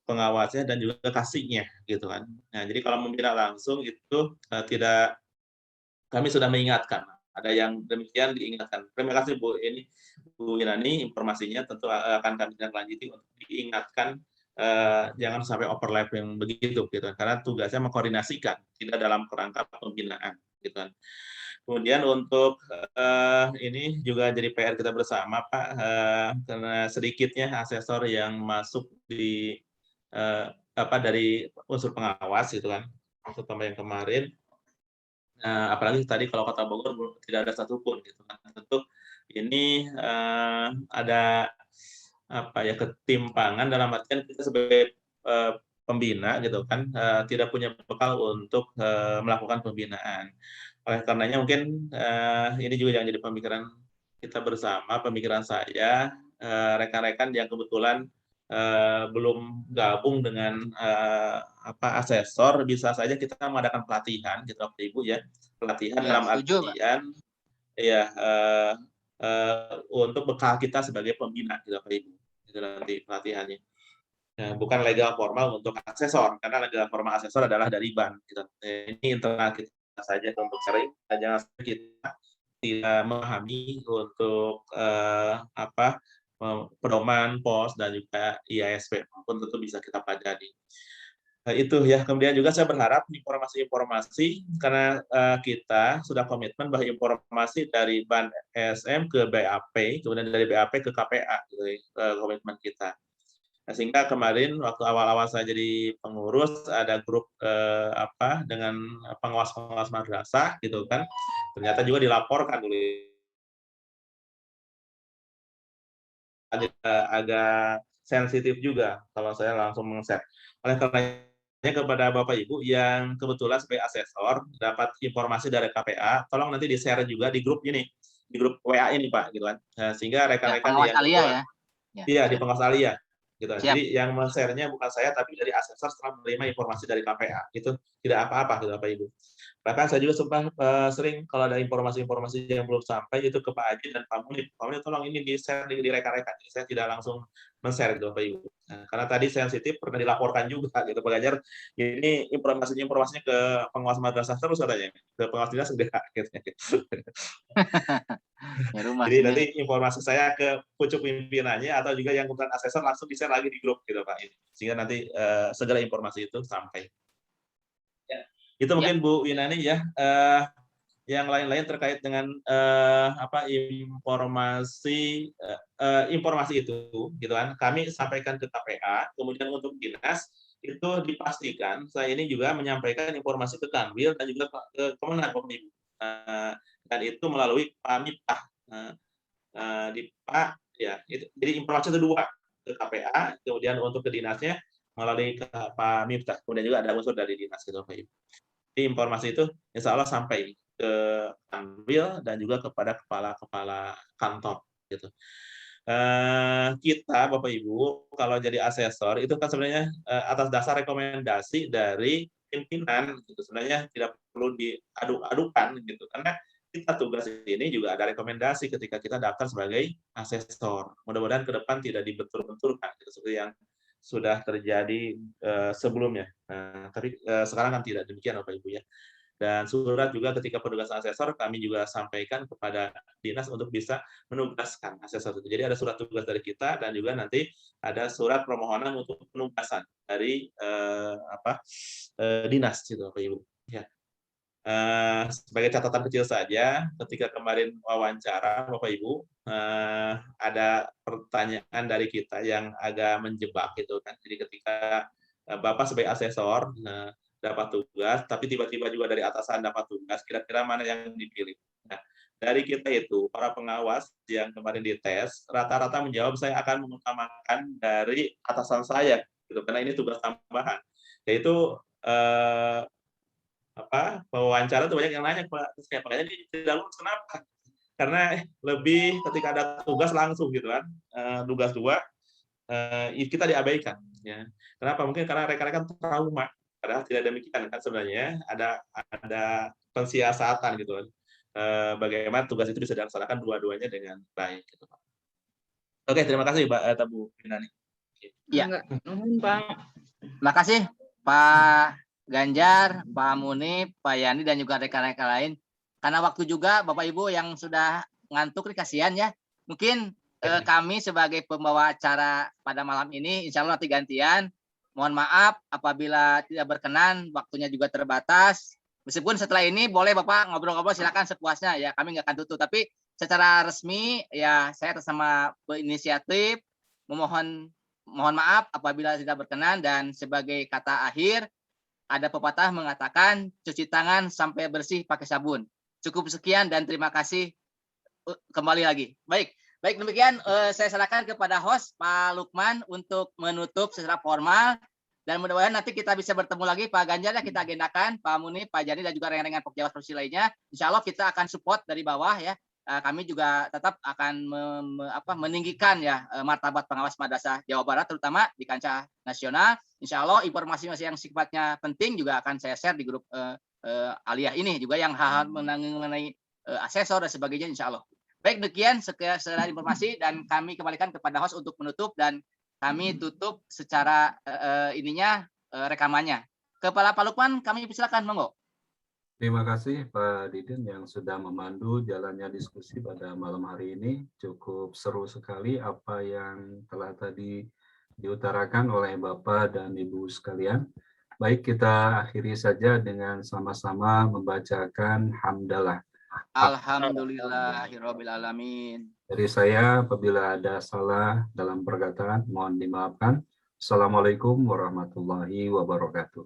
pengawasnya dan juga kasihnya gitu kan. Nah, jadi kalau membina langsung itu tidak, kami sudah mengingatkan, ada yang demikian diingatkan. Terima kasih Bu Inani, informasinya tentu akan kami lanjuti untuk diingatkan jangan sampai overlap yang begitu gitu kan, karena tugasnya mengkoordinasikan, tidak dalam kerangka pembinaan gitu kan. Kemudian untuk ini juga jadi PR kita bersama Pak, karena sedikitnya asesor yang masuk di dari unsur pengawas gitu kan, terutama yang kemarin. Apalagi tadi kalau Kota Bogor tidak ada satupun gitu kan. Tentu ini ada ketimpangan dalam artian kita sebagai pembina gitu kan tidak punya bekal untuk melakukan pembinaan. Oleh karenanya mungkin ini juga yang jadi pemikiran kita bersama, pemikiran saya, rekan-rekan yang kebetulan belum gabung dengan asesor, bisa saja kita mengadakan pelatihan gitu Bapak Ibu ya, pelatihan dalam artian ya untuk bekal kita sebagai pembina gitu Bapak Ibu, itu nanti pelatihannya. Bukan legal formal untuk asesor, karena legal formal asesor adalah dari BAN gitu. Ini internal kita saja untuk sering, jangan sampai kita tidak memahami untuk pedoman POS dan juga IASP pun tentu bisa kita pelajari. Itu ya. Kemudian juga saya berharap informasi-informasi, karena kita sudah komitmen bahwa informasi dari BAN SM ke BAP, kemudian dari BAP ke KPA, gitu, komitmen kita. Nah, sehingga kemarin waktu awal-awal saya jadi pengurus ada grup dengan pengawas-pengawas madrasah gitu kan, ternyata juga dilaporkan dulu agak sensitif juga kalau saya langsung meng-share. Oleh karenanya kepada Bapak Ibu yang kebetulan sebagai asesor dapat informasi dari KPA, tolong nanti di-share juga di grup ini, di grup WA ini Pak gitu kan, sehingga rekan-rekan yang di pengawas alia gitu. Jadi yang men-share-nya bukan saya tapi dari asesor setelah menerima informasi dari KPA. Itu tidak apa-apa gitu Bapak Ibu. Bahkan saya juga sempat sering kalau ada informasi-informasi yang belum sampai itu ke Pak Haji dan Pak Munib. Pak Munib tolong ini di-share di rekan-rekan. Saya tidak langsung men-share gitu Bapak Ibu. Nah, karena tadi sensitif pernah dilaporkan juga gitu Pak Ganjar. Ini informasinya ke pengawas madrasah terus katanya. Ke pengawas dinas enggak gitu. Jadi nanti informasi saya ke pucuk pimpinannya atau juga yang bukan asesor langsung di-share lagi di grup gitu Pak. Sehingga nanti segala informasi itu sampai. Itu mungkin Bu Winani ya. Yang lain-lain terkait dengan informasi itu gitu kan. Kami sampaikan ke KPA, kemudian untuk dinas itu dipastikan saya ini juga menyampaikan informasi ke Kanwil dan juga ke Kemenag Bapak Ibu. Dan itu melalui Pak Miftah. Di Pak ya, jadi informasi itu dua, ke KPA, kemudian untuk ke dinasnya melalui ke Pak Miftah. Kemudian juga ada unsur dari dinas gitu Bapak Ibu. Jadi informasi itu insya Allah sampai ke Kanwil dan juga kepada kepala-kepala kantor gitu. Kita Bapak Ibu kalau jadi asesor itu kan sebenarnya atas dasar rekomendasi dari pimpinan gitu. Sebenarnya tidak perlu diaduk-adukan gitu karena kita tugas ini juga ada rekomendasi ketika kita daftar sebagai asesor. Mudah-mudahan ke depan tidak dibentur-benturkan gitu, seperti yang sudah terjadi sebelumnya. Tapi sekarang kan tidak demikian Bapak Ibu ya. Dan surat juga ketika penugasan asesor kami juga sampaikan kepada dinas untuk bisa menugaskan asesor itu. Jadi ada surat tugas dari kita dan juga nanti ada surat permohonan untuk penugasan dari dinas gitu Bapak Ibu. Ya. Sebagai catatan kecil saja, ketika kemarin wawancara Bapak Ibu ada pertanyaan dari kita yang agak menjebak gitu kan. Jadi ketika Bapak sebagai asesor dapat tugas, tapi tiba-tiba juga dari atasan dapat tugas, kira-kira mana yang dipilih? Nah, dari kita itu para pengawas yang kemarin dites rata-rata menjawab saya akan mengutamakan dari atasan saya, gitu karena ini tugas tambahan, yaitu wawancara tuh banyak yang nanya Pak, makanya tidak lulus kenapa? Karena lebih ketika ada tugas langsung gitu kan, tugas dua kita diabaikan. Ya. Kenapa? Mungkin karena rekan-rekan trauma. Padahal tidak demikian kan sebenarnya ada pensiasatan gitu kan. Bagaimana tugas itu bisa dilaksanakan dua-duanya dengan baik. Gitu, Pak. Oke, terima kasih Pak Bu Winani. Iya. Terima kasih Pak Ganjar, Pak Munib, Pak Yani, dan juga rekan-rekan lain. Karena waktu juga Bapak Ibu yang sudah ngantuk nih, kasihan ya. Mungkin kami sebagai pembawa acara pada malam ini, insya Allah nanti gantian. Mohon maaf apabila tidak berkenan, waktunya juga terbatas. Meskipun setelah ini boleh Bapak ngobrol-ngobrol, silakan sepuasnya ya, kami nggak akan tutup. Tapi secara resmi ya saya atas nama inisiatif mohon maaf apabila tidak berkenan, dan sebagai kata akhir ada pepatah mengatakan cuci tangan sampai bersih pakai sabun. Cukup sekian dan terima kasih kembali lagi. Baik demikian saya serahkan kepada host Pak Lukman untuk menutup secara formal, dan mudah-mudahan nanti kita bisa bertemu lagi Pak Ganjar ya, kita agendakan Pak Munib, Pak Jani, dan juga rekan-rekan Pokjawas Provinsi lainnya. Insya Allah kita akan support dari bawah ya. Kami juga tetap akan meninggikan ya martabat pengawas madrasah Jawa Barat, terutama di kancah nasional. Insya Allah informasi yang sifatnya penting juga akan saya share di grup aliyah ini juga, yang hal-hal mengenai asesor dan sebagainya insya Allah. Baik, demikian sekedar informasi, dan kami kembalikan kepada host untuk menutup, dan kami tutup secara rekamannya. Kepala Pak Lukman, kami persilakan, monggo. Terima kasih Pak Didin yang sudah memandu jalannya diskusi pada malam hari ini. Cukup seru sekali apa yang telah tadi diutarakan oleh Bapak dan Ibu sekalian. Baik, kita akhiri saja dengan sama-sama membacakan hamdalah. Alhamdulillahirabbil alamin. Dari saya, apabila ada salah dalam perkataan, mohon dimaafkan. Assalamualaikum warahmatullahi wabarakatuh.